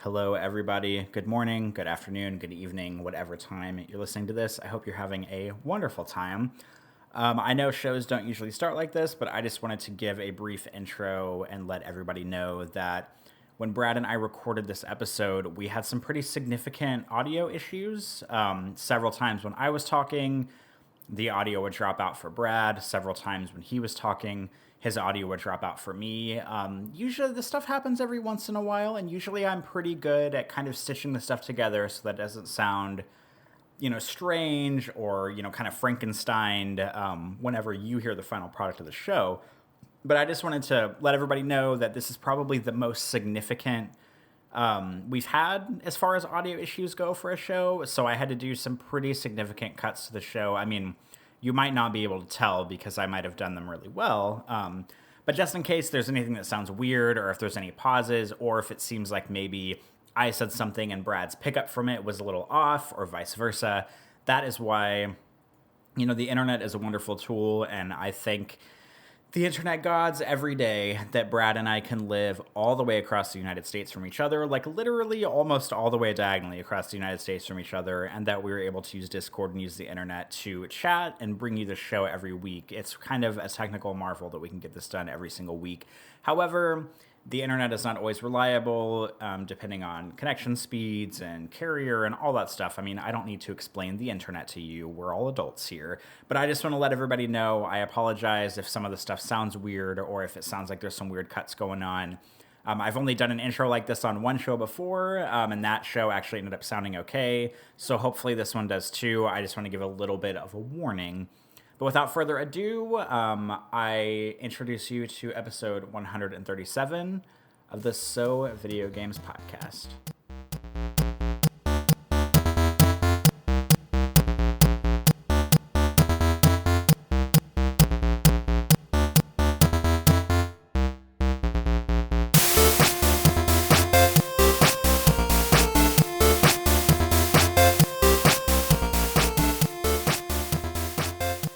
Hello, everybody. Good morning, good afternoon, good evening, whatever time you're listening to this. I hope you're having a wonderful time. I know shows don't usually start like this, but I just wanted to give a brief intro and let everybody know that when Brad and I recorded this episode, we had some pretty significant audio issues. Several times when I was talking, the audio would drop out for Brad. Several times when he was talking, his audio would drop out for me. Usually this stuff happens every once in a while, and usually I'm pretty good at kind of stitching the stuff together so that it doesn't sound, strange or, kind of Frankensteined whenever you hear the final product of the show. But I just wanted to let everybody know that this is probably the most significant we've had as far as audio issues go for a show. So I had to do some pretty significant cuts to the show. I mean, you might not be able to tell because I might have done them really well. But just in case there's anything that sounds weird, or if there's any pauses, or if it seems like maybe I said something and Brad's pickup from it was a little off, or vice versa, that is why, the internet is a wonderful tool. And I think the internet gods every day that Brad and I can live all the way across the United States from each other, like literally almost all the way diagonally across the United States from each other, and that we were able to use Discord and use the internet to chat and bring you the show every week. It's kind of a technical marvel that we can get this done every single week. However, the internet is not always reliable, depending on connection speeds and carrier and all that stuff. I mean, I don't need to explain the internet to you. We're all adults here. But I just want to let everybody know, I apologize if some of the stuff sounds weird or if it sounds like there's some weird cuts going on. I've only done an intro like this on one show before, and that show actually ended up sounding okay. So hopefully this one does too. I just want to give a little bit of a warning. But without further ado, I introduce you to episode 137 of the So Video Games podcast.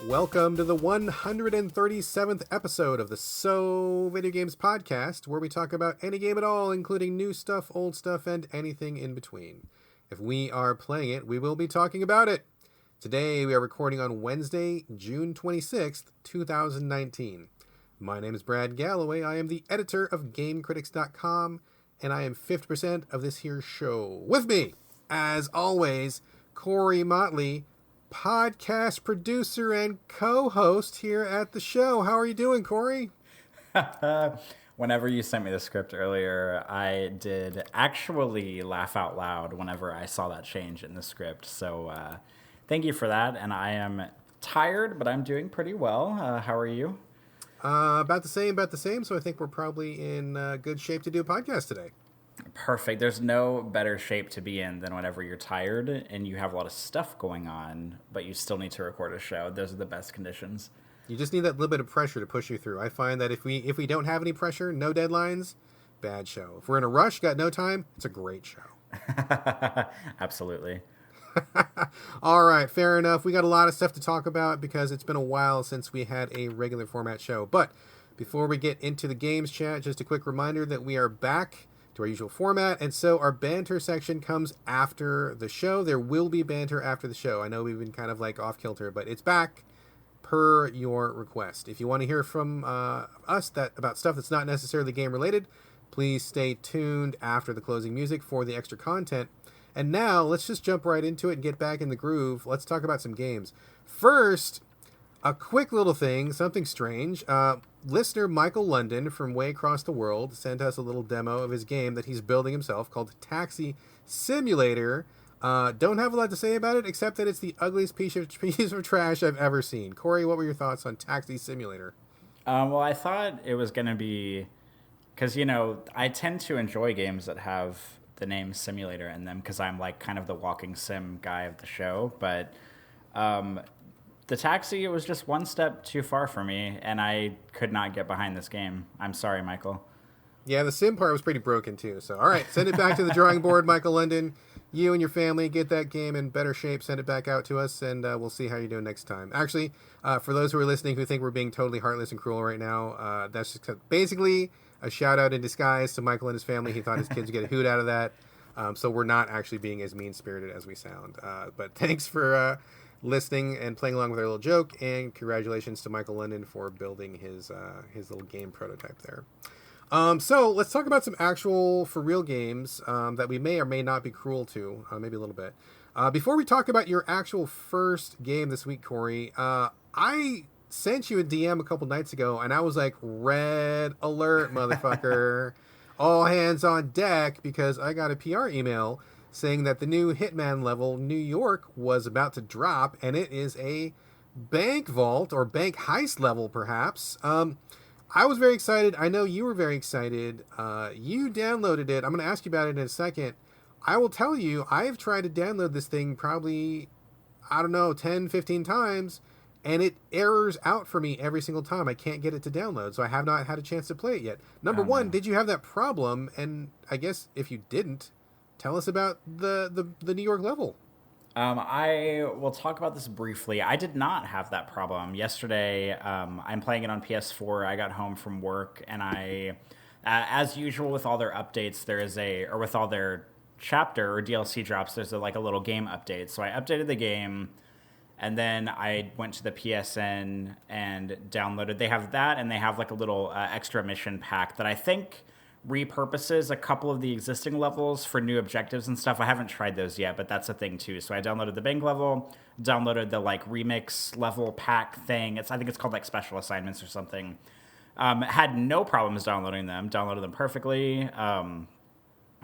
Welcome to the 137th episode of the So Video Games podcast, where we talk about any game at all, including new stuff, old stuff, and anything in between. If we are playing it, we will be talking about it. Today, we are recording on Wednesday, June 26th, 2019. My name is Brad Galloway. I am the editor of GameCritics.com, and I am 50% of this here show. With me, as always, Corey Motley, podcast producer and co-host here at the show. How are you doing, Corey? Whenever you sent me the script earlier, I did actually laugh out loud whenever I saw that change in the script. So thank you for that. And I am tired, but I'm doing pretty well. How are you? About the same. So I think we're probably in good shape to do a podcast today. Perfect. There's no better shape to be in than whenever you're tired and you have a lot of stuff going on, but you still need to record a show. Those are the best conditions. You just need that little bit of pressure to push you through. I find that if we don't have any pressure, no deadlines, bad show. If we're in a rush, got no time, it's a great show. Absolutely. All right, fair enough. We got a lot of stuff to talk about because it's been a while since we had a regular format show. But before we get into the games chat, just a quick reminder that we are back to our usual format, and so our banter section comes after the show. There will be banter after the show. I know we've been kind of like off kilter, but it's back per your request. If you want to hear from us about stuff that's not necessarily game related, please stay tuned after the closing music for the extra content. And now let's just jump right into it and get back in the groove. Let's talk about some games. First, a quick little thing, something strange. Listener Michael London from way across the world sent us a little demo of his game that he's building himself called Taxi Simulator. Don't have a lot to say about it, except that it's the ugliest piece of trash I've ever seen. Corey, what were your thoughts on Taxi Simulator? Well, I thought it was going to be... Because, I tend to enjoy games that have the name simulator in them because I'm like kind of the walking sim guy of the show. But the Taxi, it was just one step too far for me, and I could not get behind this game. I'm sorry, Michael. Yeah, the sim part was pretty broken too. So, all right, send it back to the drawing board, Michael London. You and your family get that game in better shape. Send it back out to us, and we'll see how you're doing next time. Actually, for those who are listening who think we're being totally heartless and cruel right now, that's just basically a shout out in disguise to Michael and his family. He thought his kids would get a hoot out of that. So we're not actually being as mean-spirited as we sound. But thanks for listening and playing along with our little joke, and congratulations to Michael London for building his little game prototype there. So let's talk about some actual for real games that we may or may not be cruel to, maybe a little bit. Before we talk about your actual first game this week, Corey, I sent you a DM a couple nights ago, and I was like, red alert, motherfucker. All hands on deck, because I got a PR email saying that the new Hitman level, New York, was about to drop, and it is a bank vault, or bank heist level, perhaps. I was very excited. I know you were very excited. You downloaded it. I'm going to ask you about it in a second. I will tell you, I've tried to download this thing probably, 10, 15 times, and it errors out for me every single time. I can't get it to download, so I have not had a chance to play it yet. Number one, did you have that problem? And I guess if you didn't, tell us about the New York level. I will talk about this briefly. I did not have that problem. Yesterday, I'm playing it on PS4. I got home from work, and as usual with all their updates, with all their chapter or DLC drops, there's a little game update. So I updated the game, and then I went to the PSN and downloaded. They have that, and they have a little extra mission pack that I think repurposes a couple of the existing levels for new objectives and stuff. I haven't tried those yet, but that's a thing too. So I downloaded the bank level, downloaded the remix level pack thing. I think it's called special assignments or something. Had no problems downloading them. Downloaded them perfectly.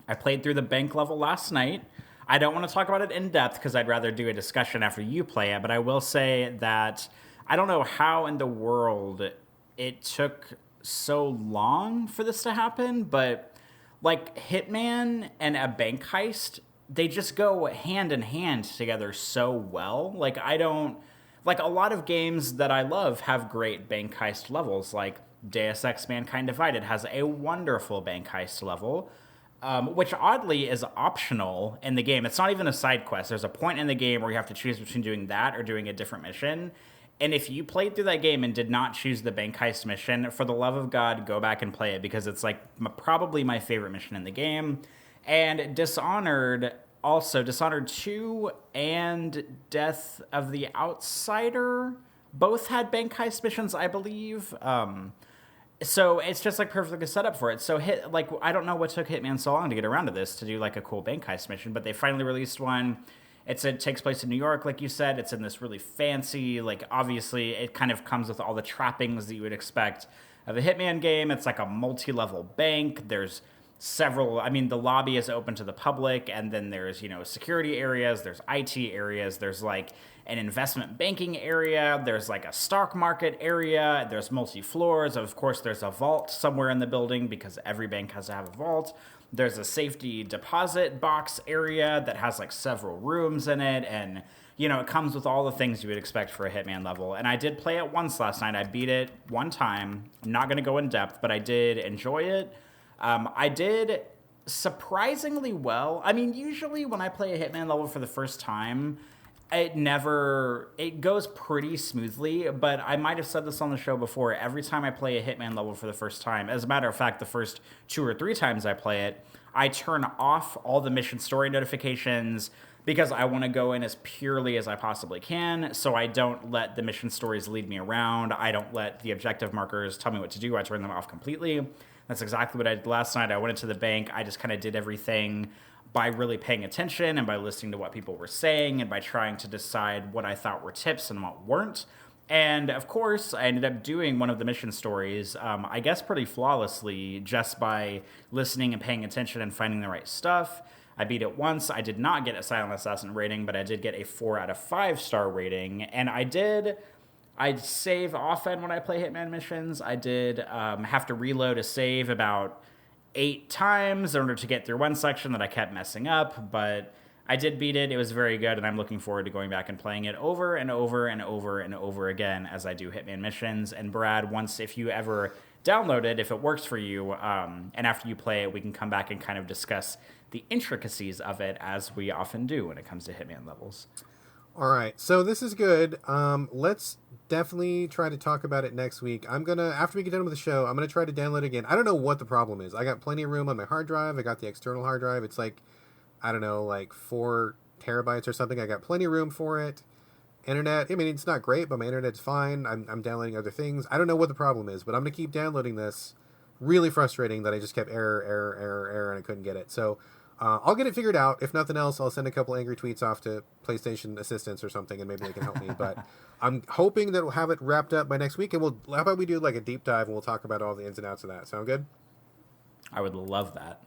I played through the bank level last night. I don't want to talk about it in depth because I'd rather do a discussion after you play it, but I will say that I don't know how in the world it took so long for this to happen, but Hitman and a bank heist, they just go hand in hand together so well. A lot of games that I love have great bank heist levels, like Deus Ex Mankind Divided has a wonderful bank heist level. Which oddly is optional in the game. It's not even a side quest. There's a point in the game where you have to choose between doing that or doing a different mission. And if you played through that game and did not choose the bank heist mission, for the love of God, go back and play it, because it's probably my favorite mission in the game. And Dishonored 2 and Death of the Outsider both had bank heist missions, I believe. So it's just perfectly set up for it. So I don't know what took Hitman so long to get around to this, to do a cool bank heist mission, but they finally released one. It takes place in New York, like you said. It's in this really fancy, obviously it kind of comes with all the trappings that you would expect of a Hitman game. It's a multi-level bank. There's several, the lobby is open to the public, and then there's, security areas, there's IT areas, there's an investment banking area, there's a stock market area, there's multi-floors, of course there's a vault somewhere in the building because every bank has to have a vault. There's a safety deposit box area that has several rooms in it, and it comes with all the things you would expect for a Hitman level. And I did play it once last night. I beat it one time. I'm not going to go in depth, but I did enjoy it. I did surprisingly well. Usually when I play a Hitman level for the first time, it goes pretty smoothly, but I might have said this on the show before. Every time I play a Hitman level for the first time, as a matter of fact, the first 2 or 3 times I play it, I turn off all the mission story notifications because I want to go in as purely as I possibly can, so I don't let the mission stories lead me around. I don't let the objective markers tell me what to do. I turn them off completely. That's exactly what I did last night. I went into the bank. I just kind of did everything by really paying attention and by listening to what people were saying and by trying to decide what I thought were tips and what weren't. And of course, I ended up doing one of the mission stories, I guess pretty flawlessly, just by listening and paying attention and finding the right stuff. I beat it once. I did not get a Silent Assassin rating, but I did get a 4 out of 5 star rating. And I save often when I play Hitman missions. I did have to reload a save about 8 times in order to get through one section that I kept messing up, but I did beat it. It was very good, and I'm looking forward to going back and playing it over and over and over and over again as I do Hitman missions. And Brad, if you ever download it, if it works for you, and after you play it, we can come back and kind of discuss the intricacies of it, as we often do when it comes to Hitman levels. All right, so this is good. Let's definitely try to talk about it next week. After we get done with the show, I'm gonna try to download it again. I don't know what the problem is. I got plenty of room on my hard drive. I got the external hard drive. It's I don't know, like 4 terabytes or something. I got plenty of room for it. Internet, I mean, it's not great, but my internet's fine. I'm downloading other things. I don't know what the problem is, but I'm going to keep downloading this. Really frustrating that I just kept error, and I couldn't get it. So I'll get it figured out. If nothing else, I'll send a couple angry tweets off to PlayStation assistants or something, and maybe they can help me. But I'm hoping that we'll have it wrapped up by next week, and how about we do like a deep dive, and we'll talk about all the ins and outs of that. Sound good? I would love that.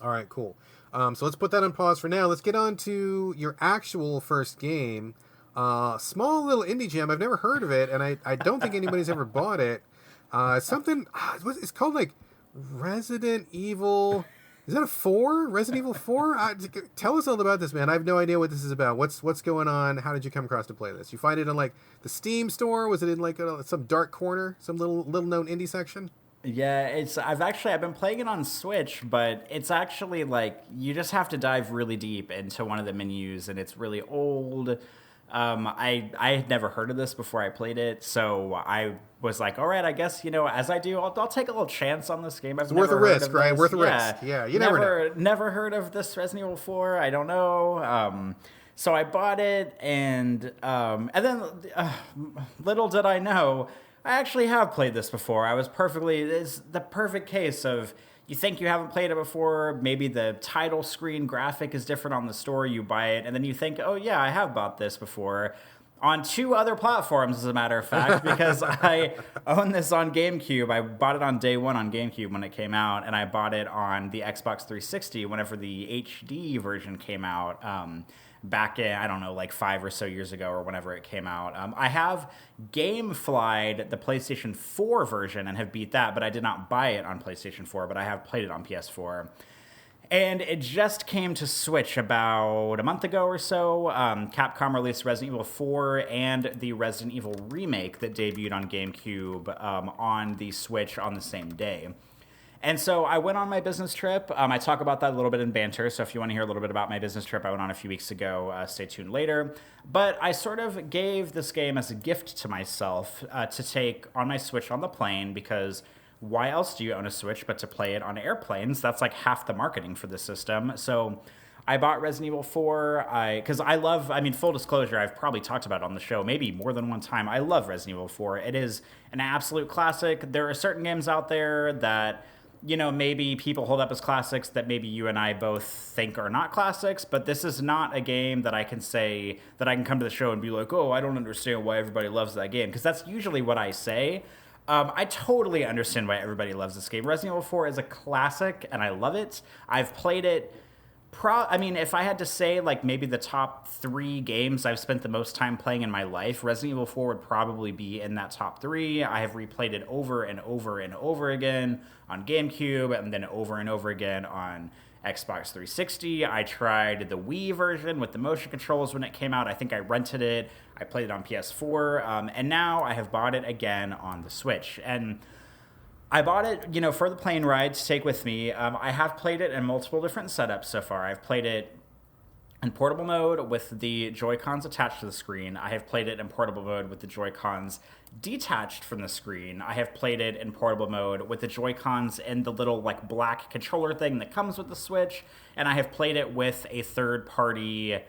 All right, cool. So let's put that on pause for now. Let's get on to your actual first game. Small little indie gem. I've never heard of it, and I don't think anybody's ever bought it. It's called like Resident Evil. Is that a 4? Resident Evil 4? Tell us all about this, man. I have no idea what this is about. What's going on? How did you come across to play this? You find it in like the Steam store? Was it in like some dark corner, some little known indie section? Yeah, I've been playing it on Switch, but it's actually like you just have to dive really deep into one of the menus, and it's really old. I had never heard of this before I played it, so I was like, all right, I guess, as I do, I'll take a little chance on this game. It's worth a risk, right? Worth a risk. Yeah, you never know. Never heard of this Resident Evil 4. I don't know. So I bought it, and then little did I know, I actually have played this before. It's the perfect case of, you think you haven't played it before, maybe the title screen graphic is different on the store, you buy it, and then you think, oh yeah, I have bought this before. On 2 other platforms, as a matter of fact, because I own this on GameCube. I bought it on day 1 on GameCube when it came out, and I bought it on the Xbox 360 whenever the HD version came out. Back in, I don't know, like 5 or so years ago or whenever it came out. I have GameFly'd the PlayStation 4 version and have beat that, but I did not buy it on PlayStation 4, but I have played it on PS4. And it just came to Switch about a month ago or so. Capcom released Resident Evil 4 and the Resident Evil remake that debuted on GameCube on the Switch on the same day. And so I went on my business trip. I talk about that a little bit in banter, so if you want to hear a little bit about my business trip I went on a few weeks ago, stay tuned later. But I sort of gave this game as a gift to myself to take on my Switch on the plane, because why else do you own a Switch but to play it on airplanes? That's like half the marketing for the system. So I bought Resident Evil 4 because full disclosure, I've probably talked about it on the show maybe more than one time. I love Resident Evil 4. It is an absolute classic. There are certain games out there that, maybe people hold up as classics that maybe you and I both think are not classics, but this is not a game that I can say that I can come to the show and be like, oh, I don't understand why everybody loves that game, because that's usually what I say. I totally understand why everybody loves this game. Resident Evil 4 is a classic, and I love it. I've played it. If I had to say, like, maybe the top 3 games I've spent the most time playing in my life, Resident Evil 4 would probably be in that top 3. I have replayed it over and over and over again on GameCube, and then over and over again on Xbox 360. I tried the Wii version with the motion controls when it came out. I think I rented it. I played it on PS4, and now I have bought it again on the Switch. And I bought it, for the plane ride to take with me. I have played it in multiple different setups so far. I've played it in portable mode with the Joy-Cons attached to the screen. I have played it in portable mode with the Joy-Cons detached from the screen. I have played it in portable mode with the Joy-Cons and the little like black controller thing that comes with the Switch. And I have played it with a third-party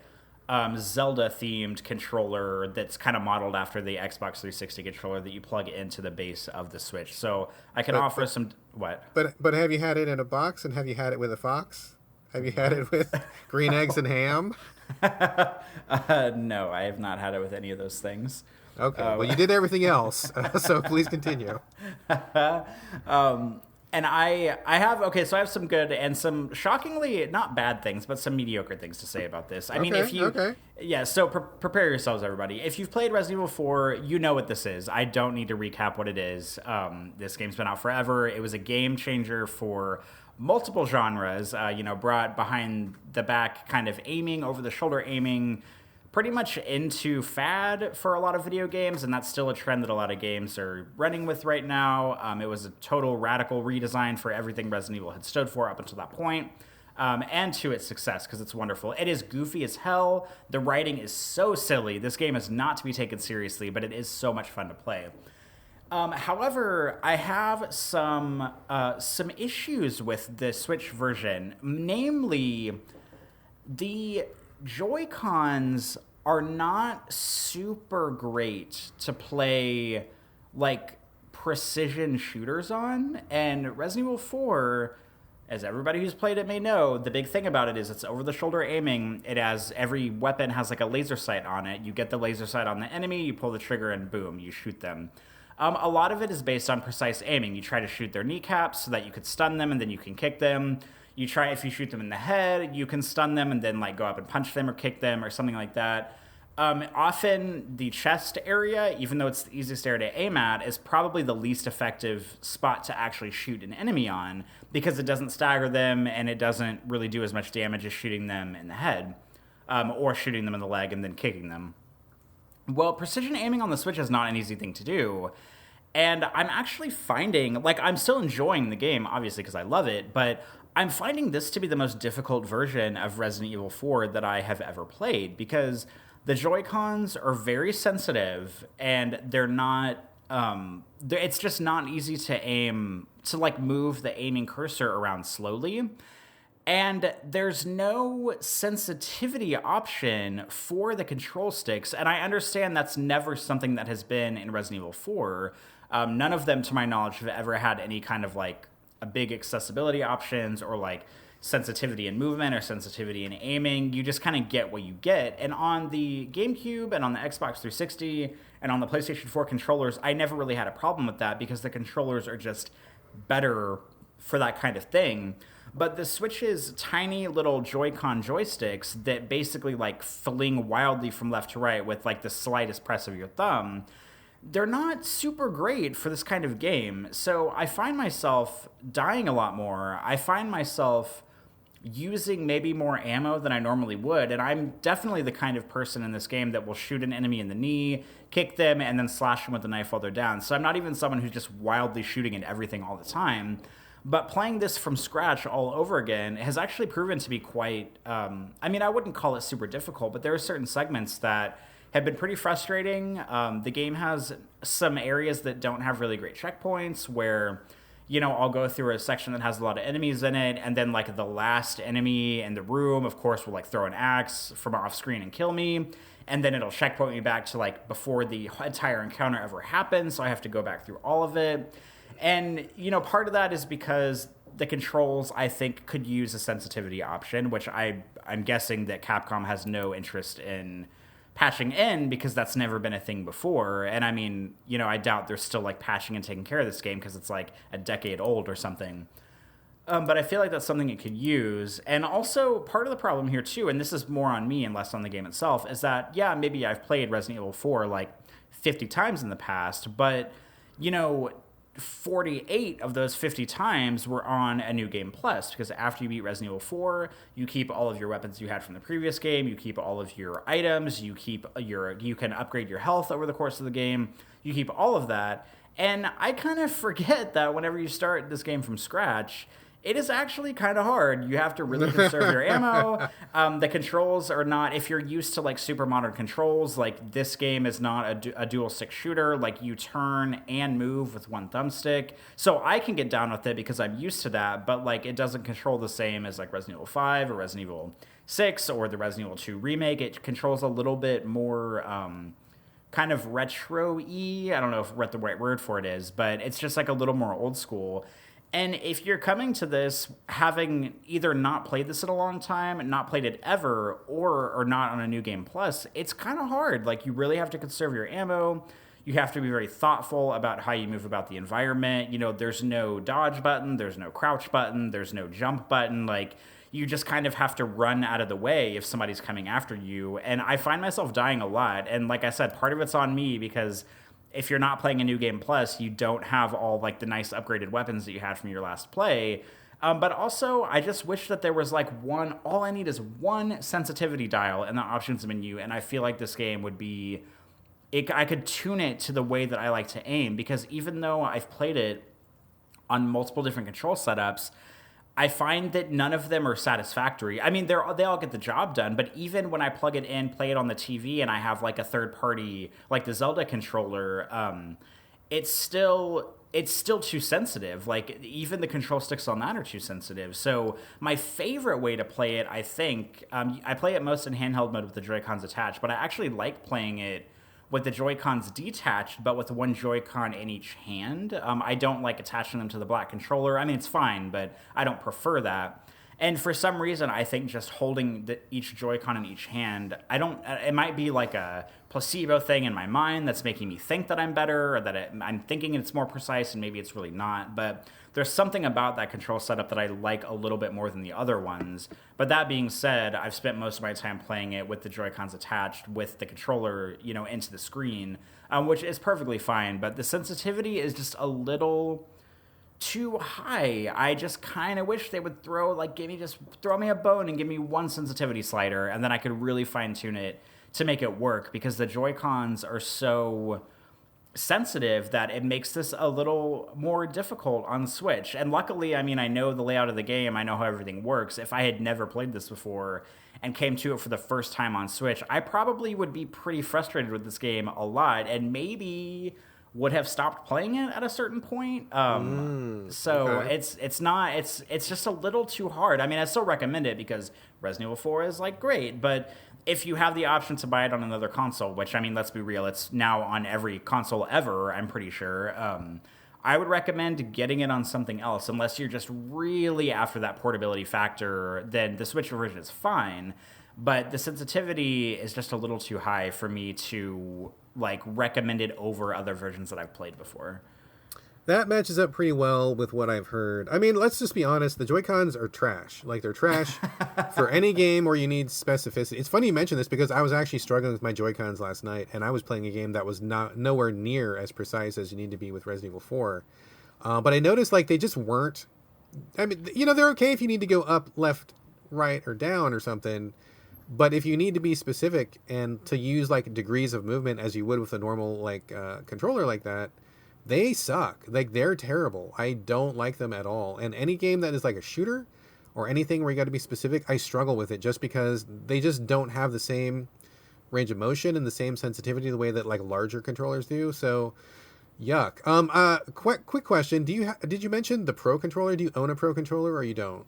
Zelda-themed controller that's kind of modeled after the Xbox 360 controller that you plug into the base of the Switch. So I can offer some... What? But have you had it in a box, and have you had it with a fox? Have you had it with green eggs and ham? No, I have not had it with any of those things. Okay, well, you did everything else, so please continue. And I have some good and some shockingly not bad things, but some mediocre things to say about this. So prepare yourselves, everybody. If you've played Resident Evil 4, you know what this is. I don't need to recap what it is. This game's been out forever. It was a game changer for multiple genres, brought behind the back kind of aiming, over the shoulder aiming, pretty much into fad for a lot of video games, and that's still a trend that a lot of games are running with right now. It was a total radical redesign for everything Resident Evil had stood for up until that point, and to its success, because it's wonderful. It is goofy as hell. The writing is so silly. This game is not to be taken seriously, but it is so much fun to play. However, I have some issues with the Switch version, namely... The Joy-Cons are not super great to play like precision shooters on, and Resident Evil 4, as everybody who's played it may know, the big thing about it is it's over the shoulder aiming. It has every weapon has like a laser sight on it. You get the laser sight on the enemy, you pull the trigger, and boom, you shoot them. A lot of it is based on precise aiming. You try to shoot their kneecaps so that you could stun them and then you can kick them. You try, if you shoot them in the head, you can stun them and then like go up and punch them or kick them or something like that. Often the chest area, even though it's the easiest area to aim at, is probably the least effective spot to actually shoot an enemy on because it doesn't stagger them and it doesn't really do as much damage as shooting them in the head, or shooting them in the leg and then kicking them. Well, precision aiming on the Switch is not an easy thing to do. And I'm actually finding, like, I'm still enjoying the game, obviously, because I love it, but I'm finding this to be the most difficult version of Resident Evil 4 that I have ever played because the Joy-Cons are very sensitive and they're not, it's just not easy to aim, to, like, move the aiming cursor around slowly. And there's no sensitivity option for the control sticks. And I understand that's never something that has been in Resident Evil 4. None of them, to my knowledge, have ever had any kind of like a big accessibility options or like sensitivity in movement or sensitivity in aiming. You just kind of get what you get. And on the GameCube and on the Xbox 360 and on the PlayStation 4 controllers, I never really had a problem with that because the controllers are just better for that kind of thing. But the Switch's tiny little Joy-Con joysticks that basically like fling wildly from left to right with like the slightest press of your thumb, they're not super great for this kind of game. So I find myself dying a lot more. I find myself using maybe more ammo than I normally would. And I'm definitely the kind of person in this game that will shoot an enemy in the knee, kick them, and then slash them with a knife while they're down. So I'm not even someone who's just wildly shooting at everything all the time. But playing this from scratch all over again has actually proven to be quite, I mean, I wouldn't call it super difficult, but there are certain segments that have been pretty frustrating. The game has some areas that don't have really great checkpoints where, you know, I'll go through a section that has a lot of enemies in it, and then, like, the last enemy in the room, of course, will, like, throw an axe from off screen and kill me, and then it'll checkpoint me back to, like, before the entire encounter ever happens, so I have to go back through all of it. And, you know, part of that is because the controls, I think, could use a sensitivity option, which I'm guessing that Capcom has no interest in patching in because that's never been a thing before. And I mean, you know, I doubt they're still like patching and taking care of this game because it's like a decade old or something. But I feel like that's something it could use. And also part of the problem here too, and this is more on me and less on the game itself, is that, yeah, maybe I've played Resident Evil 4 like 50 times in the past, but, you know, 48 of those 50 times were on a New Game Plus, because after you beat Resident Evil 4, you keep all of your weapons you had from the previous game, you keep all of your items, you can upgrade your health over the course of the game, you keep all of that. And I kind of forget that whenever you start this game from scratch, it is actually kind of hard. You have to really conserve your ammo. The controls are not, if you're used to like super modern controls, like this game is not a dual stick shooter. Like you turn and move with one thumbstick. So I can get down with it because I'm used to that, but like it doesn't control the same as like Resident Evil 5 or Resident Evil 6 or the Resident Evil 2 remake. It controls a little bit more kind of retro-y. I don't know what the right word for it is, but it's just like a little more old school. And if you're coming to this having either not played this in a long time, not played it ever, or not on a New Game Plus, it's kind of hard. Like, you really have to conserve your ammo. You have to be very thoughtful about how you move about the environment. You know, there's no dodge button, there's no crouch button, there's no jump button. Like, you just kind of have to run out of the way if somebody's coming after you. And I find myself dying a lot. And like I said, part of it's on me because if you're not playing a New Game Plus, you don't have all like the nice upgraded weapons that you had from your last play. But also, I just wish that there was like all I need is one sensitivity dial in the options menu, and I feel like this game would be, I could tune it to the way that I like to aim, because even though I've played it on multiple different control setups, I find that none of them are satisfactory. I mean, they all get the job done, but even when I plug it in, play it on the TV, and I have like a third party, like the Zelda controller, it's still, it's still too sensitive. Like, even the control sticks on that are too sensitive. So my favorite way to play it, I think, I play it most in handheld mode with the Joy-Cons attached, but I actually like playing it with the Joy-Cons detached, but with one Joy-Con in each hand. I don't like attaching them to the black controller. I mean, it's fine, but I don't prefer that. And for some reason, I think just holding each Joy-Con in each hand, it might be like a placebo thing in my mind that's making me think that I'm better, or that I'm thinking it's more precise, and maybe it's really not. But there's something about that control setup that I like a little bit more than the other ones. But that being said, I've spent most of my time playing it with the Joy-Cons attached with the controller, into the screen, which is perfectly fine. But the sensitivity is just a little too high. I just kind of wish they would throw me a bone and give me one sensitivity slider, and then I could really fine tune it to make it work, because the Joy-Cons are so sensitive that it makes this a little more difficult on Switch. And luckily, I mean, I know the layout of the game, I know how everything works. If I had never played this before and came to it for the first time on Switch, I probably would be pretty frustrated with this game a lot, and maybe would have stopped playing it at a certain point. Okay. It's just a little too hard. I mean, I still recommend it because Resident Evil 4 is like great, but if you have the option to buy it on another console, which, I mean, let's be real, it's now on every console ever, I'm pretty sure, I would recommend getting it on something else. Unless you're just really after that portability factor, then the Switch version is fine. But the sensitivity is just a little too high for me to recommend it over other versions that I've played before. That matches up pretty well with what I've heard. I mean, let's just be honest. The Joy-Cons are trash. Like, they're trash for any game where you need specificity. It's funny you mention this because I was actually struggling with my Joy-Cons last night, and I was playing a game that was nowhere near as precise as you need to be with Resident Evil 4. But I noticed, they just weren't... I mean, they're okay if you need to go up, left, right, or down or something. But if you need to be specific and to use, degrees of movement as you would with a normal, controller like that, they suck. They're terrible. I don't like them at all. And any game that is like a shooter or anything where you got to be specific, I struggle with it just because they just don't have the same range of motion and the same sensitivity the way that, larger controllers do. So, yuck. Quick question. Did you mention the Pro Controller? Do you own a Pro Controller or you don't?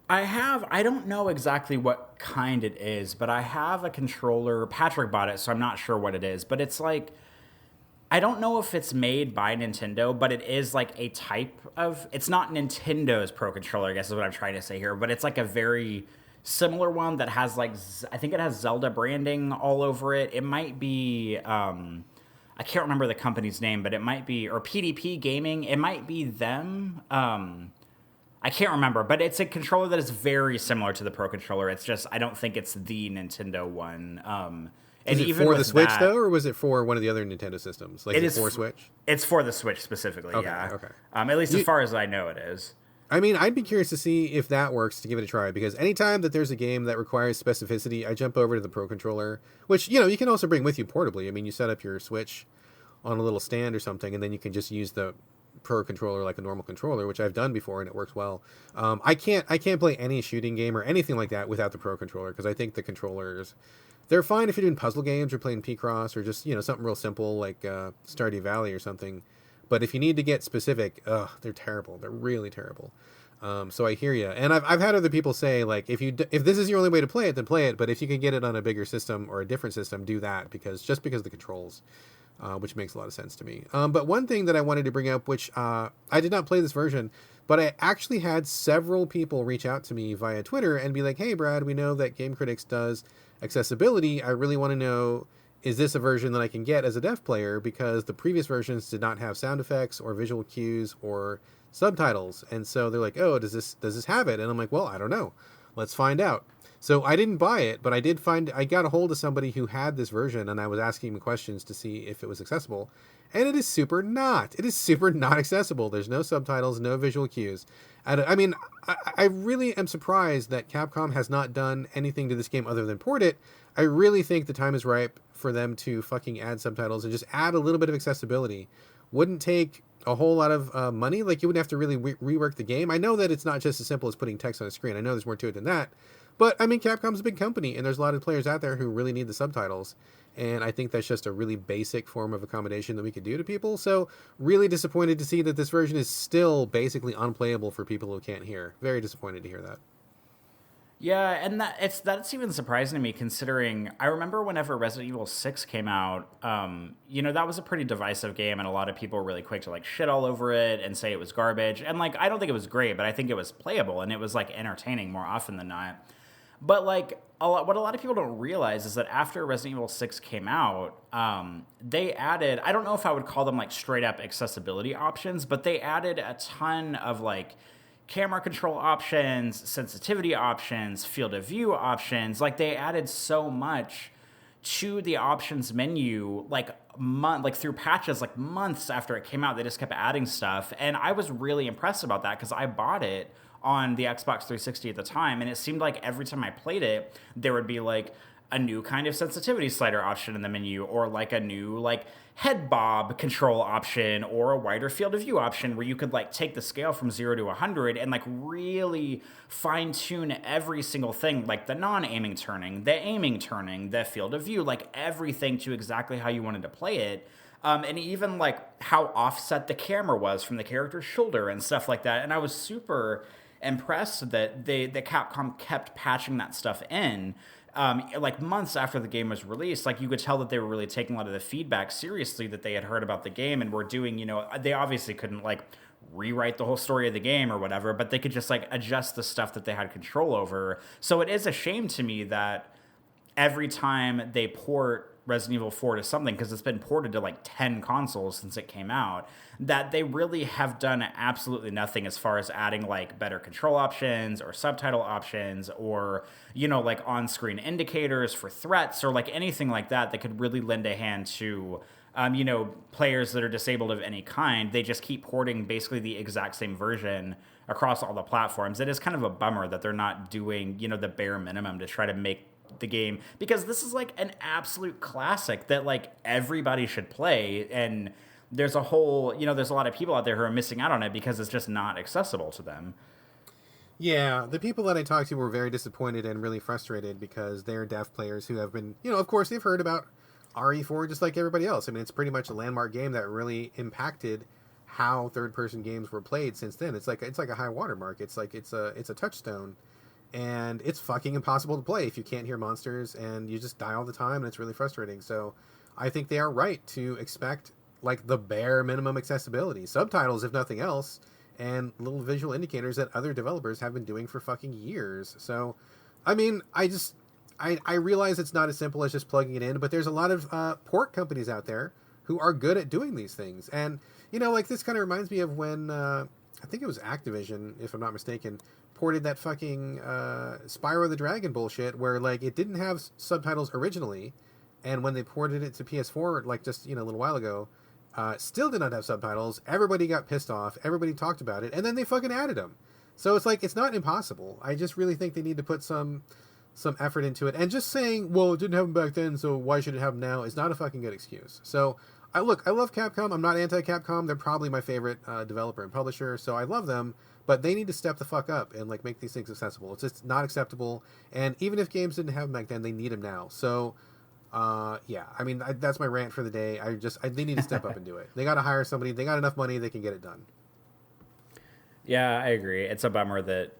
I don't know exactly what kind it is, but I have a controller. Patrick bought it, so I'm not sure what it is. But it's I don't know if it's made by Nintendo, but it is a type of... It's not Nintendo's Pro Controller, I guess is what I'm trying to say here. But it's a very similar one that has I think it has Zelda branding all over it. It might be... I can't remember the company's name, but it might be... Or PDP Gaming. It might be them. I can't remember, but it's a controller that is very similar to the Pro Controller. It's just, I don't think it's the Nintendo one. Is it for the Switch, though, or was it for one of the other Nintendo systems? It is for Switch? It's for the Switch specifically, okay, yeah. Okay. At least as far as I know it is. I mean, I'd be curious to see if that works, to give it a try, because anytime that there's a game that requires specificity, I jump over to the Pro Controller, which, you can also bring with you portably. I mean, you set up your Switch on a little stand or something, and then you can just use the Pro Controller like a normal controller, which I've done before and it works well. I can't play any shooting game or anything like that without the Pro Controller, because I think the controllers, they're fine if you're doing puzzle games or playing P-Cross or just something real simple like Stardew Valley or something. But if you need to get specific, they're terrible. They're really terrible. So I hear you, and I've had other people say if this is your only way to play it, then play it. But if you can get it on a bigger system or a different system, do that, because the controls. Which makes a lot of sense to me. But one thing that I wanted to bring up, which I did not play this version, but I actually had several people reach out to me via Twitter and be like, hey, Brad, we know that Game Critics does accessibility. I really want to know, is this a version that I can get as a deaf player? Because the previous versions did not have sound effects or visual cues or subtitles. And so they're like, oh, does this have it? And I'm like, well, I don't know. Let's find out. So I didn't buy it, but I got a hold of somebody who had this version, and I was asking him questions to see if it was accessible. And it is super not. It is super not accessible. There's no subtitles, no visual cues. I mean, I really am surprised that Capcom has not done anything to this game other than port it. I really think the time is ripe for them to fucking add subtitles and just add a little bit of accessibility. Wouldn't take a whole lot of money. You wouldn't have to really rework the game. I know that it's not just as simple as putting text on a screen. I know there's more to it than that. But I mean, Capcom's a big company, and there's a lot of players out there who really need the subtitles. And I think that's just a really basic form of accommodation that we could do to people. So, really disappointed to see that this version is still basically unplayable for people who can't hear. Very disappointed to hear that. Yeah, and that's even surprising to me considering I remember whenever Resident Evil 6 came out, that was a pretty divisive game and a lot of people were really quick to like shit all over it and say it was garbage. And like I don't think it was great, but I think it was playable and it was like entertaining more often than not. But like what a lot of people don't realize is that after Resident Evil 6 came out, they added, I don't know if I would call them like straight up accessibility options, but they added a ton of like camera control options, sensitivity options, field of view options. Like they added so much to the options menu, like through patches, like months after it came out. They just kept adding stuff, and I was really impressed about that because I bought it on the Xbox 360 at the time, and it seemed like every time I played it, there would be like a new kind of sensitivity slider option in the menu, or like a new like head bob control option, or a wider field of view option where you could like take the scale from 0 to 100 and like really fine tune every single thing, like the non-aiming turning, the aiming turning, the field of view, like everything to exactly how you wanted to play it. And even like how offset the camera was from the character's shoulder and stuff like that. And I was super impressed that Capcom kept patching that stuff in. Like months after the game was released, like you could tell that they were really taking a lot of the feedback seriously that they had heard about the game and were doing, they obviously couldn't like rewrite the whole story of the game or whatever, but they could just like adjust the stuff that they had control over. So it is a shame to me that every time they port Resident Evil 4 to something, because it's been ported to like 10 consoles since it came out, that they really have done absolutely nothing as far as adding like better control options or subtitle options or, like on-screen indicators for threats or like anything like that that could really lend a hand to, players that are disabled of any kind. They just keep porting basically the exact same version across all the platforms. It is kind of a bummer that they're not doing, the bare minimum to try to make the game, because this is like an absolute classic that like everybody should play, and there's a whole there's a lot of people out there who are missing out on it because it's just not accessible to them. Yeah, the people that I talked to were very disappointed and really frustrated because they're deaf players who have been, of course they've heard about RE4 just like everybody else. I mean, it's pretty much a landmark game that really impacted how third-person games were played since then. It's like a high watermark. It's like it's a touchstone. And it's fucking impossible to play if you can't hear monsters, and you just die all the time, and it's really frustrating. So I think they are right to expect like the bare minimum accessibility, subtitles if nothing else, and little visual indicators that other developers have been doing for fucking years. So I mean, I realize it's not as simple as just plugging it in, but there's a lot of port companies out there who are good at doing these things. And like this kind of reminds me of when I think it was Activision, if I'm not mistaken, ported that fucking Spyro the Dragon bullshit where like it didn't have subtitles originally, and when they ported it to PS4 like just a little while ago, still did not have subtitles. Everybody got pissed off, everybody talked about it, and then they fucking added them. So it's like, it's not impossible. I just really think they need to put some effort into it, and just saying, well, it didn't have them back then, so why should it have them now, is not a fucking good excuse. So I love Capcom. I'm not anti-Capcom. They're probably my favorite developer and publisher, so I love them. But they need to step the fuck up and like make these things accessible. It's just not acceptable. And even if games didn't have them back then, they need them now. So, yeah. I mean, that's my rant for the day. They need to step up and do it. They got to hire somebody. They got enough money. They can get it done. Yeah, I agree. It's a bummer that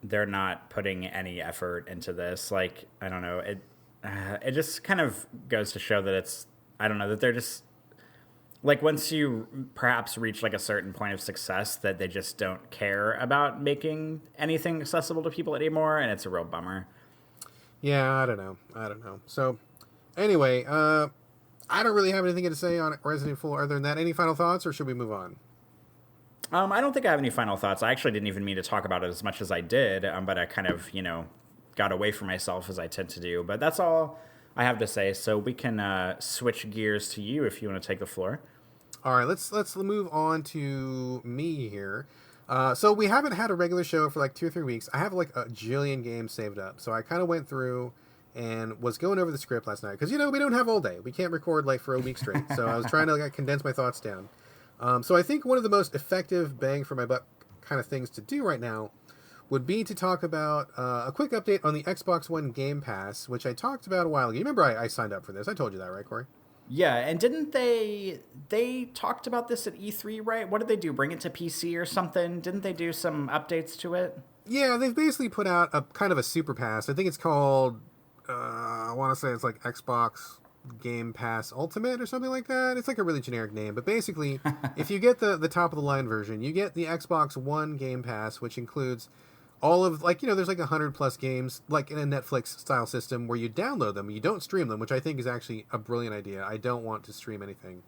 they're not putting any effort into this. Like, I don't know. It just kind of goes to show that that they're just, like, once you perhaps reach like a certain point of success, that they just don't care about making anything accessible to people anymore, and it's a real bummer. Yeah, I don't know. So, anyway, I don't really have anything to say on Resident Evil 4 other than that. Any final thoughts, or should we move on? I don't think I have any final thoughts. I actually didn't even mean to talk about it as much as I did, but I kind of, got away from myself as I tend to do. But that's all I have to say. So we can switch gears to you if you want to take the floor. All right, let's move on to me here. So we haven't had a regular show for like 2 or 3 weeks. I have like a jillion games saved up. So I kind of went through and was going over the script last night because, we don't have all day. We can't record like for a week straight. So I was trying to like condense my thoughts down. So I think one of the most effective bang for my buck kind of things to do right now would be to talk about a quick update on the Xbox One Game Pass, which I talked about a while ago. You remember I signed up for this. I told you that, right, Corey? Yeah, and didn't they talked about this at E3, right? What did they do? Bring it to PC or something? Didn't they do some updates to it? Yeah, they've basically put out a kind of a super pass. I think it's called, I want to say it's like Xbox Game Pass Ultimate or something like that. It's like a really generic name. But basically, if you get the top of the line version, you get the Xbox One Game Pass, which includes all of, like, there's like 100 plus games, like in a Netflix style system where you download them. You don't stream them, which I think is actually a brilliant idea. I don't want to stream anything.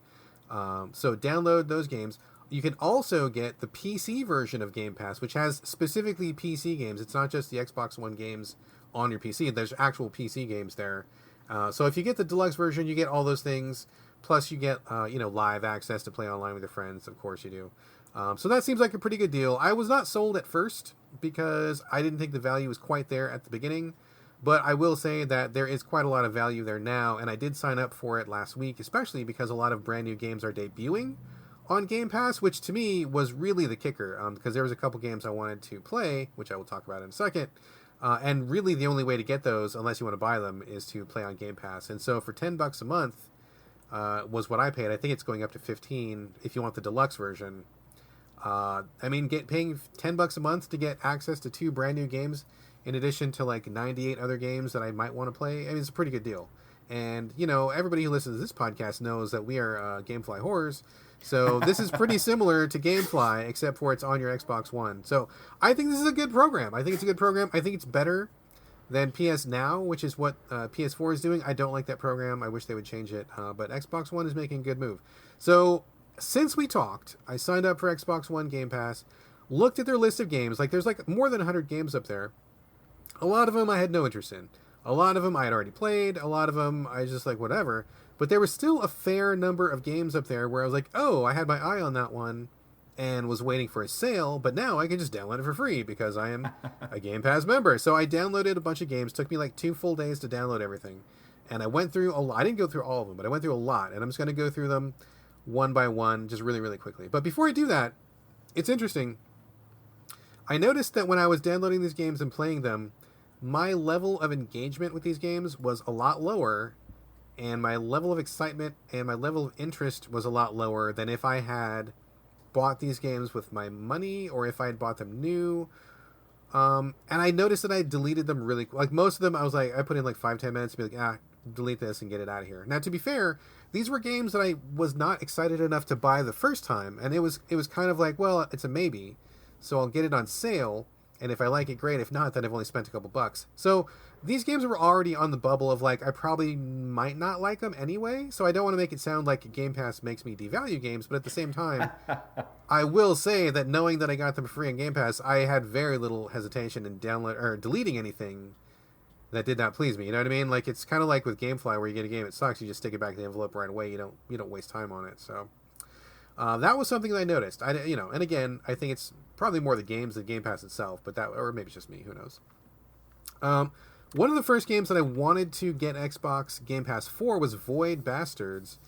So download those games. You can also get the PC version of Game Pass, which has specifically PC games. It's not just the Xbox One games on your PC. There's actual PC games there. So if you get the deluxe version, you get all those things. Plus, you get live access to play online with your friends. Of course, you do. So that seems like a pretty good deal. I was not sold at first because I didn't think the value was quite there at the beginning. But I will say that there is quite a lot of value there now, and I did sign up for it last week, especially because a lot of brand new games are debuting on Game Pass, which to me was really the kicker, because there was a couple games I wanted to play, which I will talk about in a second, and really the only way to get those, unless you want to buy them, is to play on Game Pass. And so for $10 a month was what I paid. I think it's going up to 15 if you want the deluxe version. Paying $10 a month to get access to 2 brand new games, in addition to like 98 other games that I might want to play, it's a pretty good deal. And, everybody who listens to this podcast knows that we are Gamefly whores. So this is pretty similar to Gamefly, except for it's on your Xbox One. So I think this is a good program. I think it's a good program. I think it's better than PS Now, which is what PS4 is doing. I don't like that program. I wish they would change it. But Xbox One is making a good move. So since we talked, I signed up for Xbox One Game Pass, looked at their list of games. Like, there's like more than 100 games up there. A lot of them I had no interest in. A lot of them I had already played. A lot of them I just like, whatever. But there was still a fair number of games up there where I was like, oh, I had my eye on that one and was waiting for a sale, but now I can just download it for free because I am a Game Pass member. So I downloaded a bunch of games. It took me like 2 full days to download everything. And I went through a lot. I didn't go through all of them, but I went through a lot. And I'm just going to go through them one by one, just really, really quickly. But before I do that, it's interesting. I noticed that when I was downloading these games and playing them, my level of engagement with these games was a lot lower, and my level of excitement and my level of interest was a lot lower than if I had bought these games with my money or if I had bought them new. And I noticed that I deleted them really quick. Like, most of them, I was like, I put in like 5-10 minutes to be like, delete this and get it out of here. Now, to be fair, these were games that I was not excited enough to buy the first time, and it was kind of like, well, it's a maybe, so I'll get it on sale. And if I like it, great. If not, then I've only spent a couple bucks. So these games were already on the bubble of like, I probably might not like them anyway. So I don't want to make it sound like Game Pass makes me devalue games. But at the same time, I will say that knowing that I got them free on Game Pass, I had very little hesitation in deleting anything that did not please me. You know what I mean? Like, it's kind of like with Gamefly, where you get a game, it sucks, you just stick it back in the envelope right away. You don't waste time on it. So that was something that I noticed. And again, I think it's probably more the games than Game Pass itself, or maybe it's just me, who knows. One of the first games that I wanted to get Xbox Game Pass for was Void Bastards.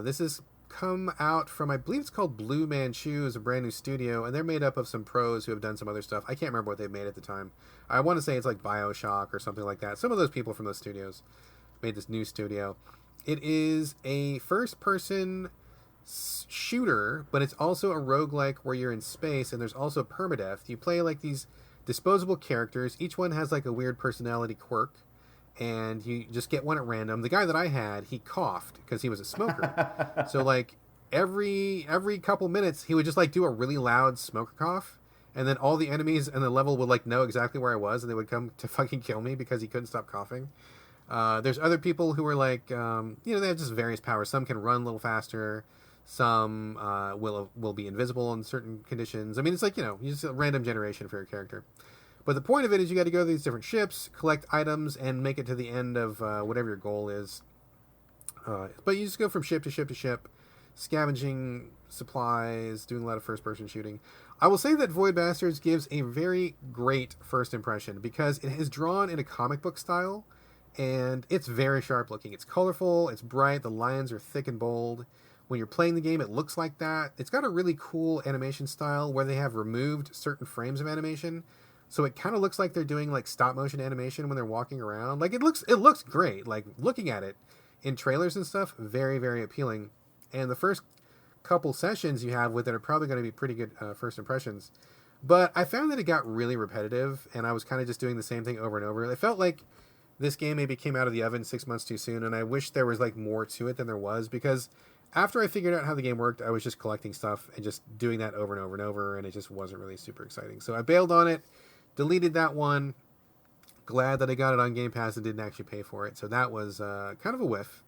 This has come out from, I believe it's called Blue Manchu, is a brand new studio, and they're made up of some pros who have done some other stuff. I can't remember what they've made at the time. I want to say it's like BioShock or something like that. Some of those people from those studios made this new studio. It is a first-person shooter, but it's also a roguelike where you're in space and there's also permadeath. You play like these disposable characters. Each one has like a weird personality quirk, and you just get one at random. The guy that I had, he coughed because he was a smoker. So like every couple minutes he would just like do a really loud smoker cough, and then all the enemies in the level would like know exactly where I was, and they would come to fucking kill me because he couldn't stop coughing. There's other people who are like, they have just various powers. Some can run a little faster. Some will be invisible in certain conditions. I mean, it's like, you just a random generation for your character. But the point of it is you got to go to these different ships, collect items, and make it to the end of whatever your goal is. But you just go from ship to ship to ship, scavenging supplies, doing a lot of first-person shooting. I will say that Void Bastards gives a very great first impression because it is drawn in a comic book style, and it's very sharp-looking. It's colorful, it's bright, the lines are thick and bold. When you're playing the game, it looks like that. It's got a really cool animation style where they have removed certain frames of animation. So it kind of looks like they're doing like stop motion animation when they're walking around. Like it looks great. Like looking at it in trailers and stuff, very, very appealing. And the first couple sessions you have with it are probably going to be pretty good first impressions. But I found that it got really repetitive, and I was kind of just doing the same thing over and over. It felt like this game maybe came out of the oven 6 months too soon, and I wish there was like more to it than there was, because after I figured out how the game worked, I was just collecting stuff and just doing that over and over and over, and it just wasn't really super exciting. So I bailed on it, deleted that one. Glad that I got it on Game Pass and didn't actually pay for it. So that was kind of a whiff.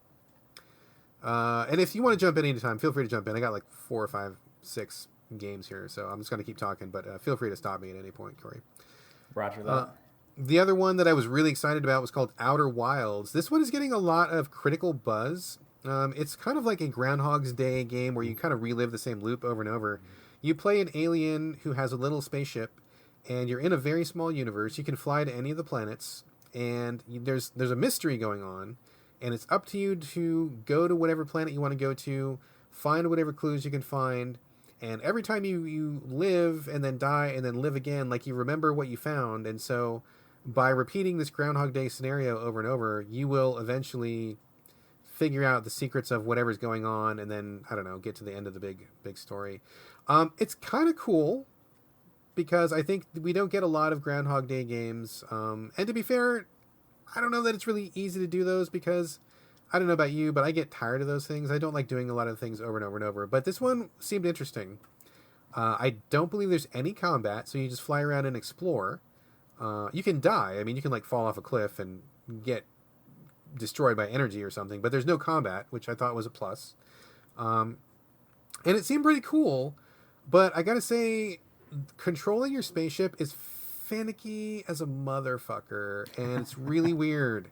And if you want to jump in anytime, feel free to jump in. I got like 4 or 5, 6 games here, so I'm just going to keep talking, but feel free to stop me at any point, Corey. Roger that. The other one that I was really excited about was called Outer Wilds. This one is getting a lot of critical buzz. It's kind of like a Groundhog's Day game where you kind of relive the same loop over and over. You play an alien who has a little spaceship, and you're in a very small universe. You can fly to any of the planets, and there's a mystery going on, and it's up to you to go to whatever planet you want to go to, find whatever clues you can find, and every time you live and then die and then live again, like you remember what you found, and so by repeating this Groundhog Day scenario over and over, you will eventually figure out the secrets of whatever's going on, and then, I don't know, get to the end of the big story. It's kind of cool, because I think we don't get a lot of Groundhog Day games, and to be fair, I don't know that it's really easy to do those, because I don't know about you, but I get tired of those things. I don't like doing a lot of things over and over and over. But this one seemed interesting. I don't believe there's any combat, so you just fly around and explore. You can die. I mean, you can like fall off a cliff and get destroyed by energy or something, but there's no combat, which I thought was a plus. And it seemed pretty cool, but I gotta say, controlling your spaceship is finicky as a motherfucker, and it's really weird.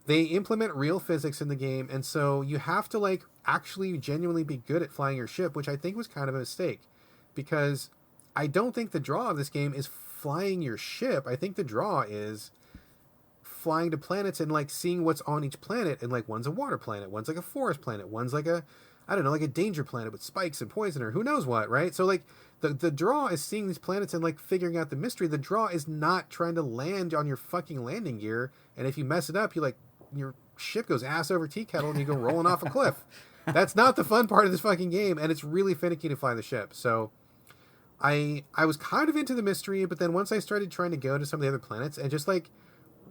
They implement real physics in the game, and so you have to like actually genuinely be good at flying your ship, which I think was kind of a mistake, because I don't think the draw of this game is flying your ship. I think the draw is flying to planets and like seeing what's on each planet, and like one's a water planet, one's like a forest planet, one's like a, I don't know, like a danger planet with spikes and poison or who knows what, right? So like the draw is seeing these planets and like figuring out the mystery. The draw is not trying to land on your fucking landing gear, and if you mess it up, you like, your ship goes ass over tea kettle and you go rolling off a cliff. That's not the fun part of this fucking game, and it's really finicky to fly the ship. So I was kind of into the mystery, but then once I started trying to go to some of the other planets and just like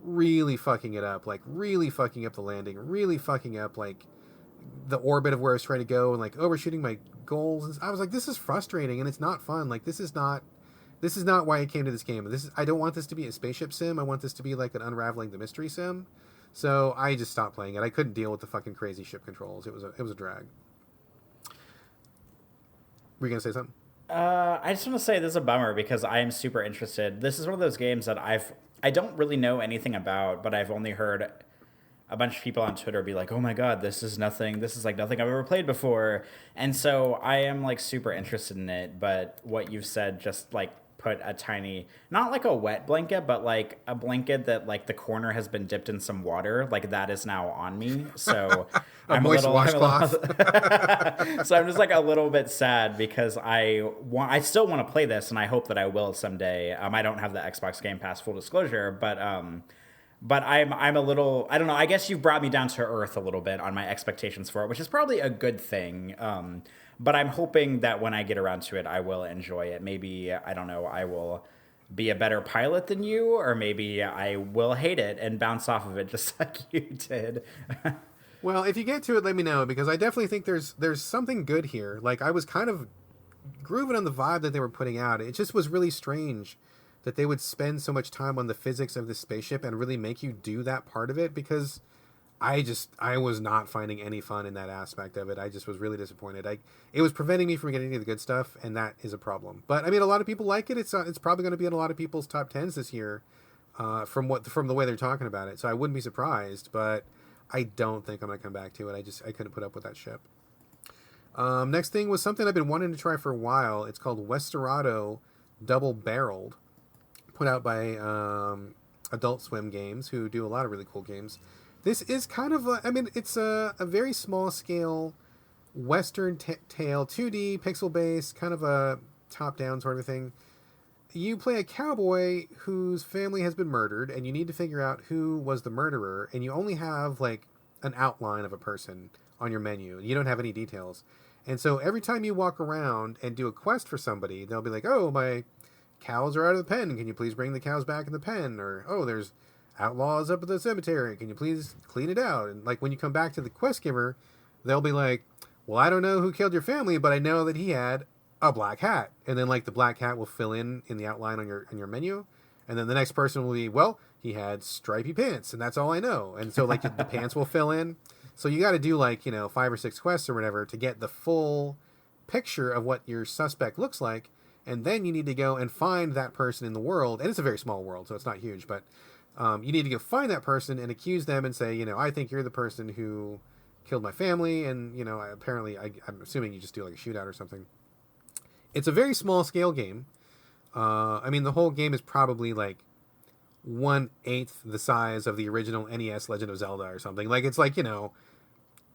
really fucking it up, like really fucking up the landing, really fucking up like the orbit of where I was trying to go, and like overshooting my goals, I was like, this is frustrating and it's not fun. Like this is not why I came to this game. I don't want this to be a spaceship sim. I want this to be like an unraveling the mystery sim. So I just stopped playing it. I couldn't deal with the fucking crazy ship controls. It was a drag. Were you gonna say something? I just want to say this is a bummer, because I am super interested. This is one of those games that I don't really know anything about, but I've only heard a bunch of people on Twitter be like, "Oh my god, this is like nothing I've ever played before," and so I am like super interested in it. But what you've said just like put a tiny, not like a wet blanket, but like a blanket that like the corner has been dipped in some water, like that is now on me. So I'm a little washcloth. So I'm just like a little bit sad, because I still want to play this, and I hope that I will someday. I don't have the Xbox Game Pass, full disclosure, but I'm a little, I don't know, I guess you've brought me down to earth a little bit on my expectations for it, which is probably a good thing. But I'm hoping that when I get around to it, I will enjoy it. Maybe, I don't know, I will be a better pilot than you, or maybe I will hate it and bounce off of it just like you did. Well, if you get to it, let me know, because I definitely think there's something good here. Like, I was kind of grooving on the vibe that they were putting out. It just was really strange that they would spend so much time on the physics of the spaceship and really make you do that part of it, because I was not finding any fun in that aspect of it. I just was really disappointed. It was preventing me from getting to the good stuff, and that is a problem. But I mean, a lot of people like it. It's probably going to be in a lot of people's top 10s this year, from the way they're talking about it. So I wouldn't be surprised, but I don't think I'm going to come back to it. I couldn't put up with that ship. Next thing was something I've been wanting to try for a while. It's called Westerado Double Barreled, put out by Adult Swim Games, who do a lot of really cool games. This is kind of it's a very small scale Western tale, 2D, pixel based, kind of a top down sort of thing. you play a cowboy whose family has been murdered, and you need to figure out who was the murderer, and you only have like an outline of a person on your menu. You don't have any details. And so every time you walk around and do a quest for somebody, they'll be like, "Oh, my cows are out of the pen. Can you please bring the cows back in the pen?" Or, "Oh, there's outlaws up at the cemetery. Can you please clean it out?" And like when you come back to the quest giver, they'll be like, "Well, I don't know who killed your family, but I know that he had a black hat." And then like the black hat will fill in the outline on your menu. And then the next person will be, "Well, he had stripy pants, and that's all I know." And so like the pants will fill in. So you got to do like, 5 or 6 quests or whatever to get the full picture of what your suspect looks like. And then you need to go and find that person in the world. And it's a very small world, so it's not huge, but you need to go find that person and accuse them and say, "I think you're the person who killed my family." And, apparently, I'm assuming you just do like a shootout or something. It's a very small scale game. The whole game is probably like 1/8 the size of the original NES Legend of Zelda or something. Like it's like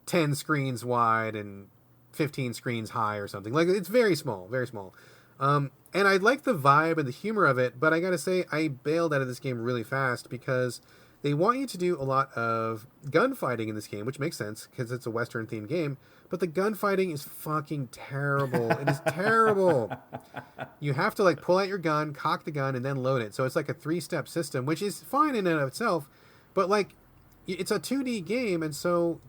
10 screens wide and 15 screens high or something. Like it's very small, very small. And I like the vibe and the humor of it, but I gotta say I bailed out of this game really fast because they want you to do a lot of gunfighting in this game, which makes sense because it's a Western themed game. But the gunfighting is fucking terrible. It is terrible. You have to like pull out your gun, cock the gun, and then load it. So it's like a 3-step system, which is fine in and of itself. But like, it's a 2D game, and so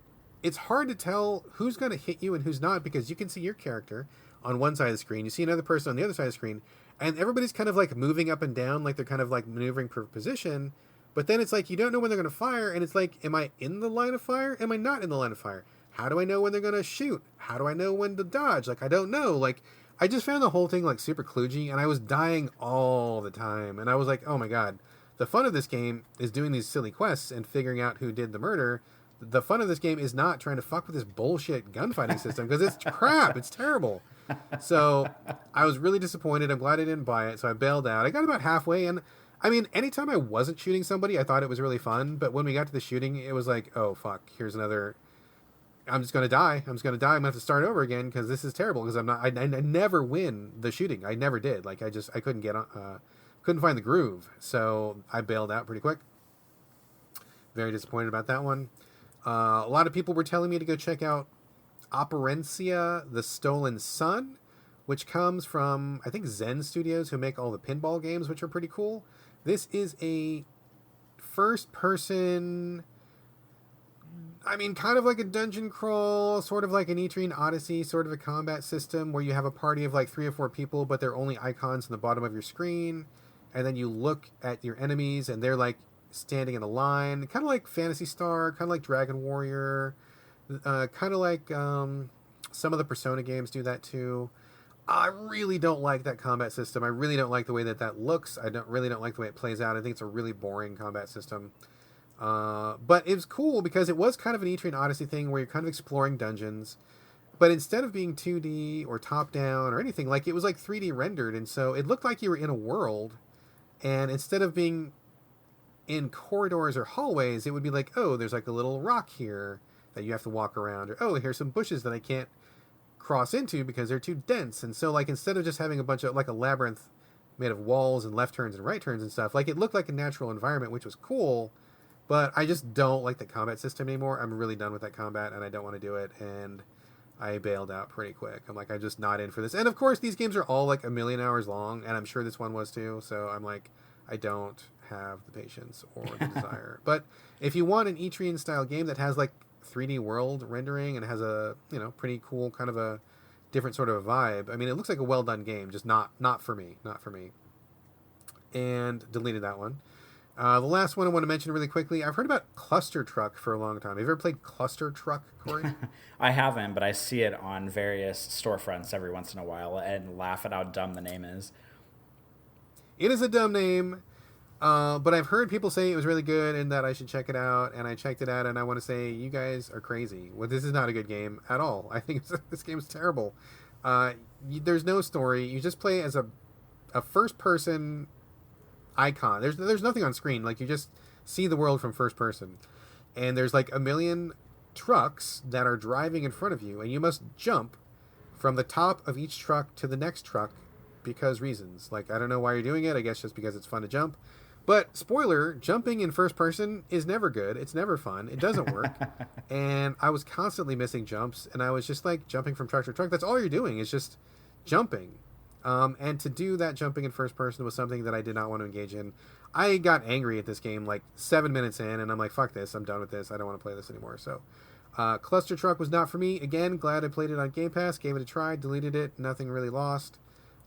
it's hard to tell who's going to hit you and who's not because you can see your character on one side of the screen, you see another person on the other side of the screen, and everybody's kind of like moving up and down, like they're kind of like maneuvering for position. But then it's like you don't know when they're going to fire, and it's like, am I in the line of fire? Am I not in the line of fire? How do I know when they're going to shoot? How do I know when to dodge? Like, I don't know. Like, I just found the whole thing, like, super kludgy, and I was dying all the time. And I was like, oh my god. The fun of this game is doing these silly quests and figuring out who did the murder. The fun of this game is not trying to fuck with this bullshit gunfighting system, because it's crap. It's terrible. So, I was really disappointed. I'm glad I didn't buy it, so I bailed out. I got about halfway, and anytime I wasn't shooting somebody, I thought it was really fun. But when we got to the shooting, it was like, oh, fuck, here's another... I'm just going to die. I'm going to have to start over again because this is terrible because I never win the shooting. I never did. Like, I couldn't get on, couldn't find the groove. So I bailed out pretty quick. Very disappointed about that one. A lot of people were telling me to go check out Operencia, The Stolen Sun, which comes from, I think, Zen Studios, who make all the pinball games, which are pretty cool. This is a first-person... kind of like a dungeon crawl, sort of like an Etrian Odyssey, sort of a combat system where you have a party of like 3 or 4 people, but they're only icons in the bottom of your screen. And then you look at your enemies and they're like standing in a line, kind of like Phantasy Star, kind of like Dragon Warrior, kind of like some of the Persona games do that too. I really don't like that combat system. I really don't like the way that looks. I really don't like the way it plays out. I think it's a really boring combat system. But it was cool because it was kind of an Etrian Odyssey thing where you're kind of exploring dungeons, but instead of being 2D or top down or anything, like it was like 3D rendered. And so it looked like you were in a world, and instead of being in corridors or hallways, it would be like, oh, there's like a little rock here that you have to walk around, or, oh, here's some bushes that I can't cross into because they're too dense. And so like, instead of just having a bunch of like a labyrinth made of walls and left turns and right turns and stuff, like it looked like a natural environment, which was cool. But I just don't like the combat system anymore. I'm really done with that combat, and I don't want to do it. And I bailed out pretty quick. I'm like, I'm just not in for this. And of course, these games are all like 1,000,000 hours long, and I'm sure this one was too. So I'm like, I don't have the patience or the desire. But if you want an Etrian style game that has like 3D world rendering and has a pretty cool kind of a different sort of a vibe, it looks like a well done game. Just not for me. Not for me. And deleted that one. The last one I want to mention really quickly, I've heard about Clustertruck for a long time. Have you ever played Clustertruck, Corey? I haven't, but I see it on various storefronts every once in a while and laugh at how dumb the name is. It is a dumb name, but I've heard people say it was really good and that I should check it out, and I checked it out, and I want to say, you guys are crazy. Well, this is not a good game at all. I think this game is terrible. There's no story. You just play as a first-person... icon. There's nothing on screen. Like, you just see the world from first person, and there's like 1,000,000 trucks that are driving in front of you, and you must jump from the top of each truck to the next truck because reasons. Like, I don't know why you're doing it. I guess just because it's fun to jump. But, spoiler, jumping in first person is never good. It's never fun. It doesn't work. And I was constantly missing jumps, and I was just like jumping from truck to truck. That's all you're doing is just jumping. And to do that jumping in first person was something that I did not want to engage in. I got angry at this game like 7 minutes in, and I'm like, fuck this. I'm done with this. I don't want to play this anymore. So, Clustertruck was not for me. Again, glad I played it on Game Pass, gave it a try, deleted it. Nothing really lost.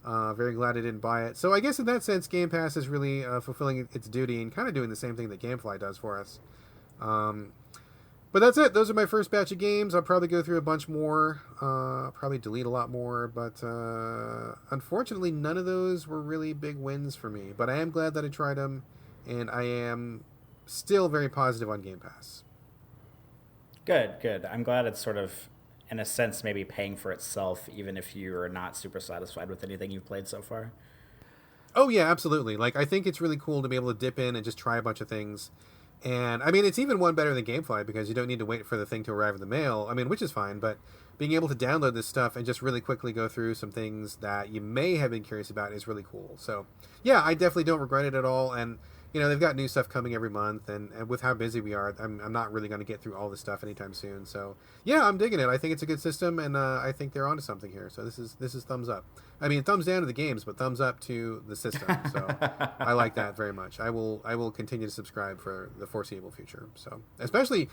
Very glad I didn't buy it. So I guess in that sense, Game Pass is really fulfilling its duty and kind of doing the same thing that Gamefly does for us. But that's it. Those are my first batch of games. I'll probably go through a bunch more. Probably delete a lot more. But unfortunately, none of those were really big wins for me. But I am glad that I tried them. And I am still very positive on Game Pass. Good. I'm glad it's sort of, in a sense, maybe paying for itself, even if you are not super satisfied with anything you've played so far. Oh, yeah, absolutely. Like, I think it's really cool to be able to dip in and just try a bunch of things. And, I mean, it's even one better than Gamefly because you don't need to wait for the thing to arrive in the mail. I mean, which is fine, but being able to download this stuff and just really quickly go through some things that you may have been curious about is really cool. So, yeah, I definitely don't regret it at all. And, you know, they've got new stuff coming every month, and with how busy we are, I'm not really going to get through all this stuff anytime soon. So, yeah, I'm digging it. I think it's a good system, and I think they're onto something here. So this is thumbs up. I mean, thumbs down to the games, but thumbs up to the system. So I like that very much. I will continue to subscribe for the foreseeable future. So especially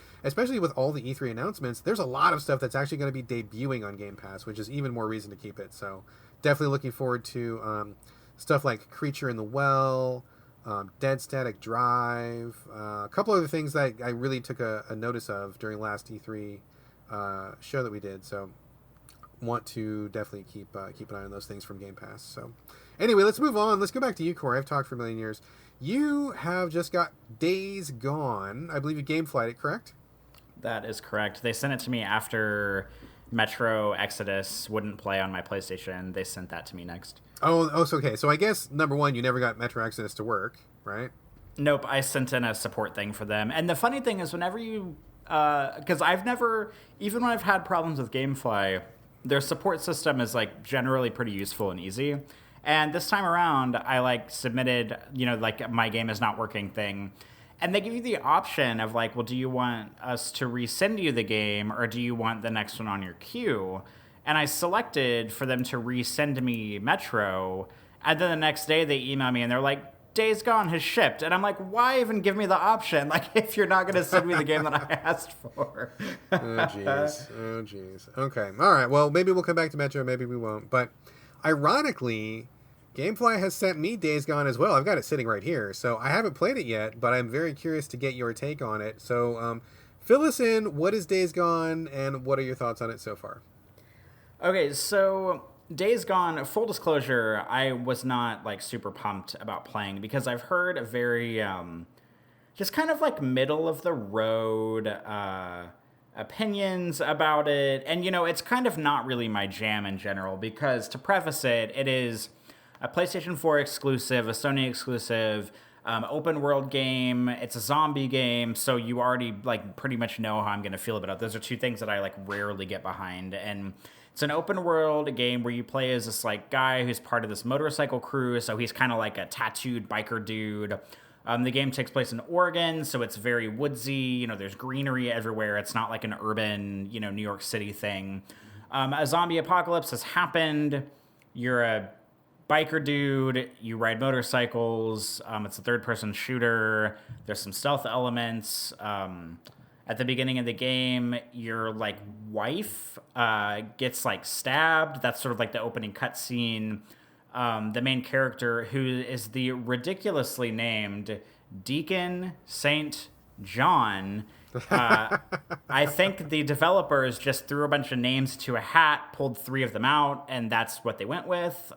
with all the E3 announcements, there's a lot of stuff that's actually going to be debuting on Game Pass, which is even more reason to keep it. So definitely looking forward to stuff like Creature in the Well. Dead Static Drive, a couple other things that I really took a notice of during last E3 show that we did. So want to definitely keep an eye on those things from Game Pass. So anyway, let's move on. Let's go back to you, Corey. I've talked for a million years. You have just got Days Gone. I believe you Gameflied it, correct? That is correct. They sent it to me after Metro Exodus wouldn't play on my PlayStation. They sent that to me next. Oh, so okay. So I guess, number one, you never got Metro Exodus to work, right? Nope, I sent in a support thing for them. And the funny thing is, whenever you... because I've never... Even when I've had problems with Gamefly, their support system is, like, generally pretty useful and easy. And this time around, I, like, submitted, you know, like, my game is not working thing. And they give you the option of, like, well, do you want us to resend you the game, or do you want the next one on your queue? And I selected for them to resend me Metro, and then the next day they email me and they're like, Days Gone has shipped. And I'm like, why even give me the option? Like, if you're not going to send me the game that I asked for. Oh, jeez. Okay. All right. Well, maybe we'll come back to Metro. Maybe we won't. But ironically, Gamefly has sent me Days Gone as well. I've got it sitting right here. So I haven't played it yet, but I'm very curious to get your take on it. So fill us in. What is Days Gone, and what are your thoughts on it so far? Okay, so Days Gone, full disclosure, I was not, like, super pumped about playing because I've heard a very, just kind of, like, middle-of-the-road opinions about it. And, you know, it's kind of not really my jam in general because, to preface it, it is a PlayStation 4 exclusive, a Sony exclusive, open-world game. It's a zombie game, so you already, like, pretty much know how I'm going to feel about it. Those are two things that I, like, rarely get behind, and... It's an open world game where you play as this, like, guy who's part of this motorcycle crew, so he's kind of like a tattooed biker dude. The game takes place in Oregon, so it's very woodsy. You know, there's greenery everywhere. It's not like an urban, you know, New York City thing. A zombie apocalypse has happened. You're a biker dude. You ride motorcycles. It's a third-person shooter. There's some stealth elements. At the beginning of the game, your, like, wife gets, like, stabbed. That's sort of like the opening cutscene. The main character, who is the ridiculously named Deacon St. John. I think the developers just threw a bunch of names to a hat, pulled 3 of them out, and that's what they went with.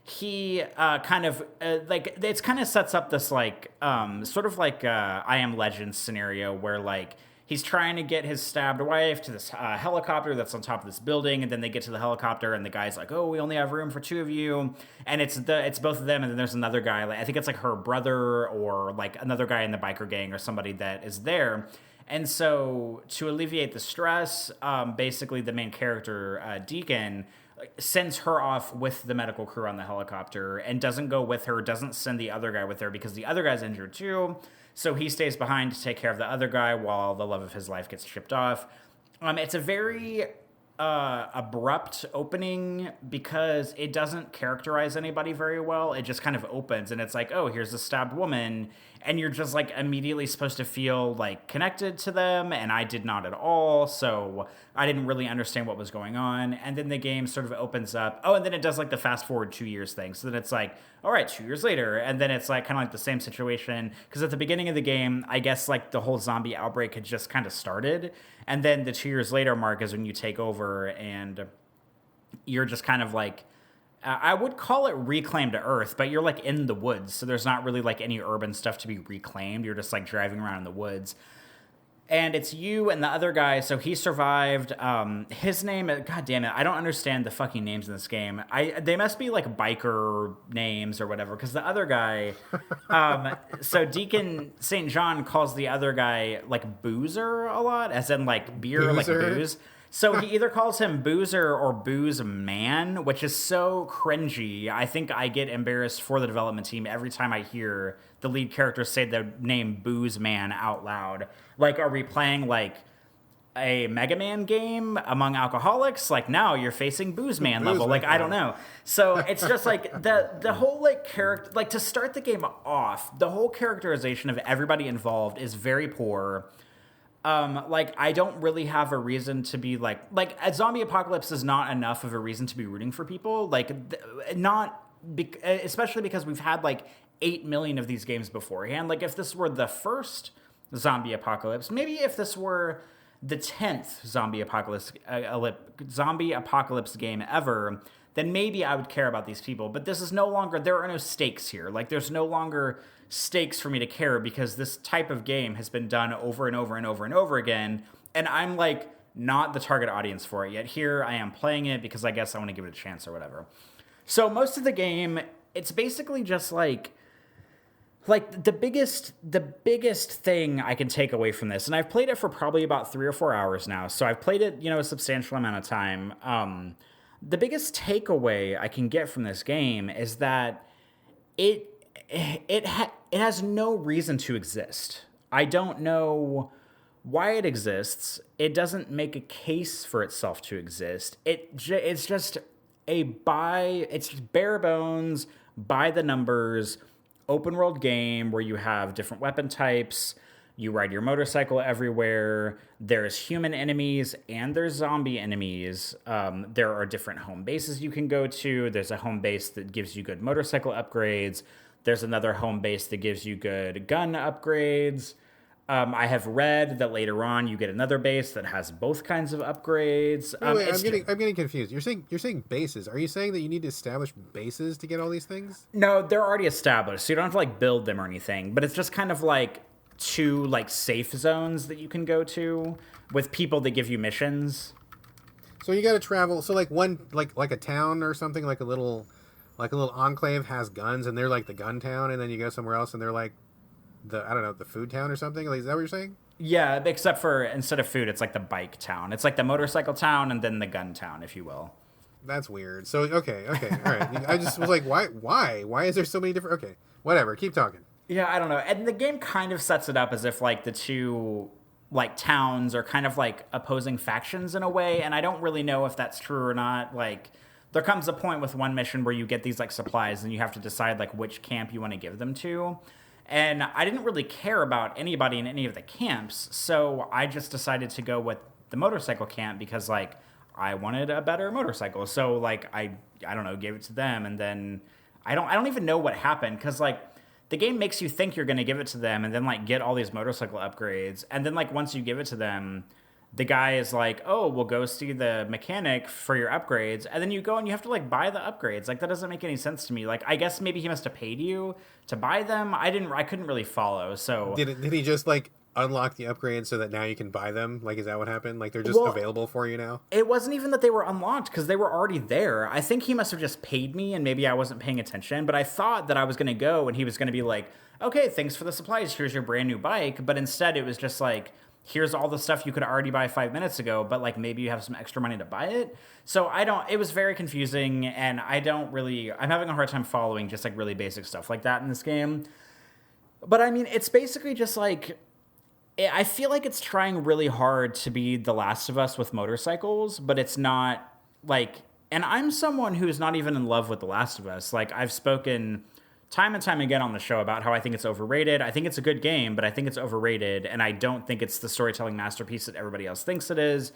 He kind of like it kind of sets up this like sort of like I Am Legend scenario where like he's trying to get his stabbed wife to this helicopter that's on top of this building, and then they get to the helicopter and the guy's like, oh, we only have room for 2 of you, and it's both of them, and then there's another guy, like I think it's like her brother or like another guy in the biker gang or somebody that is there. And so to alleviate the stress, basically the main character, Deacon, sends her off with the medical crew on the helicopter and doesn't go with her, doesn't send the other guy with her because the other guy's injured too. So he stays behind to take care of the other guy while the love of his life gets shipped off. It's a very abrupt opening because it doesn't characterize anybody very well. It just kind of opens and it's like, oh, here's a stabbed woman, and you're just like immediately supposed to feel like connected to them, and I did not at all, so I didn't really understand what was going on. And then the game sort of opens up, and then it does like the fast forward 2 years thing, so then it's like, all right, 2 years later, and then it's like kind of like the same situation, because at the beginning of the game, I guess like the whole zombie outbreak had just kind of started, and then the 2 years later mark is when you take over and you're just kind of like, I would call it reclaimed Earth, but you're like in the woods, so there's not really like any urban stuff to be reclaimed. You're just like driving around in the woods. And it's you and the other guy, so he survived. His name, god damn it, I don't understand the fucking names in this game. They must be like biker names or whatever, because the other guy, so Deacon St. John calls the other guy like Boozer a lot, as in like beer, boozer. Like booze. So he either calls him Boozer or Booze Man, which is so cringy. I think I get embarrassed for the development team every time I hear the lead character say the name Booze Man out loud. Like, are we playing like a Mega Man game among alcoholics? Like, now you're facing Booze Man level. Like, I don't know. So it's just like the whole like character, like to start the game off, the whole characterization of everybody involved is very poor. Like, I don't really have a reason to be like a zombie apocalypse is not enough of a reason to be rooting for people. Like, especially because we've had like 8 million of these games beforehand. Like, if this were the first zombie apocalypse, maybe if this were the 10th zombie apocalypse game ever, then maybe I would care about these people. But this is no longer, there are no stakes here. Like, there's no longer stakes for me to care because this type of game has been done over and over and over and over again, and I'm like not the target audience for it yet. Here I am playing it because I guess I want to give it a chance or whatever. So most of the game, it's basically just like the biggest thing I can take away from this, and I've played it for probably about 3 or 4 hours now, so I've played it, a substantial amount of time. The biggest takeaway I can get from this game is that it has no reason to exist. I don't know why it exists. It doesn't make a case for itself to exist. It's just it's bare bones, by the numbers, open world game where you have different weapon types. You ride your motorcycle everywhere. There's human enemies and there's zombie enemies. There are different home bases you can go to. There's a home base that gives you good motorcycle upgrades. There's another home base that gives you good gun upgrades. I have read that later on you get another base that has both kinds of upgrades. Wait, I'm getting confused. You're saying bases. Are you saying that you need to establish bases to get all these things? No, they're already established, so you don't have to like build them or anything. But it's just kind of like 2 like safe zones that you can go to with people that give you missions. So you got to travel. So like one like a town or something, like a little enclave has guns and they're like the gun town, and then you go somewhere else and they're like the food town or something. Like, is that what you're saying? Yeah, except for instead of food, it's like the bike town. It's like the motorcycle town and then the gun town, if you will. That's weird. So okay, all right. I just was like, why is there so many different? Okay, whatever. Keep talking. Yeah, I don't know. And the game kind of sets it up as if like the 2 like towns are kind of like opposing factions in a way, and I don't really know if that's true or not. Like, there comes a point with one mission where you get these like supplies and you have to decide like which camp you want to give them to. And I didn't really care about anybody in any of the camps, so I just decided to go with the motorcycle camp because like I wanted a better motorcycle. So like I don't know, gave it to them, and then I don't even know what happened because like the game makes you think you're going to give it to them and then like get all these motorcycle upgrades, and then like once you give it to them, the guy is like, oh, we'll go see the mechanic for your upgrades. And then you go and you have to like buy the upgrades. Like, that doesn't make any sense to me. Like, I guess maybe he must have paid you to buy them. I couldn't really follow. So did he just like unlock the upgrades so that now you can buy them? Like, is that what happened? Like, they're just available for you now? It wasn't even that they were unlocked because they were already there. I think he must have just paid me and maybe I wasn't paying attention. But I thought that I was going to go and he was going to be like, okay, thanks for the supplies. Here's your brand new bike. But instead it was just like, here's all the stuff you could already buy 5 minutes ago, but like maybe you have some extra money to buy it. So it was very confusing, and I'm having a hard time following just like really basic stuff like that in this game. But I mean, it's basically just like, I feel like it's trying really hard to be The Last of Us with motorcycles, but it's not like, and I'm someone who's not even in love with The Last of Us. Like, I've spoken time and time again on the show about how I think it's overrated. I think it's a good game, but I think it's overrated, and I don't think it's the storytelling masterpiece that everybody else thinks it is.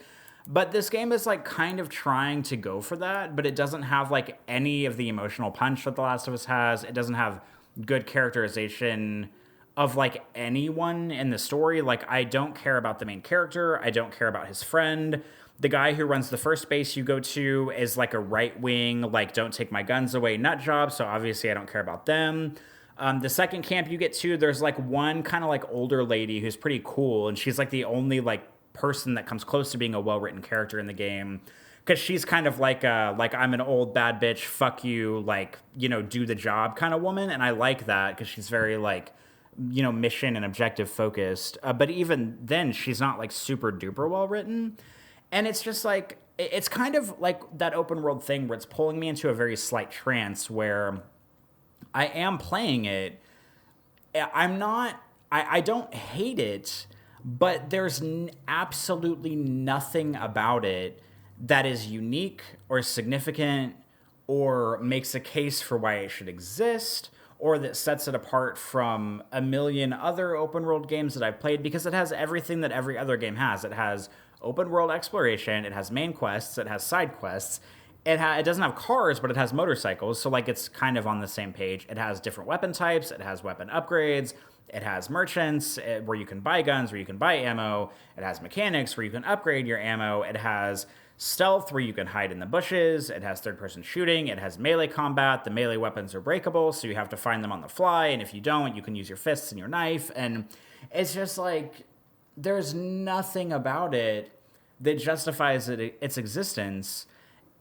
But this game is like kind of trying to go for that, but it doesn't have like any of the emotional punch that The Last of Us has. It doesn't have good characterization of like anyone in the story. Like, I don't care about the main character. I don't care about his friend. The guy who runs the first base you go to is like a right-wing, like, don't take my guns away nut job, so obviously I don't care about them. The second camp you get to, there's like one kind of like older lady who's pretty cool, and she's like the only like person that comes close to being a well-written character in the game, because she's kind of like I'm an old bad bitch, fuck you, like, you know, do the job kind of woman, and I like that because she's very like, you know, mission and objective focused. But even then, she's not like super duper well written. And it's just like, it's kind of like that open world thing where it's pulling me into a very slight trance where I am playing it. I don't hate it, but there's absolutely nothing about it that is unique or significant or makes a case for why it should exist, or that sets it apart from a million other open world games that I've played, because it has everything that every other game has. It has open world exploration, it has main quests, it has side quests. It doesn't have cars, but it has motorcycles, so like it's kind of on the same page. It has different weapon types, it has weapon upgrades, it has merchants where you can buy guns, where you can buy ammo, it has mechanics where you can upgrade your ammo, it has stealth where you can hide in the bushes, it has third-person shooting, it has melee combat. The melee weapons are breakable, so you have to find them on the fly, and if you don't, you can use your fists and your knife, and it's just like, there's nothing about it that justifies its existence.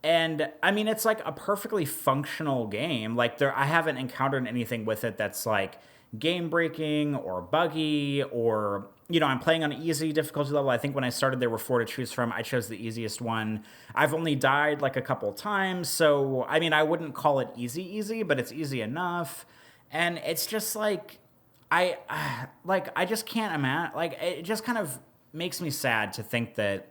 And I mean, it's like a perfectly functional game. Like, I haven't encountered anything with it that's like game breaking or buggy, or, you know, I'm playing on an easy difficulty level. I think when I started there were 4 to choose from. I chose the easiest one. I've only died like a couple times, so I mean, I wouldn't call it easy, but it's easy enough. And it's just like, I just can't imagine. Like, it just kind of makes me sad to think that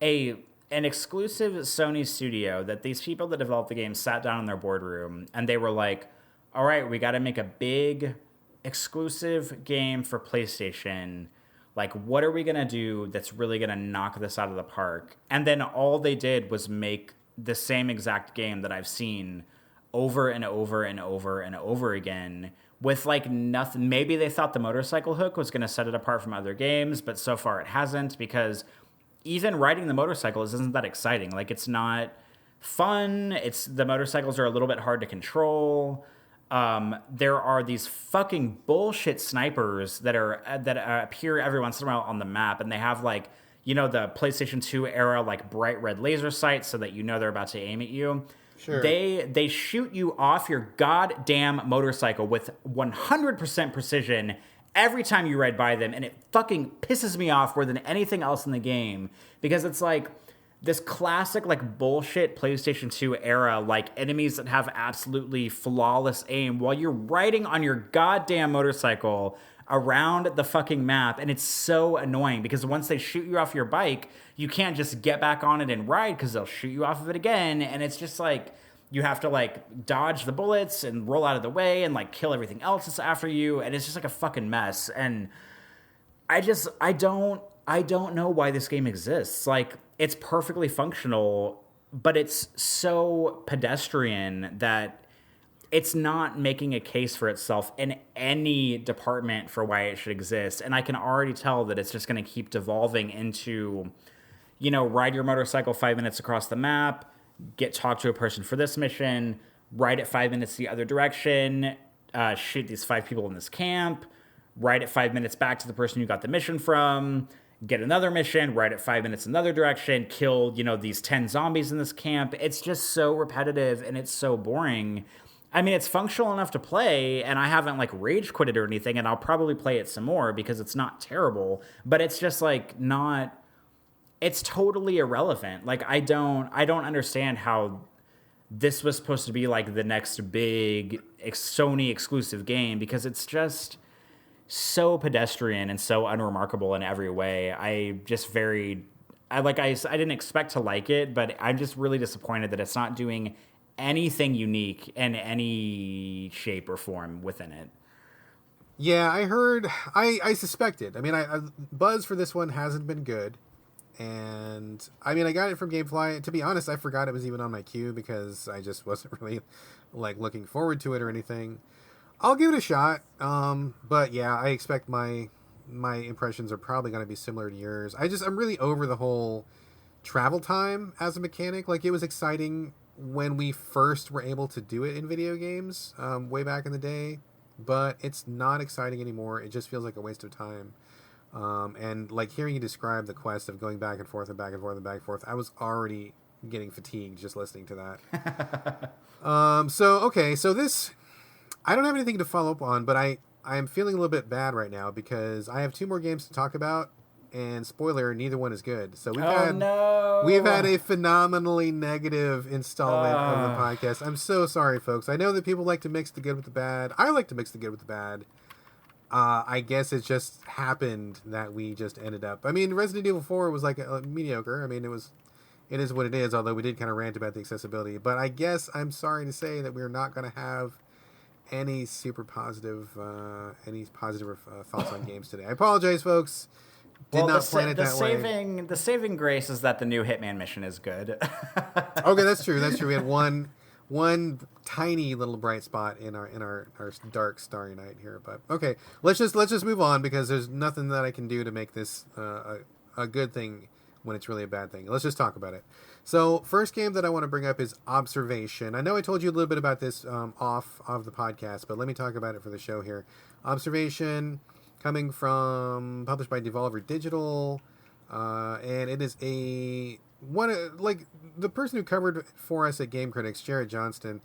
an exclusive Sony studio, that these people that developed the game sat down in their boardroom and they were like, all right, we got to make a big exclusive game for PlayStation. Like, what are we going to do that's really going to knock this out of the park? And then all they did was make the same exact game that I've seen over and over and over and over again with like nothing. Maybe they thought the motorcycle hook was going to set it apart from other games, but so far it hasn't, because even riding the motorcycles isn't that exciting. Like, it's not fun. The motorcycles are a little bit hard to control. There are these fucking bullshit snipers that appear every once in a while on the map, and they have like, you know, the PlayStation 2 era like bright red laser sights so that you know they're about to aim at you. Sure. They shoot you off your goddamn motorcycle with 100% precision every time you ride by them, and it fucking pisses me off more than anything else in the game, because it's like this classic like bullshit PlayStation 2 era, like enemies that have absolutely flawless aim while you're riding on your goddamn motorcycle around the fucking map. And it's so annoying, because once they shoot you off your bike, you can't just get back on it and ride, because they'll shoot you off of it again. And it's just like, you have to like dodge the bullets and roll out of the way and like kill everything else that's after you. And it's just like a fucking mess. And I don't know why this game exists. Like, it's perfectly functional, but it's so pedestrian that it's not making a case for itself in any department for why it should exist. And I can already tell that it's just going to keep devolving into, you know, ride your motorcycle 5 minutes across the map, talk to a person for this mission, ride it 5 minutes the other direction, shoot these 5 people in this camp, ride it 5 minutes back to the person you got the mission from, get another mission, ride it 5 minutes another direction, kill, you know, these 10 zombies in this camp. It's just so repetitive and it's so boring. I mean, it's functional enough to play, and I haven't like rage quitted or anything, and I'll probably play it some more because it's not terrible, but it's just like not. It's totally irrelevant. Like I don't understand how this was supposed to be like the next big Sony exclusive game because it's just so pedestrian and so unremarkable in every way. I didn't expect to like it, but I'm just really disappointed that it's not doing anything unique in any shape or form within it. Yeah, I heard. I suspected. I mean, buzz for this one hasn't been good, and I mean, I got it from GameFly. To be honest, I forgot it was even on my queue because I just wasn't really like looking forward to it or anything. I'll give it a shot. But yeah, I expect my impressions are probably going to be similar to yours. I'm really over the whole travel time as a mechanic. Like, it was exciting when we first were able to do it in video games, way back in the day, but it's not exciting anymore. It just feels like a waste of time. And like hearing you describe the quest of going back and forth and back and forth and back and forth, I was already getting fatigued just listening to that. So this, I don't have anything to follow up on, but I am feeling a little bit bad right now because I have two more games to talk about, and spoiler, neither one is good. So we've had a phenomenally negative installment of the podcast. I'm so sorry, folks. I know that people like to mix the good with the bad. I like to mix the good with the bad. I guess it just happened that we just ended up. I mean, Resident Evil 4 was like a mediocre. I mean, it is what it is. Although we did kind of rant about the accessibility, but I guess I'm sorry to say that we're not going to have any super positive, thoughts on games today. I apologize, folks. Did not plan it that way. The saving grace is that the new Hitman mission is good. Okay, that's true. That's true. We had one tiny little bright spot in our dark starry night here, but okay, let's just move on because there's nothing that I can do to make this a good thing when it's really a bad thing. Let's just talk about it. So, first game that I want to bring up is Observation. I know I told you a little bit about this off of the podcast, but let me talk about it for the show here. Observation, published by Devolver Digital, and it is like the person who covered for us at Game Critics, Jared Johnston.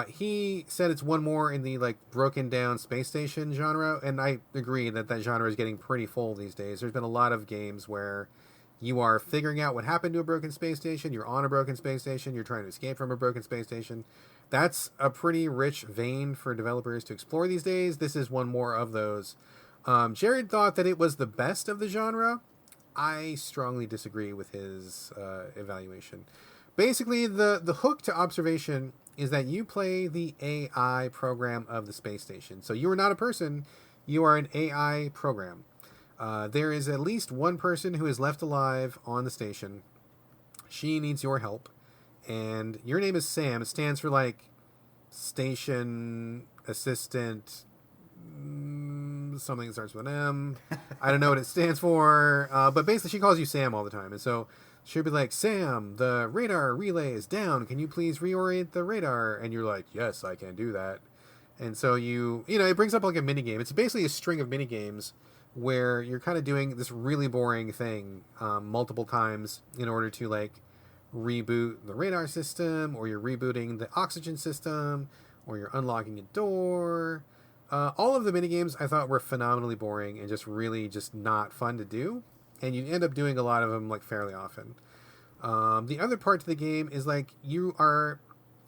He said it's one more in the like broken down space station genre, and I agree that genre is getting pretty full these days. There's been a lot of games where you are figuring out what happened to a broken space station. You're on a broken space station. You're trying to escape from a broken space station. That's a pretty rich vein for developers to explore these days. This is one more of those. Jared thought that it was the best of the genre. I strongly disagree with his evaluation. Basically, the hook to Observation is that you play the AI program of the space station. So you are not a person. You are an AI program. There is at least one person who is left alive on the station. She needs your help. And your name is Sam. It stands for like station assistant, something that starts with an M. I don't know what it stands for. But basically she calls you Sam all the time. And so she'll be like, Sam, the radar relay is down. Can you please reorient the radar? And you're like, yes, I can do that. And so it brings up like a mini game. It's basically a string of mini games where you're kind of doing this really boring thing multiple times in order to like reboot the radar system, or you're rebooting the oxygen system, or you're unlocking a door. All of the minigames I thought were phenomenally boring and just really just not fun to do, and you end up doing a lot of them like fairly often. The other part to the game is like you are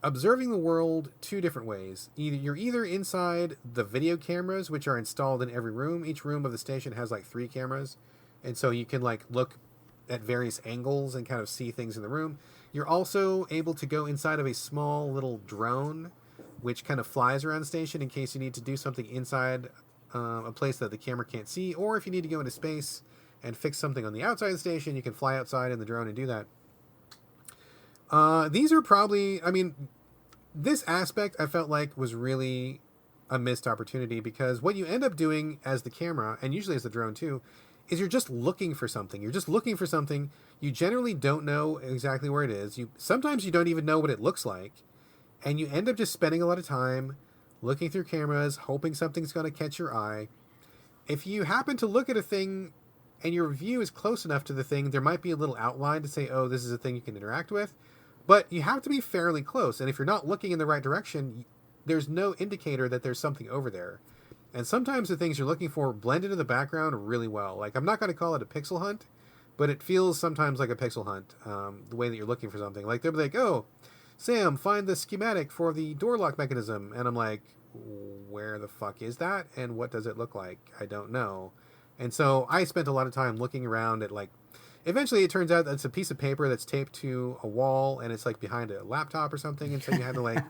observing the world two different ways. You're either inside the video cameras, which are installed in every room. Each room of the station has like 3 cameras, and so you can like look at various angles and kind of see things in the room. You're also able to go inside of a small little drone, which kind of flies around the station in case you need to do something inside a place that the camera can't see, or if you need to go into space and fix something on the outside of the station, you can fly outside in the drone and do that. These are probably, this aspect I felt like was really a missed opportunity, because what you end up doing as the camera, and usually as the drone too, is you're just looking for something. You're just looking for something. You generally don't know exactly where it is. Sometimes you don't even know what it looks like. And you end up just spending a lot of time looking through cameras, hoping something's going to catch your eye. If you happen to look at a thing and your view is close enough to the thing, there might be a little outline to say, oh, this is a thing you can interact with. But you have to be fairly close. And if you're not looking in the right direction, there's no indicator that there's something over there. And sometimes the things you're looking for blend into the background really well. Like, I'm not going to call it a pixel hunt, but it feels sometimes like a pixel hunt, the way that you're looking for something. Like, they'll be like, oh, Sam, find the schematic for the door lock mechanism. And I'm like, where the fuck is that? And what does it look like? I don't know. And so I spent a lot of time looking around at, like, eventually it turns out that it's a piece of paper that's taped to a wall and it's like behind a laptop or something. And so you had to like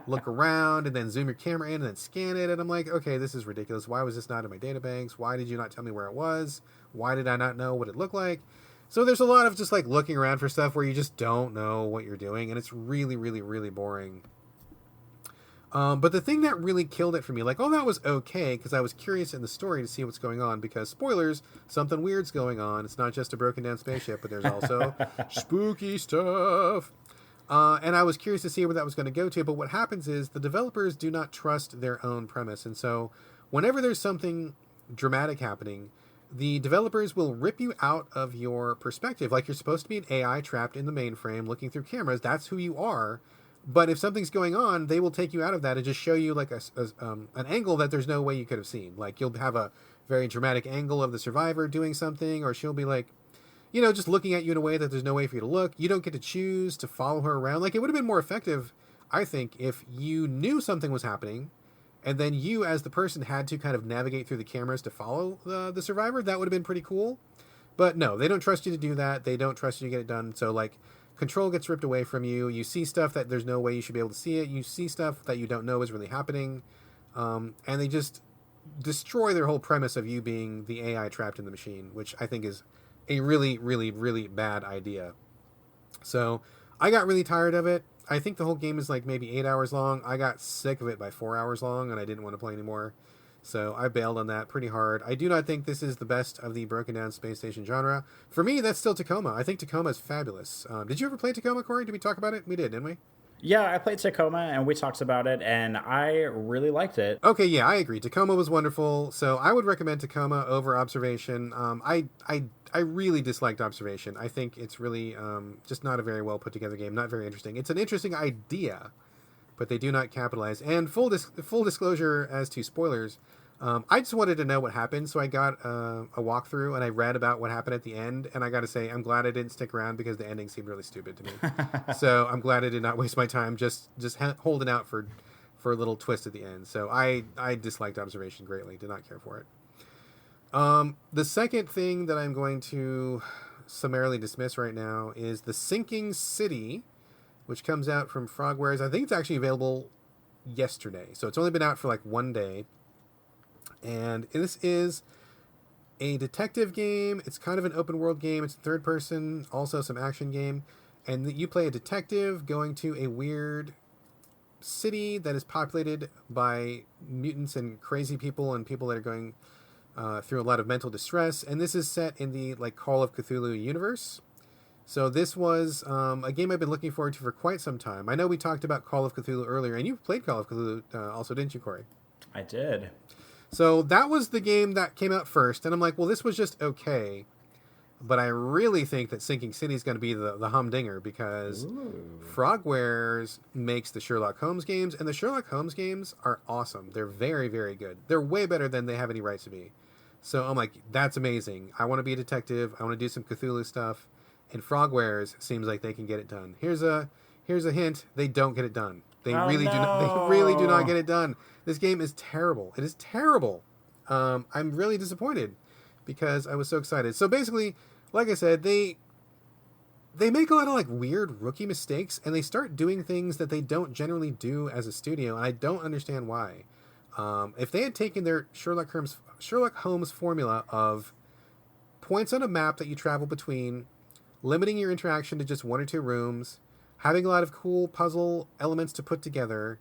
look around and then zoom your camera in and then scan it. And I'm like, okay, this is ridiculous. Why was this not in my databanks? Why did you not tell me where it was? Why did I not know what it looked like? So there's a lot of just like looking around for stuff where you just don't know what you're doing. And it's really, really, really boring. But the thing that really killed it for me, like, oh, that was okay, because I was curious in the story to see what's going on, because, spoilers, something weird's going on. It's not just a broken down spaceship, but there's also spooky stuff. And I was curious to see where that was going to go to, but what happens is the developers do not trust their own premise. And so whenever there's something dramatic happening, the developers will rip you out of your perspective. Like, you're supposed to be an AI trapped in the mainframe looking through cameras. That's who you are. But if something's going on, they will take you out of that and just show you like an angle that there's no way you could have seen. Like, you'll have a very dramatic angle of the survivor doing something, or she'll be like, you know, just looking at you in a way that there's no way for you to look. You don't get to choose to follow her around. Like, it would have been more effective, I think, if you knew something was happening and then you as the person had to kind of navigate through the cameras to follow the survivor. That would have been pretty cool. But no, they don't trust you to do that. They don't trust you to get it done. So, like, control gets ripped away from you. You see stuff that there's no way you should be able to see it. You see stuff that you don't know is really happening. And they just destroy their whole premise of you being the AI trapped in the machine, which I think is a really, really, really bad idea. So I got really tired of it. I think the whole game is like maybe 8 hours long. I got sick of it by 4 hours long, and I didn't want to play anymore. So I bailed on that pretty hard. I do not think this is the best of the broken down space station genre. For me, that's still Tacoma. I think Tacoma is fabulous. Did you ever play Tacoma, Corey? Did we talk about it? We did, didn't we? Yeah, I played Tacoma and we talked about it, and I really liked it. Okay, yeah, I agree. Tacoma was wonderful, so I would recommend Tacoma over Observation. I really disliked Observation. I think it's really just not a very well put together game, not very interesting. It's an interesting idea, but they do not capitalize. And full disclosure as to spoilers, I just wanted to know what happened, so I got a walkthrough and I read about what happened at the end, and I got to say, I'm glad I didn't stick around because the ending seemed really stupid to me. So I'm glad I did not waste my time just holding out for a little twist at the end. So I disliked Observation greatly, did not care for it. The second thing that I'm going to summarily dismiss right now is The Sinking City, which comes out from Frogwares. I think it's actually available yesterday, so it's only been out for like 1 day. And this is a detective game. It's kind of an open world game. It's third person, also some action game. And you play a detective going to a weird city that is populated by mutants and crazy people and people that are going through a lot of mental distress. And this is set in the like Call of Cthulhu universe. So this was a game I've been looking forward to for quite some time. I know we talked about Call of Cthulhu earlier, and you played Call of Cthulhu also, didn't you, Corey? I did. So that was the game that came out first, and I'm like, well, this was just okay. But I really think that Sinking City is going to be the humdinger, because Frogwares makes the Sherlock Holmes games, and the Sherlock Holmes games are awesome. They're very, very good. They're way better than they have any right to be. So I'm like, that's amazing. I want to be a detective. I want to do some Cthulhu stuff. And Frogwares seems like they can get it done. Here's a hint. They don't get it done. They really do not get it done. This game is terrible. It is terrible. I'm really disappointed because I was so excited. So basically, like I said, they make a lot of like weird rookie mistakes, and they start doing things that they don't generally do as a studio, and I don't understand why. If they had taken their Sherlock Holmes formula of points on a map that you travel between, limiting your interaction to just 1 or 2 rooms, having a lot of cool puzzle elements to put together,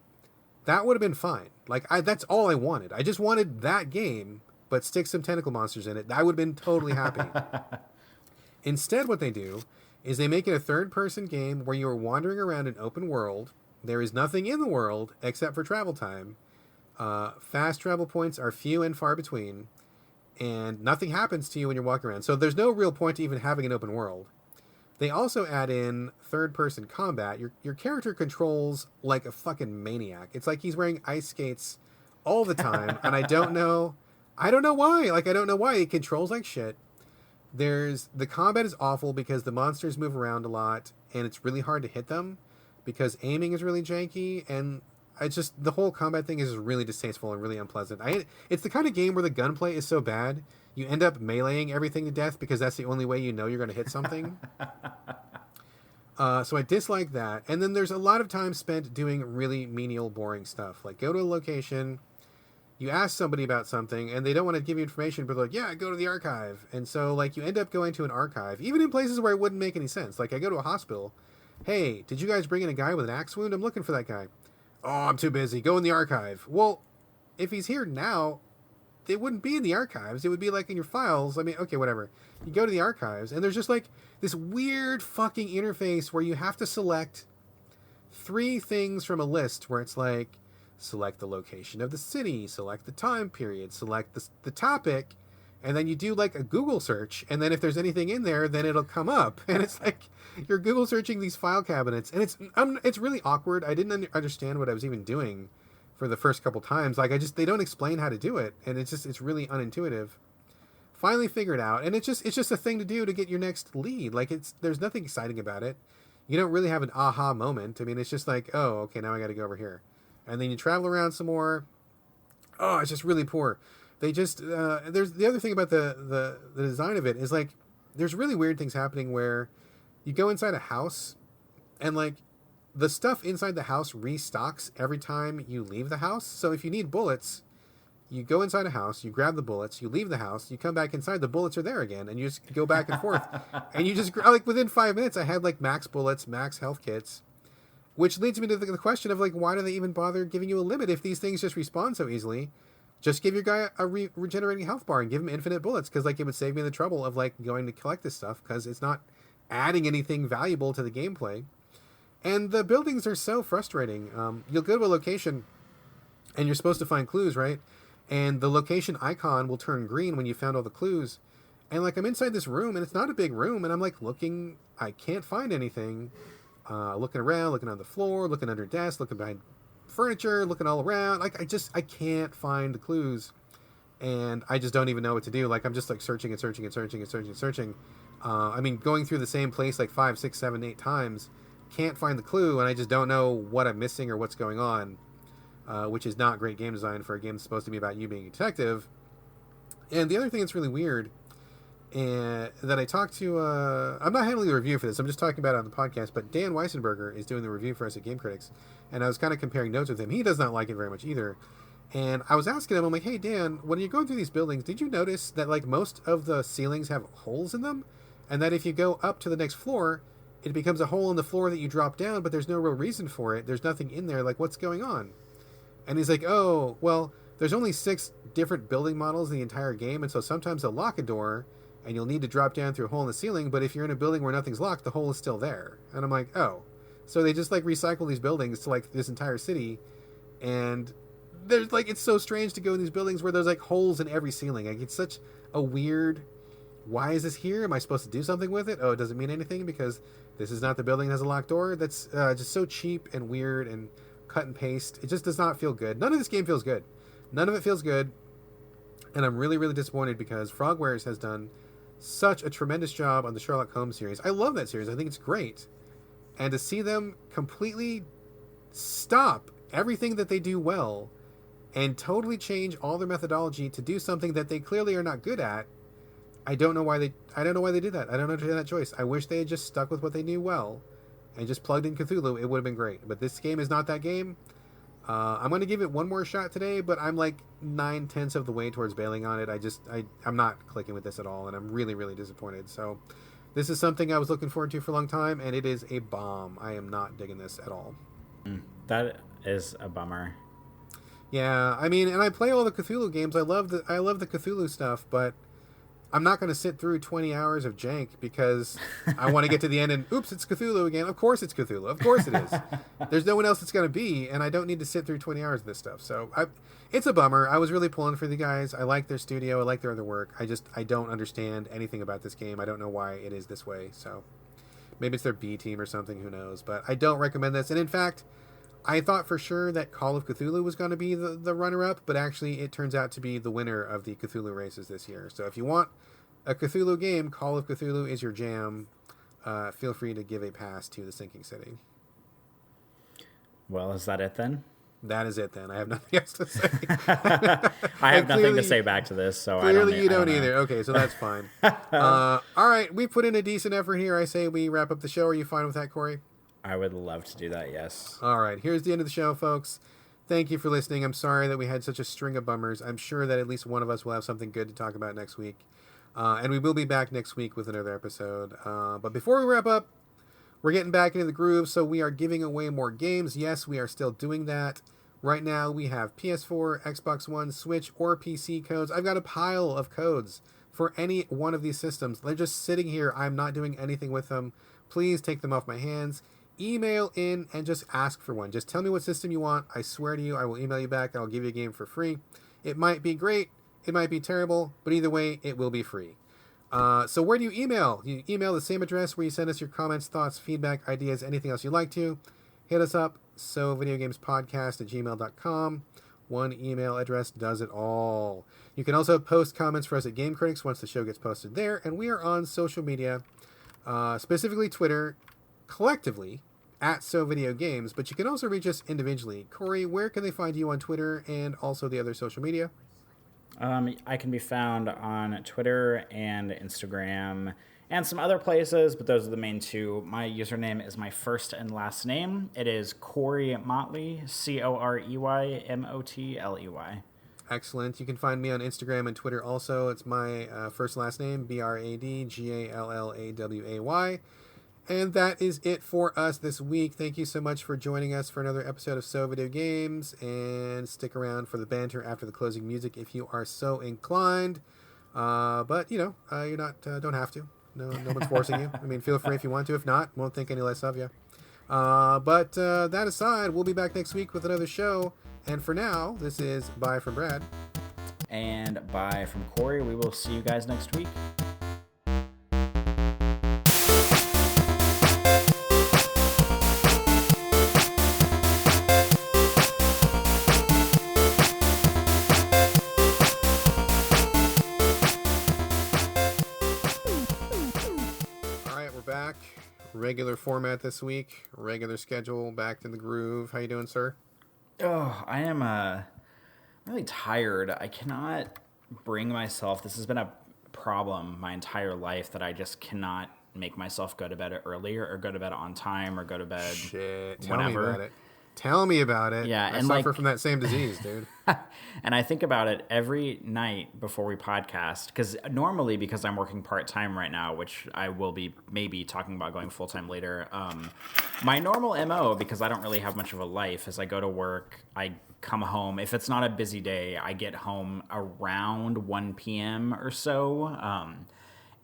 that would have been fine. Like, that's all I wanted. I just wanted that game, but stick some tentacle monsters in it. I would have been totally happy. Instead, what they do is they make it a third-person game where you are wandering around an open world. There is nothing in the world except for travel time. Fast travel points are few and far between, and nothing happens to you when you're walking around. So there's no real point to even having an open world. They also add in third-person combat. Your character controls like a fucking maniac. It's like he's wearing ice skates all the time, and I don't know why. Like, I don't know why. He controls like shit. The combat is awful because the monsters move around a lot, and it's really hard to hit them because aiming is really janky, and the whole combat thing is really distasteful and really unpleasant. It's the kind of game where the gunplay is so bad you end up meleeing everything to death because that's the only way you know you're going to hit something. So I dislike that. And then there's a lot of time spent doing really menial, boring stuff. Like, go to a location, you ask somebody about something, and they don't want to give you information, but they're like, yeah, go to the archive. And so, like, you end up going to an archive, even in places where it wouldn't make any sense. Like, I go to a hospital. Hey, did you guys bring in a guy with an axe wound? I'm looking for that guy. Oh, I'm too busy. Go in the archive. Well, if he's here now, it wouldn't be in the archives. It would be like in your files. I mean, okay, whatever. You go to the archives, and there's just like this weird fucking interface where you have to select 3 things from a list where it's like, select the location of the city, select the time period, select the topic, and then you do like a Google search, and then if there's anything in there, then it'll come up. And it's like you're Google searching these file cabinets, and it's really awkward. I didn't understand what I was even doing for the first couple times. Like, they don't explain how to do it, and it's really unintuitive. Finally figured out, and it's just a thing to do to get your next lead. Like, there's nothing exciting about it. You don't really have an aha moment. I mean, it's just like, oh, okay, now I got to go over here, and then you travel around some more. Oh, it's just really poor. They just there's the other thing about the design of it is like there's really weird things happening where you go inside a house, and like the stuff inside the house restocks every time you leave the house. So if you need bullets, you go inside a house, you grab the bullets, you leave the house, you come back inside, the bullets are there again, and you just go back and forth. And you just, like, within 5 minutes, I had, like, max bullets, max health kits, which leads me to the question of, like, why do they even bother giving you a limit if these things just respawn so easily? Just give your guy a regenerating health bar and give him infinite bullets, because, like, it would save me the trouble of, like, going to collect this stuff, because it's not adding anything valuable to the gameplay. And the buildings are so frustrating. You'll go to a location, and you're supposed to find clues, right? And the location icon will turn green when you found all the clues. And, like, I'm inside this room, and it's not a big room, and I'm, like, looking. I can't find anything. Looking around, looking on the floor, looking under desks, looking behind furniture, looking all around. Like, I can't find the clues. And I just don't even know what to do. Like, I'm just, like, searching and searching and searching and searching and searching. I mean, going through the same place, like, 5, 6, 7, 8 times. Can't find the clue, and I just don't know what I'm missing or what's going on, which is not great game design for a game that's supposed to be about you being a detective. And the other thing that's really weird, and that I talked to, I'm not handling the review for this, I'm just talking about it on the podcast, but Dan Weissenberger is doing the review for us at Game Critics, and I was kind of comparing notes with him. He does not like it very much either. And I was asking him, I'm like, hey, Dan, when you're going through these buildings, did you notice that, like, most of the ceilings have holes in them? And that if you go up to the next floor, it becomes a hole in the floor that you drop down, but there's no real reason for it. There's nothing in there. Like, what's going on? And he's like, oh, well, there's only 6 different building models in the entire game, and so sometimes they'll lock a door, and you'll need to drop down through a hole in the ceiling, but if you're in a building where nothing's locked, the hole is still there. And I'm like, oh. So they just, like, recycle these buildings to, like, this entire city, and there's, like, it's so strange to go in these buildings where there's, like, holes in every ceiling. Like, it's such a weird, why is this here? Am I supposed to do something with it? Oh, it doesn't mean anything because this is not the building that has a locked door. That's just so cheap and weird and cut and paste. It just does not feel good. None of this game feels good. None of it feels good. And I'm really, really disappointed because Frogwares has done such a tremendous job on the Sherlock Holmes series. I love that series. I think it's great. And to see them completely stop everything that they do well and totally change all their methodology to do something that they clearly are not good at, I don't know why they did that. I don't understand that choice. I wish they had just stuck with what they knew well and just plugged in Cthulhu. It would have been great. But this game is not that game. I'm going to give it one more shot today, but I'm like 9/10 of the way towards bailing on it. I'm not clicking with this at all, and I'm really, really disappointed. So this is something I was looking forward to for a long time, and it is a bomb. I am not digging this at all. That is a bummer. Yeah, I mean, and I play all the Cthulhu games. I love the Cthulhu stuff, but I'm not going to sit through 20 hours of jank because I want to get to the end and, oops, it's Cthulhu again. Of course it's Cthulhu. Of course it is. There's no one else it's going to be, and I don't need to sit through 20 hours of this stuff. So it's a bummer. I was really pulling for the guys. I like their studio. I like their other work. I don't understand anything about this game. I don't know why it is this way. So Maybe it's their B team or something. Who knows? But I don't recommend this. And in fact, I thought for sure that Call of Cthulhu was going to be the runner-up, but actually it turns out to be the winner of the Cthulhu races this year. So if you want a Cthulhu game, Call of Cthulhu is your jam. Feel free to give a pass to the Sinking City. Well, is that it then? That is it then. I have nothing else to say. I have nothing to say back to this, so clearly you don't either. Okay, so that's fine. All right, we put in a decent effort here. I say we wrap up the show. Are you fine with that, Corey? I would love to do that, yes. All right, here's the end of the show, folks. Thank you for listening. I'm sorry that we had such a string of bummers. I'm sure that at least one of us will have something good to talk about next week. And we will be back next week with another episode. But before we wrap up, we're getting back into the groove, so we are giving away more games. Yes, we are still doing that. Right now, we have PS4, Xbox One, Switch, or PC codes. I've got a pile of codes for any one of these systems. They're just sitting here. I'm not doing anything with them. Please take them off my hands. Email in and just ask for one. Just tell me what system you want. I swear to you, I will email you back. I'll give you a game for free. It might be great. It might be terrible. But either way, it will be free. So where do you email? You email the same address where you send us your comments, thoughts, feedback, ideas, anything else you'd like to. Hit us up, sovideogamespodcast@gmail.com. One email address does it all. You can also post comments for us at Game Critics once the show gets posted there. And we are on social media, specifically Twitter, collectively at SoVideoGames, but you can also reach us individually. Corey, where can they find you on Twitter and also the other social media? I can be found on Twitter and Instagram and some other places, but those are the main two. My username is my first and last name. It is Corey Motley, CoreyMotley. Excellent. You can find me on Instagram and Twitter also. It's my first last name, BradGallaway. And that is it for us this week. Thank you so much for joining us for another episode of So Video Games. And stick around for the banter after the closing music if you are so inclined. But, you're not, don't have to. No one's forcing you. I mean, feel free if you want to. If not, won't think any less of you. But that aside, we'll be back next week with another show. And for now, this is bye from Brad. And bye from Corey. We will see you guys next week. Regular format this week, regular schedule, back in the groove. How you doing, sir? Oh, I am really tired. I cannot bring myself. This has been a problem my entire life that I just cannot make myself go to bed earlier or go to bed on time or go to bed Tell whenever. Me about it. Tell me about it. Yeah, I suffer from that same disease, dude. And I think about it every night before we podcast, because normally, because I'm working part-time right now, which I will be maybe talking about going full-time later, my normal MO, because I don't really have much of a life, is I go to work, I come home. If it's not a busy day, I get home around 1 p.m. or so.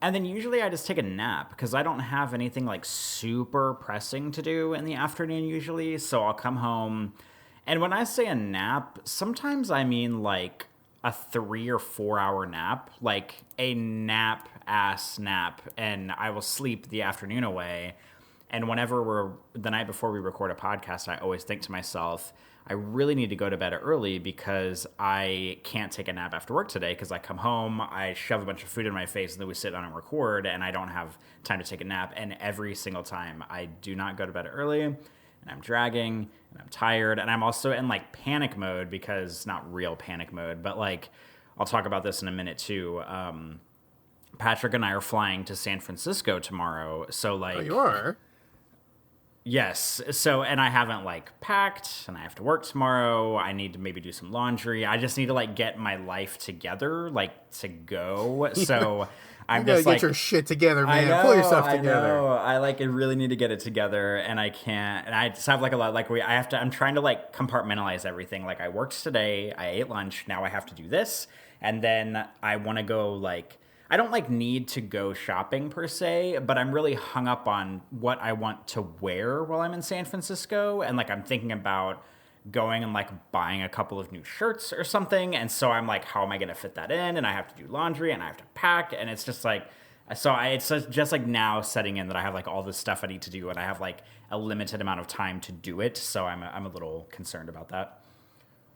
And then usually I just take a nap because I don't have anything like super pressing to do in the afternoon usually. So I'll come home. And when I say a nap, sometimes I mean like a 3 or 4 hour nap, like a nap-ass nap. And I will sleep the afternoon away. And whenever the night before we record a podcast, I always think to myself, I really need to go to bed early because I can't take a nap after work today because I come home, I shove a bunch of food in my face, and then we sit down and record, and I don't have time to take a nap. And every single time, I do not go to bed early, and I'm dragging, and I'm tired, and I'm also in, like, panic mode because, not real panic mode, but, like, I'll talk about this in a minute, too. Patrick and I are flying to San Francisco tomorrow, so, like... Oh, you are? Yes. So, and I haven't like packed and I have to work tomorrow. I need to maybe do some laundry. I just need to like get my life together, like to go. So I'm just like, get your shit together, man. Pull yourself together. I like really need to get it together and I can't. And I just have like a lot, like I'm trying to like compartmentalize everything. Like I worked today, I ate lunch. Now I have to do this. And then I want to go like, I don't like need to go shopping per se, but I'm really hung up on what I want to wear while I'm in San Francisco. And like, I'm thinking about going and like buying a couple of new shirts or something. And so I'm like, how am I going to fit that in? And I have to do laundry and I have to pack. And it's just like, So it's just like now setting in that I have like all this stuff I need to do, and I have like a limited amount of time to do it. So I'm a little concerned about that.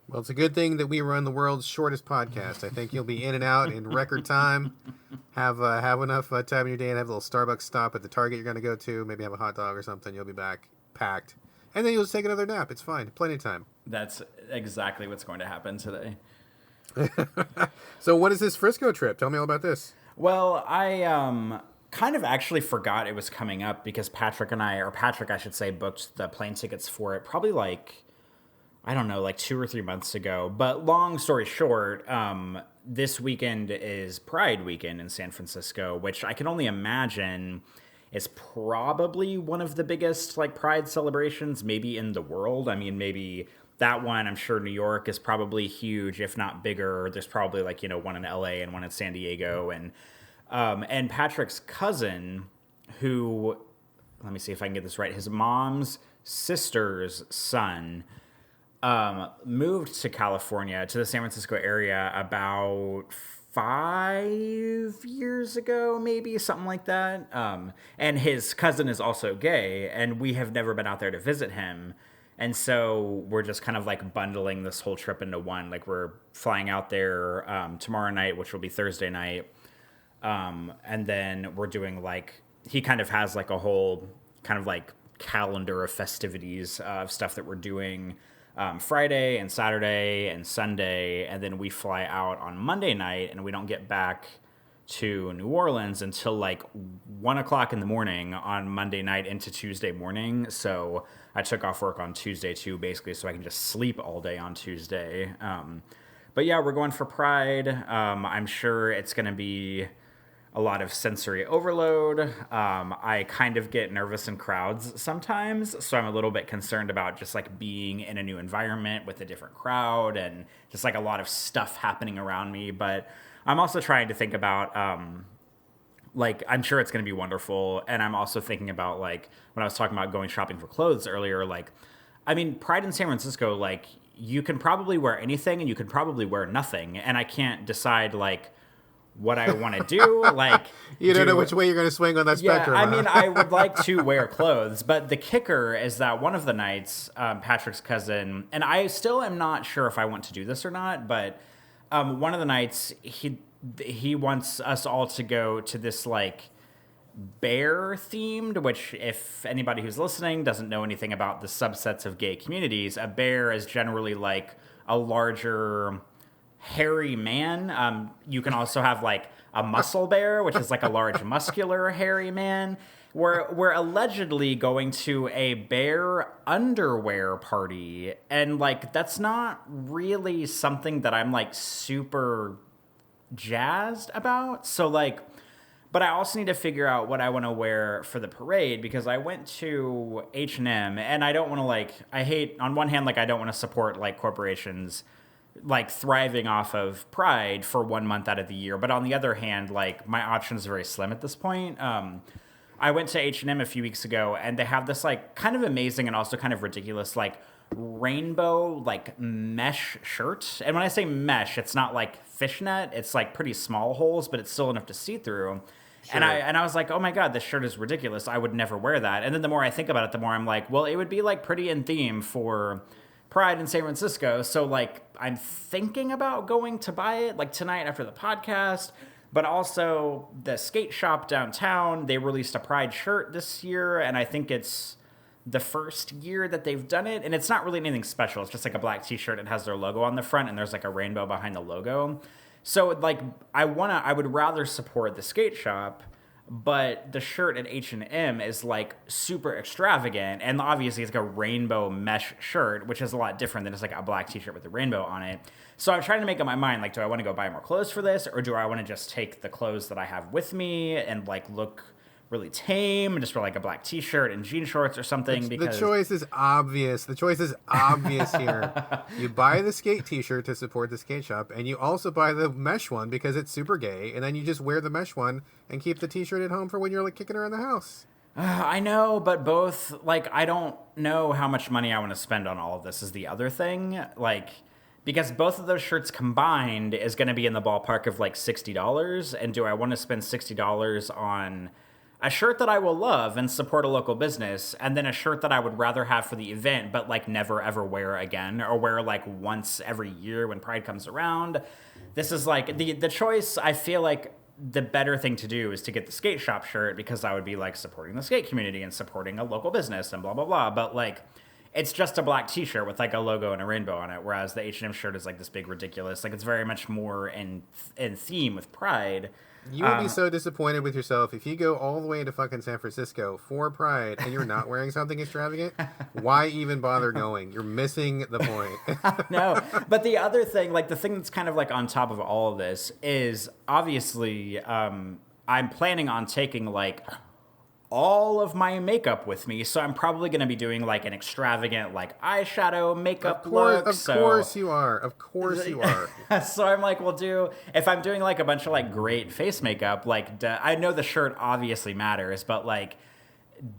Well, it's a good thing that we run the world's shortest podcast. I think you'll be in and out in record time. Have enough time in your day and have a little Starbucks stop at the Target you're going to go to. Maybe have a hot dog or something. You'll be back packed. And then you'll just take another nap. It's fine. Plenty of time. That's exactly what's going to happen today. So what is this Frisco trip? Tell me all about this. Well, I kind of actually forgot it was coming up because Patrick, I should say, booked the plane tickets for it probably like, I don't know, like 2 or 3 months ago. But long story short, this weekend is Pride weekend in San Francisco, which I can only imagine is probably one of the biggest like Pride celebrations maybe in the world. I mean, maybe that one, I'm sure New York is probably huge, if not bigger. There's probably like, one in LA and one in San Diego. And Patrick's cousin, who, let me see if I can get this right, his mom's sister's son, moved to California, to the San Francisco area about 5 years ago, maybe, something like that. And his cousin is also gay, and we have never been out there to visit him. And so we're just kind of like bundling this whole trip into one. Like we're flying out there tomorrow night, which will be Thursday night. And then we're doing like, he kind of has like a whole kind of like calendar of festivities of stuff that we're doing Friday and Saturday and Sunday, and then we fly out on Monday night, and we don't get back to New Orleans until like 1 o'clock in the morning on Monday night into Tuesday morning. So I took off work on Tuesday too, basically, so I can just sleep all day on Tuesday. But yeah, we're going for Pride. I'm sure it's going to be a lot of sensory overload. I kind of get nervous in crowds sometimes, so I'm a little bit concerned about just like being in a new environment with a different crowd and just like a lot of stuff happening around me. But I'm also trying to think about like, I'm sure it's going to be wonderful. And I'm also thinking about like when I was talking about going shopping for clothes earlier, like, I mean, Pride in San Francisco, like you can probably wear anything and you can probably wear nothing. And I can't decide like what I want to do. Like, you don't know which way you're going to swing on that spectrum. Yeah, I mean, I would like to wear clothes, but the kicker is that one of the nights, Patrick's cousin, and I still am not sure if I want to do this or not, but one of the nights he wants us all to go to this like bear themed, which if anybody who's listening doesn't know anything about the subsets of gay communities, a bear is generally like a larger hairy man. You can also have like a muscle bear, which is like a large muscular hairy man. We're allegedly going to a bear underwear party, and like that's not really something that I'm like super jazzed about. So like, but I also need to figure out what I want to wear for the parade, because I went to H&M and I don't want to like, I hate, on one hand, like I don't want to support like corporations like thriving off of Pride for 1 month out of the year. But on the other hand, like my options are very slim at this point. I went to H&M a few weeks ago, and they have this like kind of amazing and also kind of ridiculous like rainbow like mesh shirt. And when I say mesh, it's not like fishnet. It's like pretty small holes, but it's still enough to see through. Sure. And I was like, oh my God, this shirt is ridiculous. I would never wear that. And then the more I think about it, the more I'm like, well, it would be like pretty in theme for Pride in San Francisco. So like I'm thinking about going to buy it like tonight after the podcast. But also the skate shop downtown, they released a Pride shirt this year, and I think it's the first year that they've done it. And it's not really anything special. It's just like a black t-shirt. It has their logo on the front, and there's like a rainbow behind the logo. So like I would rather support the skate shop, but the shirt at H&M is like super extravagant, and obviously it's like a rainbow mesh shirt, which is a lot different than just like a black t-shirt with a rainbow on it. So I'm trying to make up my mind, like, do I want to go buy more clothes for this, or do I want to just take the clothes that I have with me and like look really tame and just wear like a black t-shirt and jean shorts or something? Because the choice is obvious. The choice is obvious here. You buy the skate t-shirt to support the skate shop, and you also buy the mesh one because it's super gay, and then you just wear the mesh one and keep the t-shirt at home for when you're like kicking around the house. I know, but both, like, I don't know how much money I want to spend on all of this is the other thing. Like, because both of those shirts combined is going to be in the ballpark of like $60. And do I want to spend $60 on a shirt that I will love and support a local business, and then a shirt that I would rather have for the event, but like never ever wear again, or wear like once every year when Pride comes around? This is like the choice. I feel like the better thing to do is to get the skate shop shirt, because I would be like supporting the skate community and supporting a local business and blah, blah, blah. But like, it's just a black t-shirt with like a logo and a rainbow on it. Whereas the H&M shirt is like this big ridiculous, like it's very much more in theme with Pride. You would be so disappointed with yourself if you go all the way to fucking San Francisco for Pride and you're not wearing something extravagant. Why even bother going? You're missing the point. No, but the other thing, like the thing that's kind of like on top of all of this is obviously I'm planning on taking like all of my makeup with me, so I'm probably going to be doing like an extravagant like eyeshadow makeup look. Of course you are. Of course you are. So I'm like, if I'm doing like a bunch of like great face makeup, like I know the shirt obviously matters, but like,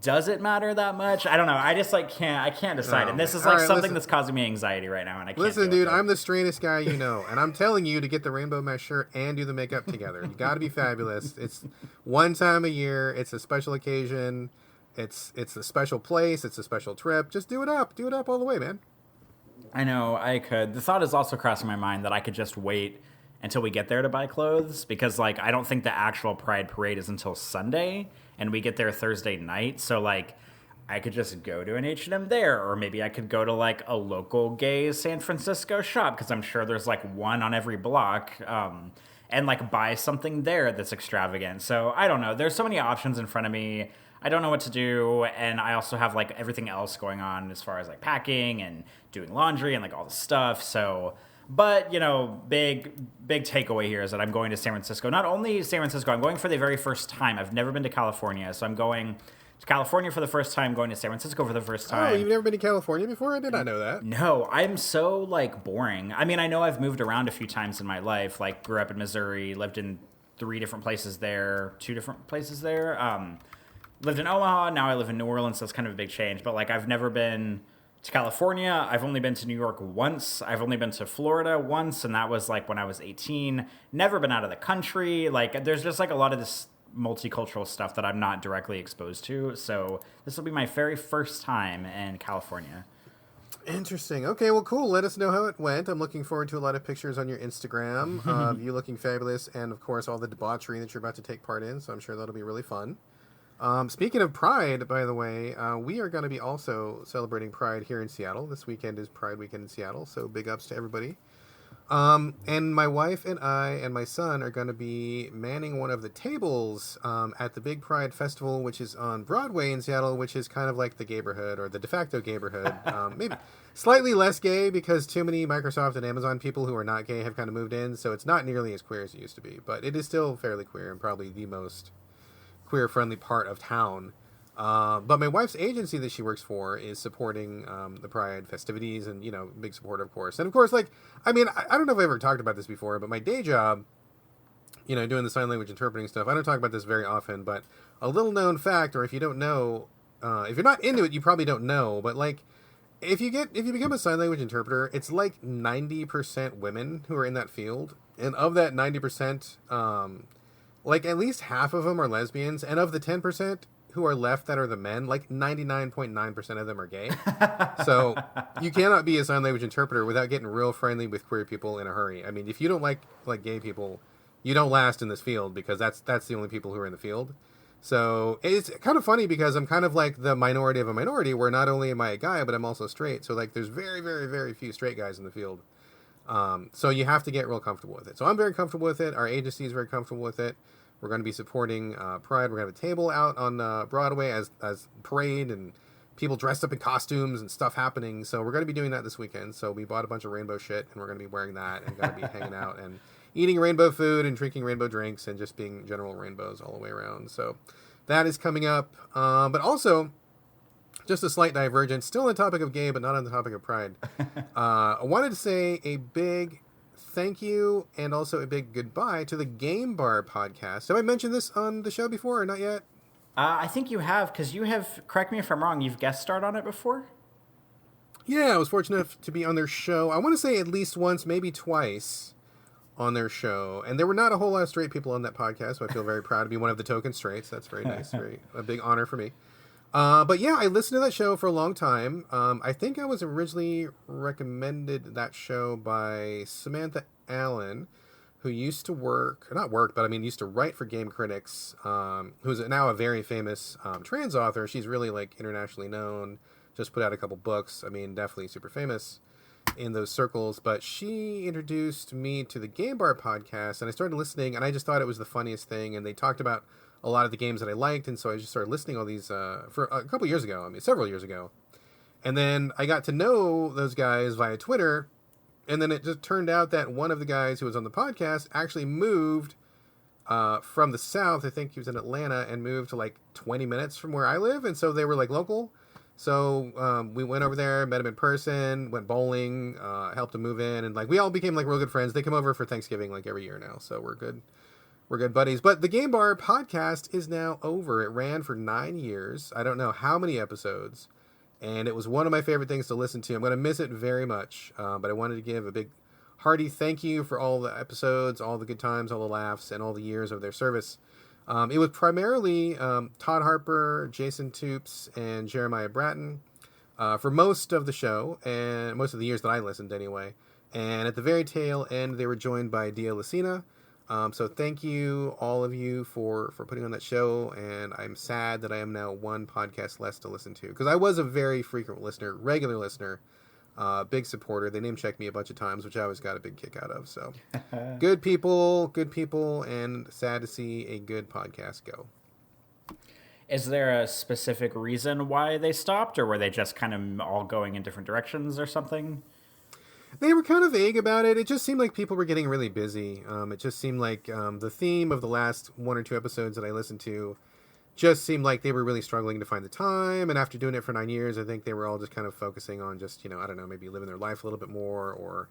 does it matter that much? I don't know. I just like can't decide. And this is like something that's causing me anxiety right now, and I can't. Listen, dude, I'm the straightest guy you know, and I'm telling you to get the rainbow mesh shirt and do the makeup together. You got to be fabulous. It's one time a year. It's a special occasion. It's a special place. It's a special trip. Just do it up. Do it up all the way, man. I know I could. The thought is also crossing my mind that I could just wait until we get there to buy clothes, because like I don't think the actual Pride parade is until Sunday, and we get there Thursday night. So like I could just go to an H&M there, or maybe I could go to like a local gay San Francisco shop, because I'm sure there's like one on every block, and like buy something there that's extravagant. So I don't know. There's so many options in front of me. I don't know what to do, and I also have like everything else going on as far as like packing and doing laundry and like all the stuff. So, but you know, big takeaway here is that I'm going to San Francisco. Not only San Francisco, I'm going for the very first time. I've never been to California, so I'm going to California for the first time, going to San Francisco for the first time. Oh, you've never been to California before? I did not know that. No, I'm so like boring. I mean, I know I've moved around a few times in my life, like grew up in Missouri, lived in 2 different places there. Lived in Omaha, now I live in New Orleans, so it's kind of a big change. But like, I've never been to California. I've only been to New York once. I've only been to Florida once, and that was like when I was 18. Never been out of the country. Like, there's just like a lot of this multicultural stuff that I'm not directly exposed to. So this will be my very first time in California. Interesting. Okay, well, cool. Let us know how it went. I'm looking forward to a lot of pictures on your Instagram of you looking fabulous, and of course all the debauchery that you're about to take part in. So I'm sure that'll be really fun. Speaking of Pride, by the way, we are going to be also celebrating Pride here in Seattle. This weekend is Pride weekend in Seattle, so big ups to everybody. And my wife and I and my son are going to be manning one of the tables at the Big Pride Festival, which is on Broadway in Seattle, which is kind of like the gayborhood, or the de facto gayborhood. Maybe slightly less gay, because too many Microsoft and Amazon people who are not gay have kind of moved in, so it's not nearly as queer as it used to be. But it is still fairly queer, and probably the most queer-friendly part of town. But my wife's agency that she works for is supporting the Pride festivities, and, you know, big supporter, of course. And, of course, like, I mean, I don't know if I ever talked about this before, but my day job, you know, doing the sign language interpreting stuff, I don't talk about this very often, but a little-known fact, or if you don't know, if you're not into it, you probably don't know, but, like, if you become a sign language interpreter, it's like 90% women who are in that field, and of that 90%, like, at least half of them are lesbians, and of the 10% who are left that are the men, like 99.9% of them are gay. So you cannot be a sign language interpreter without getting real friendly with queer people in a hurry. I mean, if you don't like gay people, you don't last in this field, because that's the only people who are in the field. So it's kind of funny, because I'm kind of like the minority of a minority, where not only am I a guy, but I'm also straight. So like, there's very, very, very few straight guys in the field. So you have to get real comfortable with it. So I'm very comfortable with it. Our agency is very comfortable with it. We're going to be supporting Pride. We're going to have a table out on Broadway as parade, and people dressed up in costumes and stuff happening. So we're going to be doing that this weekend. So we bought a bunch of rainbow shit, and we're going to be wearing that, and going to be hanging out and eating rainbow food and drinking rainbow drinks and just being general rainbows all the way around. So that is coming up. But also, just a slight divergence, still on the topic of gay, but not on the topic of Pride. I wanted to say a big thank you, and also a big goodbye to the Game Bar podcast. Have I mentioned this on the show before, or not yet? I think you have, because you have, correct me if I'm wrong, you've guest starred on it before? Yeah, I was fortunate enough to be on their show. I want to say at least once, maybe twice on their show. And there were not a whole lot of straight people on that podcast, so I feel very proud to be one of the token straights. That's very nice. A big honor for me. But yeah, I listened to that show for a long time. I think I was originally recommended that show by Samantha Allen, who used to used to write for Game Critics, who's now a very famous trans author. She's really like internationally known, just put out a couple books. I mean, definitely super famous in those circles. But she introduced me to the Game Bar podcast, and I started listening, and I just thought it was the funniest thing. And they talked about a lot of the games that I liked, and so I just started listening all these for a couple years ago. I mean, several years ago. And then I got to know those guys via Twitter. And then it just turned out that one of the guys who was on the podcast actually moved from the South. I think he was in Atlanta and moved to like 20 minutes from where I live. And so they were like local. So we went over there, met him in person, went bowling, helped him move in. And like we all became like real good friends. They come over for Thanksgiving like every year now. So we're good. We're good buddies. But the Game Bar podcast is now over. It ran for 9 years. I don't know how many episodes. And it was one of my favorite things to listen to. I'm going to miss it very much. But I wanted to give a big hearty thank you for all the episodes, all the good times, all the laughs, and all the years of their service. It was primarily Todd Harper, Jason Toops, and Jeremiah Bratton for most of the show, and most of the years that I listened anyway. And at the very tail end, they were joined by Dia Lucina. So thank you, all of you, for putting on that show, and I'm sad that I am now one podcast less to listen to, because I was a very frequent listener, regular listener, big supporter. They name-checked me a bunch of times, which I always got a big kick out of, so good people, and sad to see a good podcast go. Is there a specific reason why they stopped, or were they just kind of all going in different directions or something? They were kind of vague about it. It just seemed like people were getting really busy. It just seemed like the theme of the last one or two episodes that I listened to just seemed like they were really struggling to find the time. And after doing it for 9 years, I think they were all just kind of focusing on just, I don't know, maybe living their life a little bit more or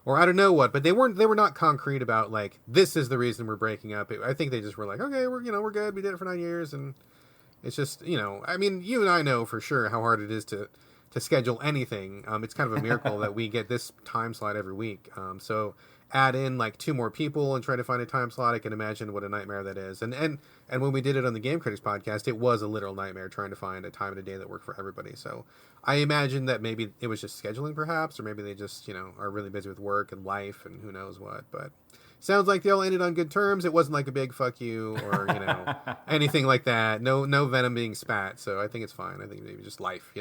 I don't know what. But they were not concrete about like, this is the reason we're breaking up. I think they just were like, okay, we're good. We did it for 9 years. And it's just, I mean, you and I know for sure how hard it is to schedule anything. It's kind of a miracle that we get this time slot every week. So add in like 2 more people and try to find a time slot. I can imagine what a nightmare that is. And when we did it on the Game Critics podcast, it was a literal nightmare trying to find a time of the day that worked for everybody. So I imagine that maybe it was just scheduling perhaps, or maybe they just, are really busy with work and life and who knows what. But sounds like they all ended on good terms. It wasn't like a big fuck you or, anything like that. No venom being spat. So I think it's fine. I think maybe just life,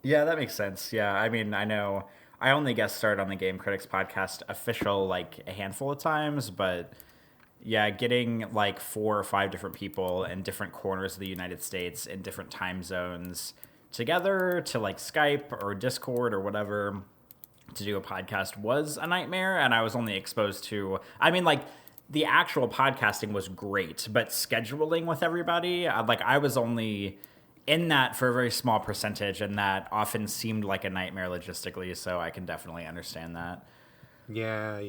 Yeah, that makes sense. Yeah, I mean, I know I only guest starred on the Game Critics podcast official like a handful of times, but yeah, getting like 4 or 5 different people in different corners of the United States in different time zones together to like Skype or Discord or whatever to do a podcast was a nightmare. And I was only exposed to, I mean, like the actual podcasting was great, but scheduling with everybody, I was only in that for a very small percentage, and that often seemed like a nightmare logistically, so I can definitely understand that. Yeah.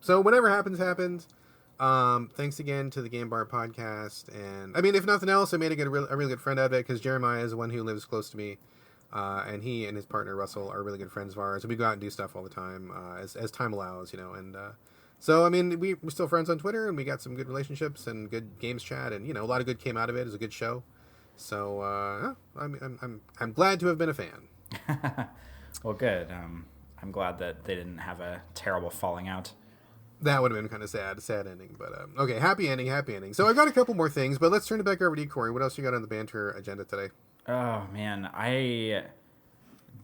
So whatever happens. Thanks again to the Game Bar podcast, and I mean, if nothing else, I made a really good friend out of it, because Jeremiah is the one who lives close to me, and he and his partner Russell are really good friends of ours, and we go out and do stuff all the time, as time allows, and so I mean, we're still friends on Twitter, and we got some good relationships and good games chat, and a lot of good came out of it. It was a good show. So I'm glad to have been a fan. Well, good. I'm glad that they didn't have a terrible falling out. That would have been kind of sad ending. But okay, happy ending. So I got a couple more things, but let's turn it back over to you, Corey. What else you got on the banter agenda today? Oh man, I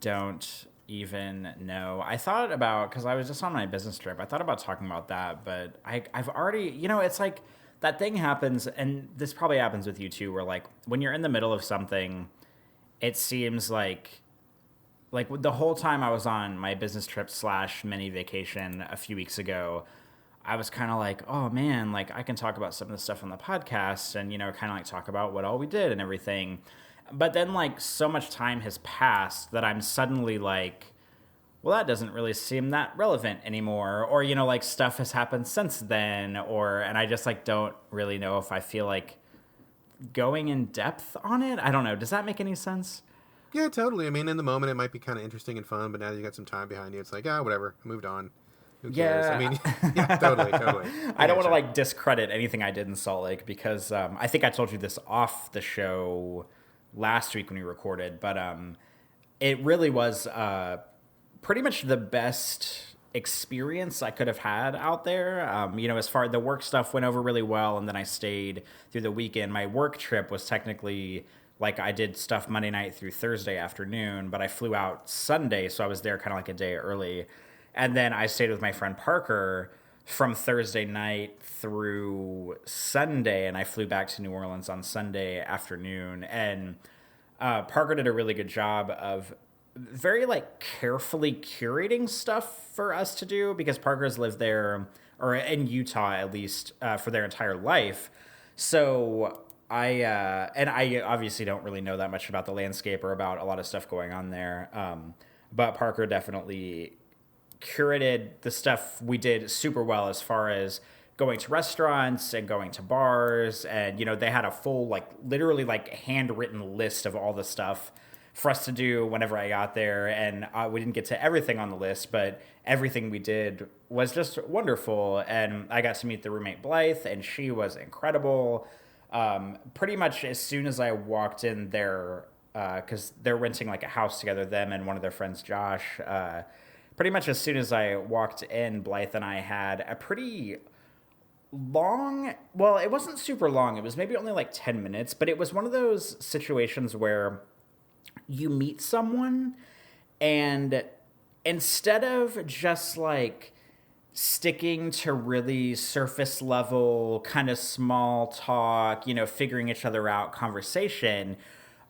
don't even know. I thought about, because I was just on my business trip, I thought about talking about that, but I've already, it's like that thing happens, and this probably happens with you too, where like when you're in the middle of something, it seems like the whole time I was on my business trip / mini vacation a few weeks ago, I was kind of like, oh man, like I can talk about some of the stuff on the podcast and, kind of like talk about what all we did and everything. But then like so much time has passed that I'm suddenly like, well, that doesn't really seem that relevant anymore. Or, like stuff has happened since then, and I just like don't really know if I feel like going in depth on it. I don't know. Does that make any sense? Yeah, totally. I mean, in the moment, it might be kind of interesting and fun, but now that you got some time behind you, it's like, whatever, I moved on. Who cares? I Yeah. mean, yeah, totally, totally. I I don't get want to you. like discredit anything I did in Salt Lake because I think I told you this off the show last week when we recorded, but it really was pretty much the best experience I could have had out there. As far the work stuff went over really well, and then I stayed through the weekend. My work trip was technically like I did stuff Monday night through Thursday afternoon, but I flew out Sunday, so I was there kind of like a day early. And then I stayed with my friend Parker from Thursday night through Sunday, and I flew back to New Orleans on Sunday afternoon. And Parker did a really good job of very like carefully curating stuff for us to do because Parker's lived there or in Utah at least for their entire life. So I obviously don't really know that much about the landscape or about a lot of stuff going on there. But Parker definitely curated the stuff we did super well as far as going to restaurants and going to bars. And they had a full like literally like handwritten list of all the stuff for us to do whenever I got there. And we didn't get to everything on the list, but everything we did was just wonderful. And I got to meet the roommate Blythe, and she was incredible. Pretty much as soon as I walked in there, because they're renting like a house together, them and one of their friends, Josh. Pretty much as soon as I walked in, Blythe and I had a pretty long, well, it wasn't super long. It was maybe only like 10 minutes, but it was one of those situations where you meet someone and instead of just like sticking to really surface level kind of small talk, figuring each other out conversation,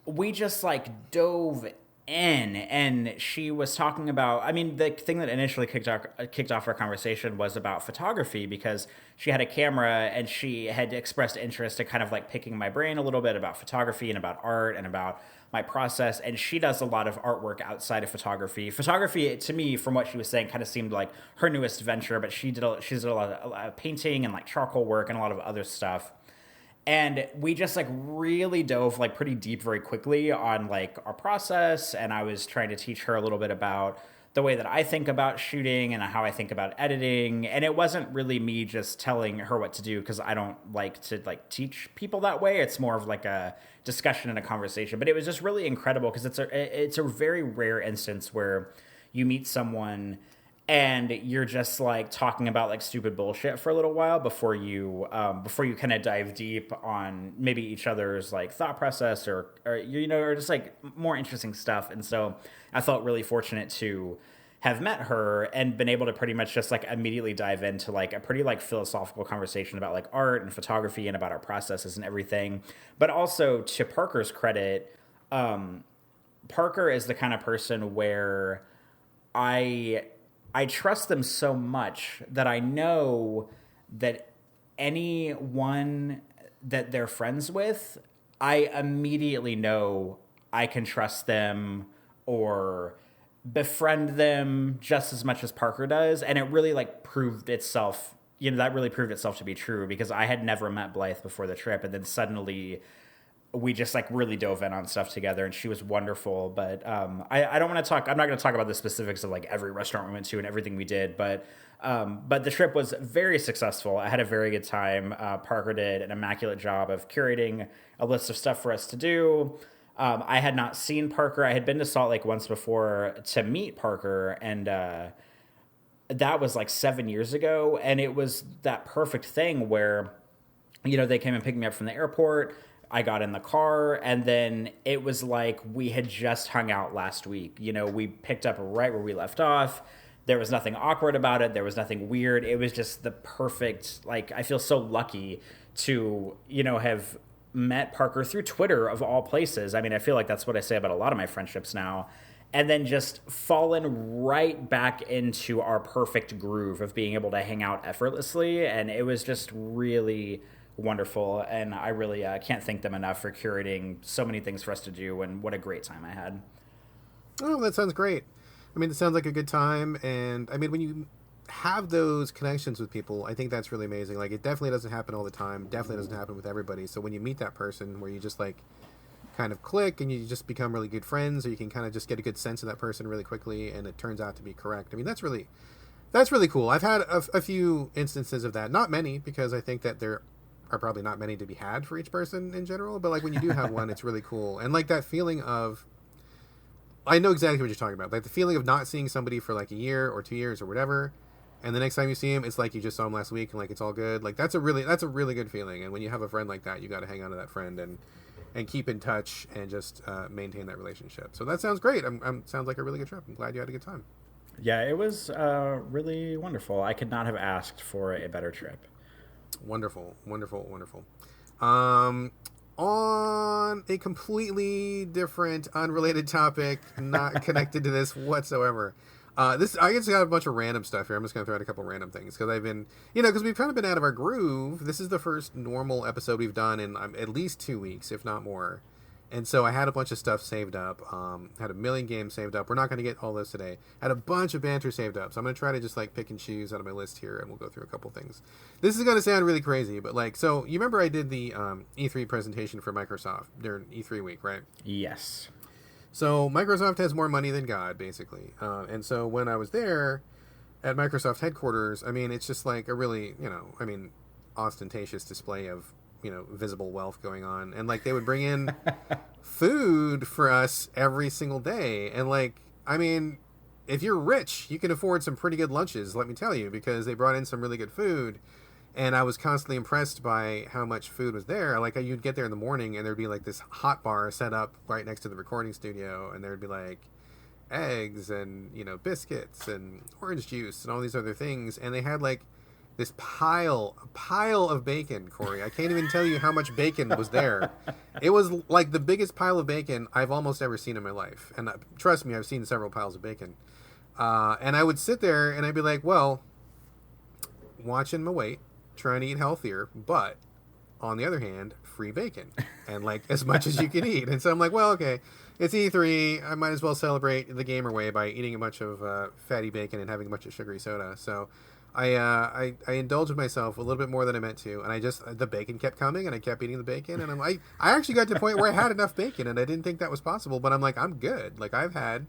we just like dove in. And she was talking about, I mean, the thing that initially kicked off our conversation was about photography, because she had a camera and she had expressed interest in kind of like picking my brain a little bit about photography and about art and about my process. And she does a lot of artwork outside of photography. Photography, to me, from what she was saying, kind of seemed like her newest venture, but she did a lot of painting and like charcoal work and a lot of other stuff. And we just like really dove like pretty deep very quickly on like our process. And I was trying to teach her a little bit about the way that I think about shooting and how I think about editing. And it wasn't really me just telling her what to do, because I don't like to like teach people that way. It's more of like a discussion and a conversation. But it was just really incredible because it's a very rare instance where you meet someone and you're just like talking about like stupid bullshit for a little while before you kind of dive deep on maybe each other's like thought process or just like more interesting stuff. And so I felt really fortunate to have met her and been able to pretty much just like immediately dive into like a pretty like philosophical conversation about like art and photography and about our processes and everything. But also, to Parker's credit, Parker is the kind of person where I trust them so much that I know that anyone that they're friends with, I immediately know I can trust them or befriend them just as much as Parker does. And it really like proved itself, that really proved itself to be true, because I had never met Blythe before the trip. And then suddenly we just like really dove in on stuff together, and she was wonderful. But I don't want to talk, I'm not going to talk about the specifics of like every restaurant we went to and everything we did, but the trip was very successful. I had a very good time. Parker did an immaculate job of curating a list of stuff for us to do. I had not seen Parker. I had been to Salt Lake once before to meet Parker, and that was like 7 years ago. And it was that perfect thing where, they came and picked me up from the airport. I got in the car, and then it was like we had just hung out last week. We picked up right where we left off. There was nothing awkward about it. There was nothing weird. It was just the perfect, like, I feel so lucky to, have met Parker through Twitter of all places. I mean, I feel like that's what I say about a lot of my friendships now. And then just fallen right back into our perfect groove of being able to hang out effortlessly. And it was just really wonderful, and I really can't thank them enough for curating so many things for us to do, and what a great time I had. Oh, that sounds great. I mean, it sounds like a good time, and I mean, when you have those connections with people, I think that's really amazing. Like, it definitely doesn't happen all the time, definitely doesn't happen with everybody. So when you meet that person where you just like kind of click and you just become really good friends, or you can kind of just get a good sense of that person really quickly, and it turns out to be correct. I mean, that's really cool. I've had a few instances of that. Not many, because I think that there are probably not many to be had for each person in general. But like when you do have one, it's really cool. And like that feeling of, I know exactly what you're talking about. Like the feeling of not seeing somebody for like a year or 2 years or whatever, and the next time you see him, it's like you just saw him last week and like it's all good. Like that's a really good feeling. And when you have a friend like that, you got to hang on to that friend and keep in touch and just maintain that relationship. So that sounds great. Sounds like a really good trip. I'm glad you had a good time. Yeah, it was really wonderful. I could not have asked for a better trip. Wonderful. On a completely different, unrelated topic, not connected to this whatsoever. I just got a bunch of random stuff here. I'm just going to throw out a couple random things because I've been, because we've kind of been out of our groove. This is the first normal episode we've done in at least 2 weeks, if not more. And so I had a bunch of stuff saved up. Had a million games saved up. We're not going to get all those today. Had a bunch of banter saved up. So I'm going to try to just like pick and choose out of my list here, and we'll go through a couple things. This is going to sound really crazy, but like, so you remember I did the E3 presentation for Microsoft during E3 week, right? Yes. So Microsoft has more money than God, basically. And so when I was there at Microsoft headquarters, I mean, it's just like a really, ostentatious display of, visible wealth going on. And like they would bring in food for us every single day. And like, I mean, if you're rich, you can afford some pretty good lunches, let me tell you, because they brought in some really good food. And I was constantly impressed by how much food was there. Like you'd get there in the morning and there'd be like this hot bar set up right next to the recording studio. And there'd be like eggs and, biscuits and orange juice and all these other things. And they had like this pile of bacon, Corey. I can't even tell you how much bacon was there. It was like the biggest pile of bacon I've almost ever seen in my life. And trust me, I've seen several piles of bacon. And I would sit there and I'd be like, well, watching my weight, trying to eat healthier, but on the other hand, free bacon and like as much as you can eat. And so I'm like, well, okay, it's E3. I might as well celebrate the gamer way by eating a bunch of fatty bacon and having a bunch of sugary soda. So I indulged myself a little bit more than I meant to, and the bacon kept coming, and I kept eating the bacon, and I actually got to the point where I had enough bacon, and I didn't think that was possible, but I'm like, I'm good. Like, I've had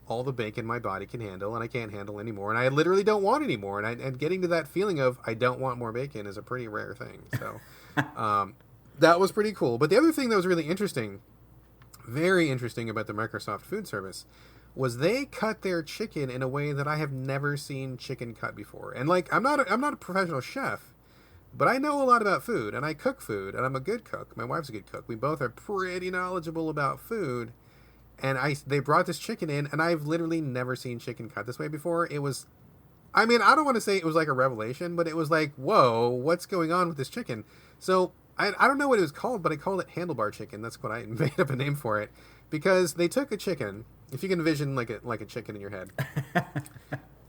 all the bacon my body can handle, and I can't handle anymore, and I literally don't want any more, and getting to that feeling of I don't want more bacon is a pretty rare thing, so that was pretty cool. But the other thing that was really interesting, very interesting about the Microsoft food service, was they cut their chicken in a way that I have never seen chicken cut before. And like, I'm not a professional chef, but I know a lot about food, and I cook food, and I'm a good cook. My wife's a good cook. We both are pretty knowledgeable about food. And they brought this chicken in, and I've literally never seen chicken cut this way before. It was, I mean, I don't want to say it was like a revelation, but it was like, whoa, what's going on with this chicken? So I don't know what it was called, but I called it handlebar chicken. That's what I made up a name for it, because they took a chicken. If you can envision like a chicken in your head,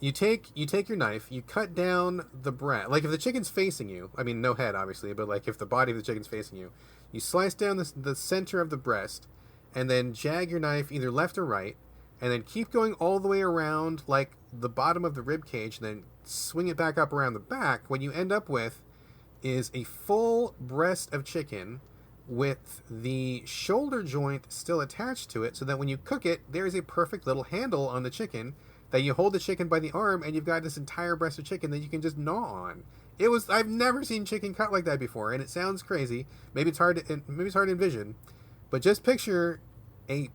you take your knife, you cut down the breast. Like if the chicken's facing you, I mean no head obviously, but like if the body of the chicken's facing you, you slice down the center of the breast, and then jag your knife either left or right, and then keep going all the way around like the bottom of the rib cage, and then swing it back up around the back. What you end up with is a full breast of chicken with the shoulder joint still attached to it, so that when you cook it, there's a perfect little handle on the chicken that you hold the chicken by the arm, and you've got this entire breast of chicken that you can just gnaw on. I've never seen chicken cut like that before, and it sounds crazy. Maybe it's hard to envision, but just picture a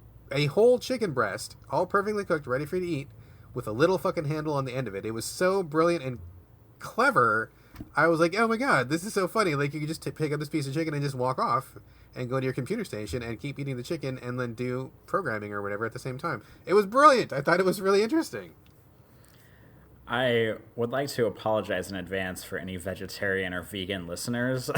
whole chicken breast, all perfectly cooked, ready for you to eat, with a little fucking handle on the end of it. It was so brilliant and clever. I was like, oh my god, this is so funny. Like, you could just pick up this piece of chicken and just walk off and go to your computer station and keep eating the chicken and then do programming or whatever at the same time. It was brilliant. I thought it was really interesting. I would like to apologize in advance for any vegetarian or vegan listeners.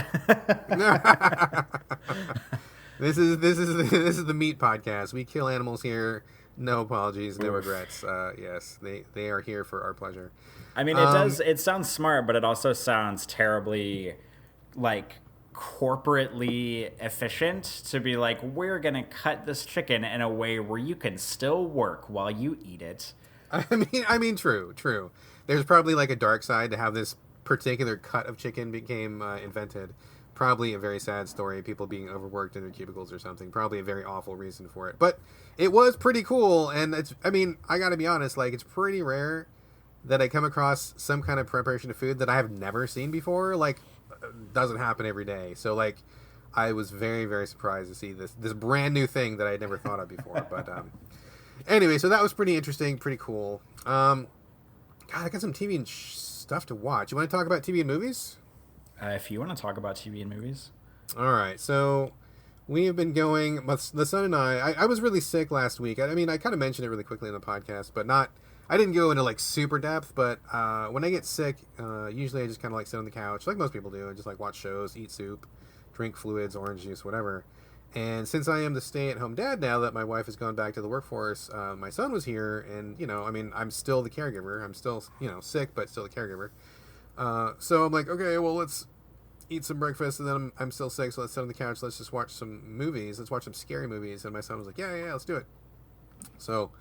This is the meat podcast. We kill animals here. No apologies, no regrets. Yes, they are here for our pleasure. I mean, it sounds smart, but it also sounds terribly, like, corporately efficient to be like, we're going to cut this chicken in a way where you can still work while you eat it. I mean, true. There's probably like a dark side to how this particular cut of chicken became invented. Probably a very sad story. People being overworked in their cubicles or something. Probably a very awful reason for it. But it was pretty cool. And I got to be honest, like, it's pretty rare that I come across some kind of preparation of food that I have never seen before. Like, doesn't happen every day. So, like, I was very, very surprised to see this brand new thing that I had never thought of before. But anyway, so that was pretty interesting, pretty cool. God, I got some TV and stuff to watch. You want to talk about TV and movies? If you want to talk about TV and movies. All right, so we have been going, the son and I was really sick last week. I mean, I kind of mentioned it really quickly in the podcast, but I didn't go into like super depth, but when I get sick, usually I just kind of like sit on the couch, like most people do, and just like watch shows, eat soup, drink fluids, orange juice, whatever. And since I am the stay-at-home dad now that my wife has gone back to the workforce, my son was here, and, I'm still the caregiver. I'm still, sick, but still the caregiver. So I'm like, okay, well, let's eat some breakfast, and then I'm still sick, so let's sit on the couch, let's just watch some movies, let's watch some scary movies. And my son was like, yeah, let's do it. So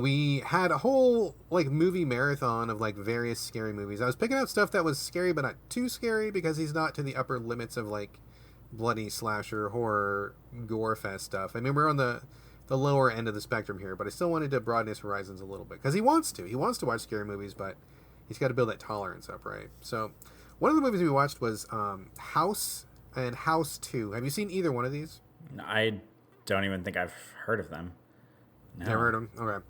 we had a whole like movie marathon of like various scary movies. I was picking out stuff that was scary but not too scary, because he's not to the upper limits of like bloody slasher horror gore fest stuff. I mean, we're on the lower end of the spectrum here, but I still wanted to broaden his horizons a little bit, because he wants to watch scary movies, but he's got to build that tolerance up, right? So one of the movies we watched was House and House 2. Have you seen either one of these? I don't even think I've heard of them. No. Never heard of them?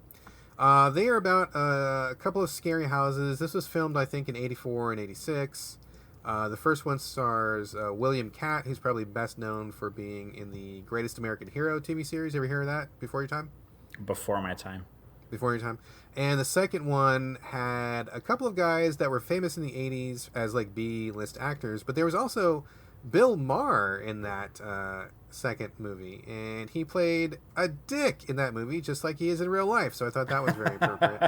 Okay. They are about a couple of scary houses. This was filmed, I think, in 84 and 86. The first one stars William Catt, who's probably best known for being in the Greatest American Hero TV series. Ever hear of that before your time? Before my time. Before your time. And the second one had a couple of guys that were famous in the 80s as like B-list actors, but there was also Bill Maher in that second movie, and he played a dick in that movie just like he is in real life, so I thought that was very appropriate.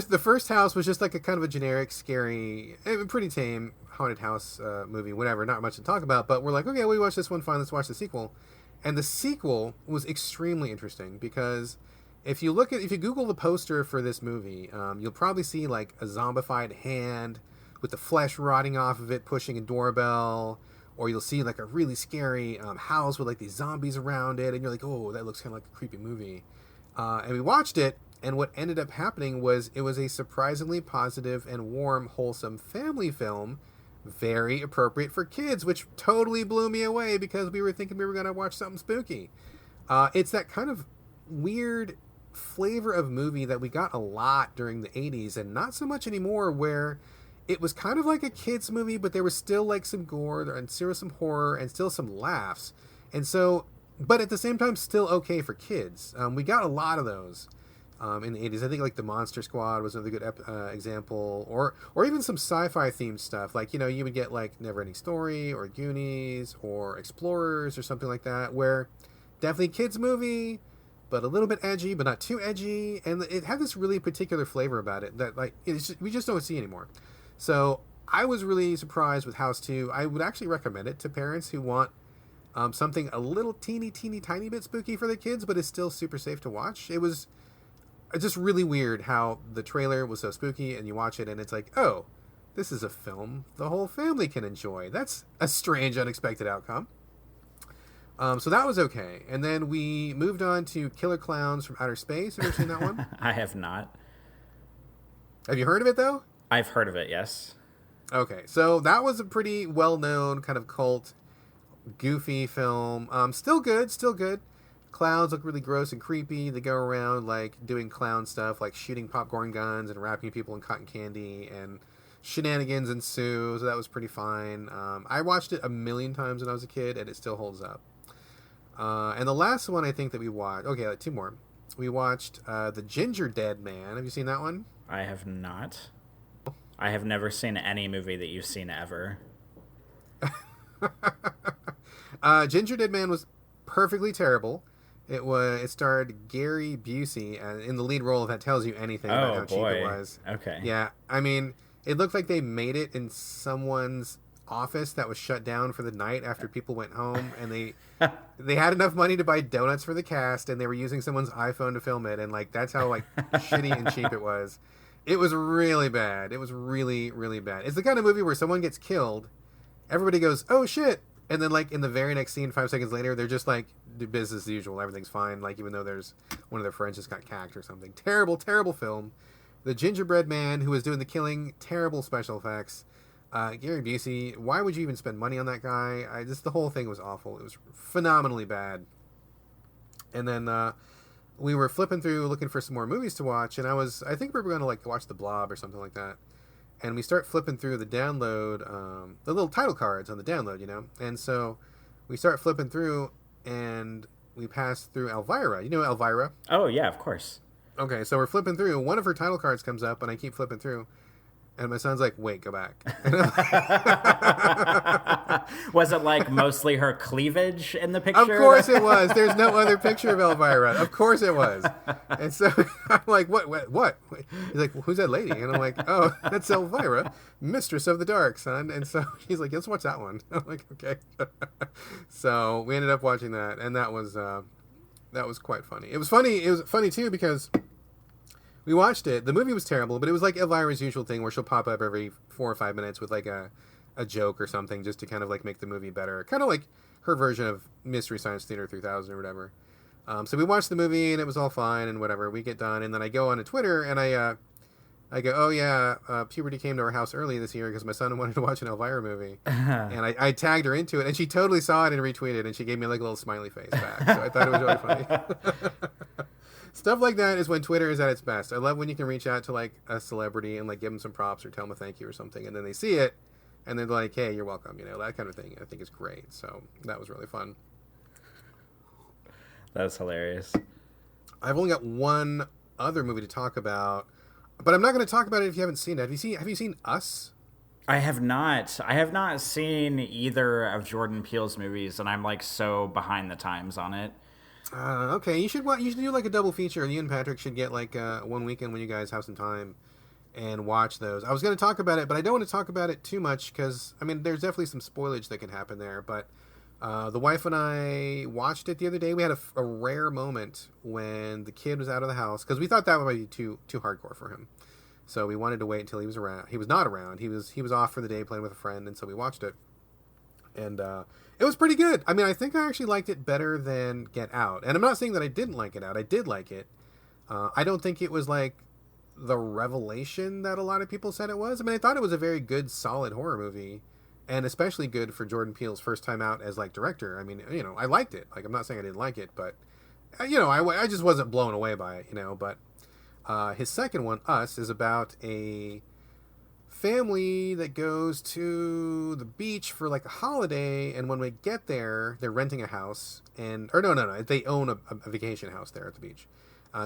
The first house was just like a kind of a generic, scary, pretty tame haunted house movie, whatever, not much to talk about, but we're like, okay, we watched this one, fine, let's watch the sequel. And the sequel was extremely interesting, because if you Google the poster for this movie, you'll probably see like a zombified hand with the flesh rotting off of it pushing a doorbell, or you'll see like a really scary house with like these zombies around it, and you're like, oh, that looks kind of like a creepy movie. And we watched it, and what ended up happening was it was a surprisingly positive and warm, wholesome family film, very appropriate for kids, which totally blew me away, because we were thinking we were going to watch something spooky. It's that kind of weird flavor of movie that we got a lot during the 80s, and not so much anymore, where it was kind of like a kid's movie, but there was still like some gore and still some horror and still some laughs. And so, but at the same time, still okay for kids. We got a lot of those in the 80s. I think like the Monster Squad was another good example, or even some sci-fi themed stuff. Like, you would get like Neverending Story or Goonies or Explorers or something like that, where definitely kids movie, but a little bit edgy, but not too edgy. And it had this really particular flavor about it that like we just don't see anymore. So I was really surprised with House 2. I would actually recommend it to parents who want something a little teeny tiny bit spooky for the kids, but is still super safe to watch. It was just really weird how the trailer was so spooky, and you watch it and it's like, oh, this is a film the whole family can enjoy. That's a strange, unexpected outcome. So that was okay. And then we moved on to Killer Clowns from Outer Space. Have you ever seen that one? I have not. Have you heard of it, though? I've heard of it, yes. Okay, so that was a pretty well-known kind of cult, goofy film. Still good. Clowns look really gross and creepy. They go around like doing clown stuff, like shooting popcorn guns and wrapping people in cotton candy, and shenanigans ensue. So that was pretty fine. I watched it a million times when I was a kid, and it still holds up. And the last one I think that we watched, okay, like two more. We watched The Ginger Dead Man. Have you seen that one? I have not. I have never seen any movie that you've seen ever. Ginger Dead Man was perfectly terrible. It starred Gary Busey in the lead role, if that tells you anything about how cheap it was. Okay. Yeah, I mean, it looked like they made it in someone's office that was shut down for the night after people went home, and they had enough money to buy donuts for the cast, and they were using someone's iPhone to film it, and like that's how like shitty and cheap it was. It was really bad. It was really, really bad. It's the kind of movie where someone gets killed, everybody goes, "Oh shit," and then like in the very next scene, 5 seconds later, they're just like, "Do business as usual. Everything's fine." Like even though there's one of their friends just got cacked or something. Terrible, terrible film. The gingerbread man who was doing the killing, terrible special effects. Gary Busey, why would you even spend money on that guy? The whole thing was awful. It was phenomenally bad. And then we were flipping through looking for some more movies to watch, and I think we were going to like watch The Blob or something like that. And we start flipping through the download, the little title cards on the download, you know. And so we start flipping through, and we pass through Elvira. You know Elvira? Oh yeah, of course. Okay, so we're flipping through. One of her title cards comes up, and I keep flipping through. And my son's like, "Wait, go back." Was it like mostly her cleavage in the picture? Of course it was. There's no other picture of Elvira. Of course it was. And so I'm like, what? He's like, well, "Who's that lady?" And I'm like, "Oh, that's Elvira, Mistress of the Dark, son." And so he's like, "Let's watch that one." I'm like, "Okay." So we ended up watching that, and that was quite funny. It was funny. It was funny too because we watched it. The movie was terrible, but it was like Elvira's usual thing where she'll pop up every 4 or 5 minutes with like a joke or something just to kind of like make the movie better. Kind of like her version of Mystery Science Theater 3000 or whatever. So we watched the movie and it was all fine and whatever. We get done and then I go on to Twitter and I go, "Oh yeah, puberty came to our house early this year because my son wanted to watch an Elvira movie." And I tagged her into it and she totally saw it and retweeted and she gave me like a little smiley face back. So I thought it was really funny. Stuff like that is when Twitter is at its best. I love when you can reach out to like a celebrity and like give them some props or tell them a thank you or something, and then they see it, and they're like, "Hey, you're welcome," you know, that kind of thing. I think is great. So that was really fun. That was hilarious. I've only got one other movie to talk about, but I'm not going to talk about it if you haven't seen it. Have you seen Us? I have not. I have not seen either of Jordan Peele's movies, and I'm like so behind the times on it. Okay, you should do like a double feature. You and Patrick should get like one weekend when you guys have some time and watch those. I was going to talk about it, but I don't want to talk about it too much because I mean there's definitely some spoilage that can happen there. But the wife and I watched it the other day. We had a rare moment when the kid was out of the house because we thought that would be too hardcore for him. So we wanted to wait until he was around. He was not around. He was off for the day playing with a friend, and so we watched it. And it was pretty good. I mean, I think I actually liked it better than Get Out. And I'm not saying that I didn't like Get Out. I did like it. I don't think it was like the revelation that a lot of people said it was. I mean, I thought it was a very good, solid horror movie. And especially good for Jordan Peele's first time out as like director. I mean, you know, I liked it. Like, I'm not saying I didn't like it, but, you know, I just wasn't blown away by it, you know. But his second one, Us, is about a family that goes to the beach for like a holiday, and when we get there, they're renting a house, no, they own a vacation house there at the beach.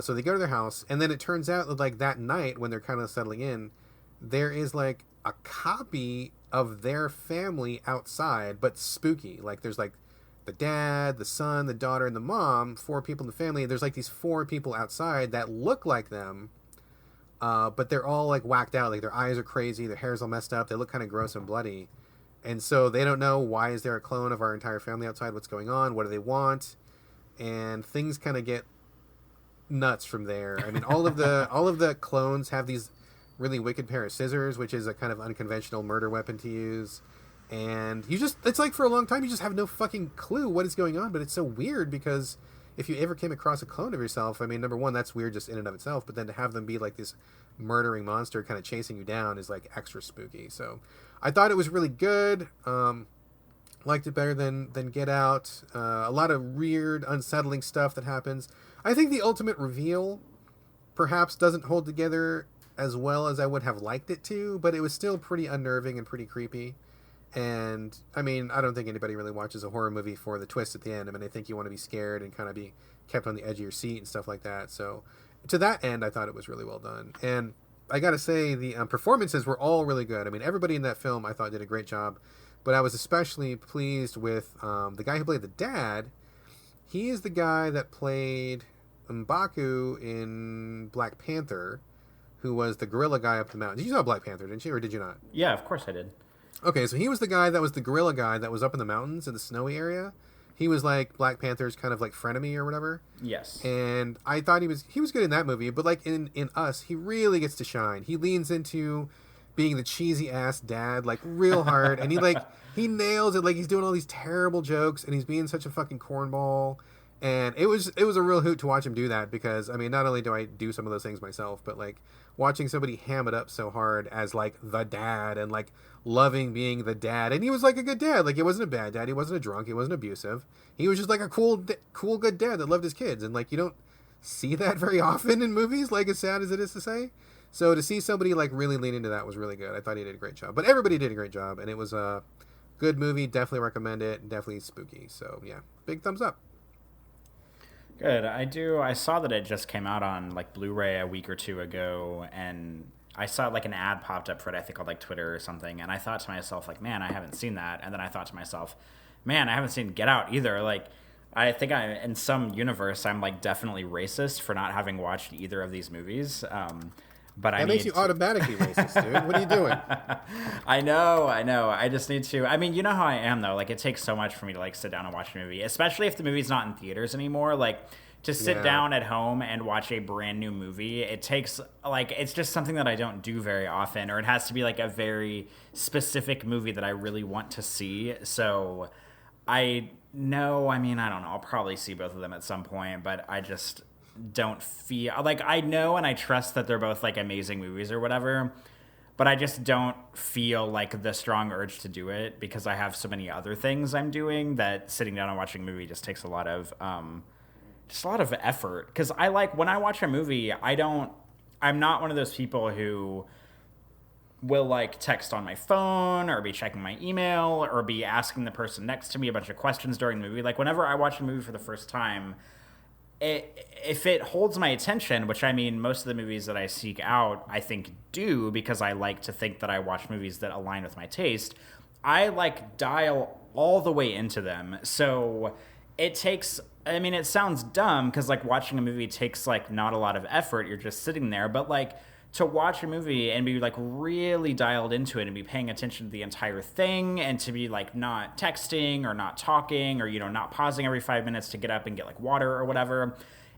So they go to their house, and then it turns out that like that night when they're kind of settling in, there is like a copy of their family outside, but spooky. Like there's like the dad, the son, the daughter, and the mom, 4 people in the family. And there's like these 4 people outside that look like them. But they're all like whacked out. Like their eyes are crazy. Their hair's all messed up. They look kind of gross and bloody. And so they don't know, why is there a clone of our entire family outside? What's going on? What do they want? And things kind of get nuts from there. I mean, all of the clones have these really wicked pair of scissors, which is a kind of unconventional murder weapon to use. And it's like for a long time, you just have no fucking clue what is going on. But it's so weird because if you ever came across a clone of yourself, I mean, number one, that's weird just in and of itself, but then to have them be like this murdering monster kind of chasing you down is like extra spooky. So I thought it was really good. Liked it better than Get Out. A lot of weird, unsettling stuff that happens. I think the ultimate reveal perhaps doesn't hold together as well as I would have liked it to, but it was still pretty unnerving and pretty creepy. And I mean, I don't think anybody really watches a horror movie for the twist at the end. I mean, I think you want to be scared and kind of be kept on the edge of your seat and stuff like that. So to that end, I thought it was really well done. And I got to say, the performances were all really good. I mean, everybody in that film I thought did a great job. But I was especially pleased with the guy who played the dad. He is the guy that played M'Baku in Black Panther, who was the gorilla guy up the mountain. You saw Black Panther, didn't you, or did you not? Yeah, of course I did. Okay, so he was the guy that was the gorilla guy that was up in the mountains in the snowy area. He was like Black Panther's kind of like frenemy or whatever. Yes. And I thought he was good in that movie, but like in Us, he really gets to shine. He leans into being the cheesy ass dad like real hard, and he nails it. Like he's doing all these terrible jokes, and he's being such a fucking cornball. And it was a real hoot to watch him do that, because I mean, not only do I do some of those things myself, but like watching somebody ham it up so hard as like the dad, and like loving being the dad. And he was like a good dad. Like he wasn't a bad dad. He wasn't a drunk. He wasn't abusive. He was just like a cool good dad that loved his kids. And like you don't see that very often in movies, like as sad as it is to say. So to see somebody like really lean into that was really good. I thought he did a great job. But everybody did a great job, and it was a good movie. Definitely recommend it. Definitely spooky. So yeah, big thumbs up. Good. I saw that it just came out on like Blu-ray a week or two ago, and I saw like an ad popped up for it, I think on like Twitter or something, and I thought to myself like, man, I haven't seen that. And then I thought to myself, man, I haven't seen Get Out either. Like I think in some universe I'm like definitely racist for not having watched either of these movies. But that makes you automatically racist, dude. What are you doing? I know. I just need to. I mean, you know how I am, though. Like, it takes so much for me to, like, sit down and watch a movie, especially if the movie's not in theaters anymore. Like, to sit down at home and watch a brand new movie, it takes, like, it's just something that I don't do very often, or it has to be, like, a very specific movie that I really want to see. So, I don't know. I'll probably see both of them at some point, but I just don't feel like I know and I trust that they're both like amazing movies or whatever, but I just don't feel like the strong urge to do it because I have so many other things I'm doing that sitting down and watching a movie just takes a lot of effort. Because I like when I watch a movie, I'm not one of those people who will like text on my phone or be checking my email or be asking the person next to me a bunch of questions during the movie. Like whenever I watch a movie for the first time, if it holds my attention, which I mean, most of the movies that I seek out, I think do, because I like to think that I watch movies that align with my taste, I like dial all the way into them. So it takes, it sounds dumb because like watching a movie takes like not a lot of effort. You're just sitting there, but like to watch a movie and be like really dialed into it and be paying attention to the entire thing and to be like not texting or not talking or, not pausing every 5 minutes to get up and get like water or whatever,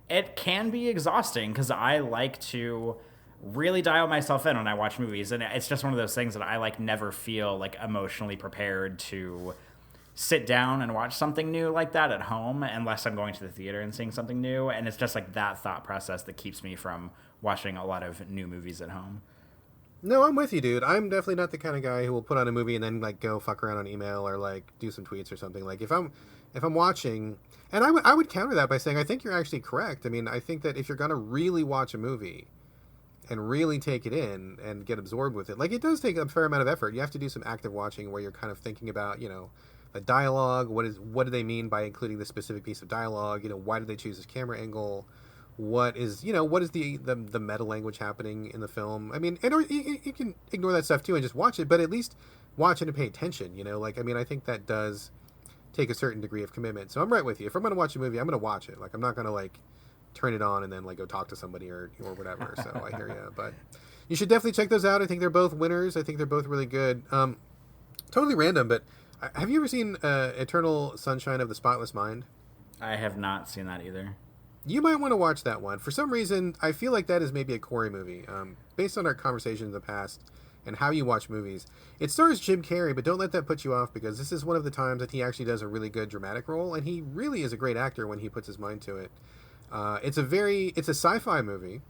it can be exhausting because I like to really dial myself in when I watch movies. And it's just one of those things that I like never feel like emotionally prepared to sit down and watch something new like that at home unless I'm going to the theater and seeing something new. And it's just like that thought process that keeps me from watching a lot of new movies at home. No, I'm with you, dude. I'm definitely not the kind of guy who will put on a movie and then like go fuck around on email or like do some tweets or something. Like if I'm watching, and I would counter that by saying I think you're actually correct. I mean, I think that if you're gonna really watch a movie and really take it in and get absorbed with it, like it does take a fair amount of effort. You have to do some active watching where you're kind of thinking about, the dialogue. What do they mean by including this specific piece of dialogue? Why did they choose this camera angle? What is the meta language happening in the film? I mean, or you can ignore that stuff too and just watch it, but at least watch it and pay attention. I think that does take a certain degree of commitment. So I'm right with you. If I'm going to watch a movie, I'm going to watch it. Like I'm not going to like turn it on and then like go talk to somebody or whatever. So I hear you, but you should definitely check those out. I think they're both winners. I think they're both really good. Totally random, but have you ever seen Eternal Sunshine of the Spotless Mind? I have not seen that either. You might want to watch that one. For some reason, I feel like that is maybe a Corey movie. Based on our conversations in the past and how you watch movies. It stars Jim Carrey, but don't let that put you off because this is one of the times that he actually does a really good dramatic role, and he really is a great actor when he puts his mind to it. It's a sci-fi movie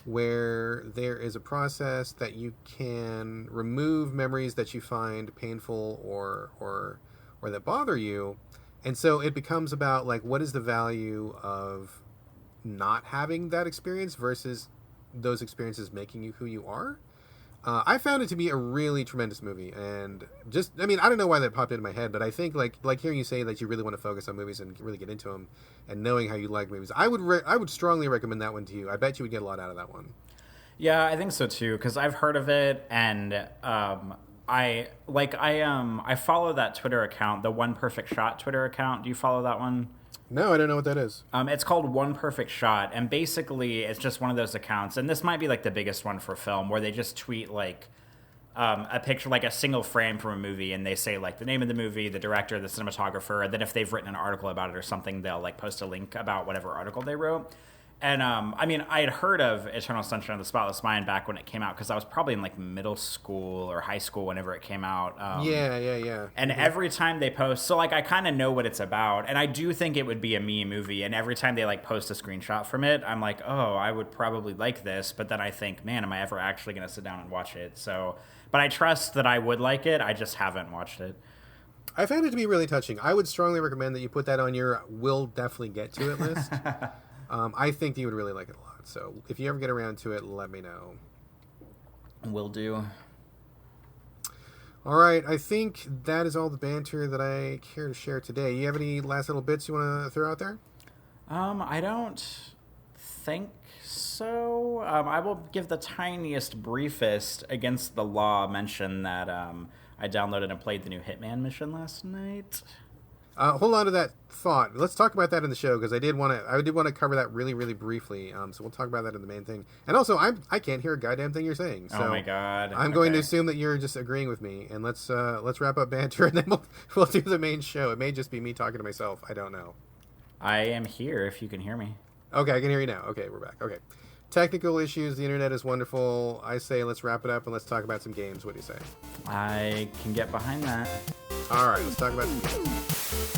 where there is a process that you can remove memories that you find painful or that bother you. And so it becomes about like what is the value of not having that experience versus those experiences making you who you are. I found it to be a really tremendous movie, and I don't know why that popped into my head, but I think like hearing you say that you really want to focus on movies and really get into them, and knowing how you like movies, I would strongly recommend that one to you. I bet you would get a lot out of that one. Yeah, I think so too, because I've heard of it, and I follow that Twitter account, the One Perfect Shot Twitter account. Do you follow that one? No, I don't know what that is. It's called One Perfect Shot, and basically it's just one of those accounts, and this might be like the biggest one for film, where they just tweet like a picture, like a single frame from a movie, and they say like the name of the movie, the director, the cinematographer, and then if they've written an article about it or something, they'll like post a link about whatever article they wrote. And I mean, I had heard of Eternal Sunshine of the Spotless Mind back when it came out because I was probably in like middle school or high school whenever it came out. Yeah. And every time they post, so like I kind of know what it's about, and I do think it would be a me movie. And every time they like post a screenshot from it, I'm like, oh, I would probably like this. But then I think, man, am I ever actually going to sit down and watch it? So, but I trust that I would like it. I just haven't watched it. I found it to be really touching. I would strongly recommend that you put that on your "will definitely get to it" list. I think that you would really like it a lot. So if you ever get around to it, let me know. Will do. All right. I think that is all the banter that I care to share today. You have any last little bits you want to throw out there? I don't think so. I will give the tiniest, briefest against the law mention that I downloaded and played the new Hitman mission last night. Hold on to that thought. Let's talk about that in the show because I did want to cover that really, really briefly. So we'll talk about that in the main thing. And also, I can't hear a goddamn thing you're saying. So oh my god! I'm going to assume that you're just agreeing with me. And let's wrap up banter and then we'll do the main show. It may just be me talking to myself. I don't know. I am here if you can hear me. Okay, I can hear you now. Okay, we're back. Okay, technical issues. The internet is wonderful. I say let's wrap it up and let's talk about some games. What do you say? I can get behind that. All right, let's talk about some games.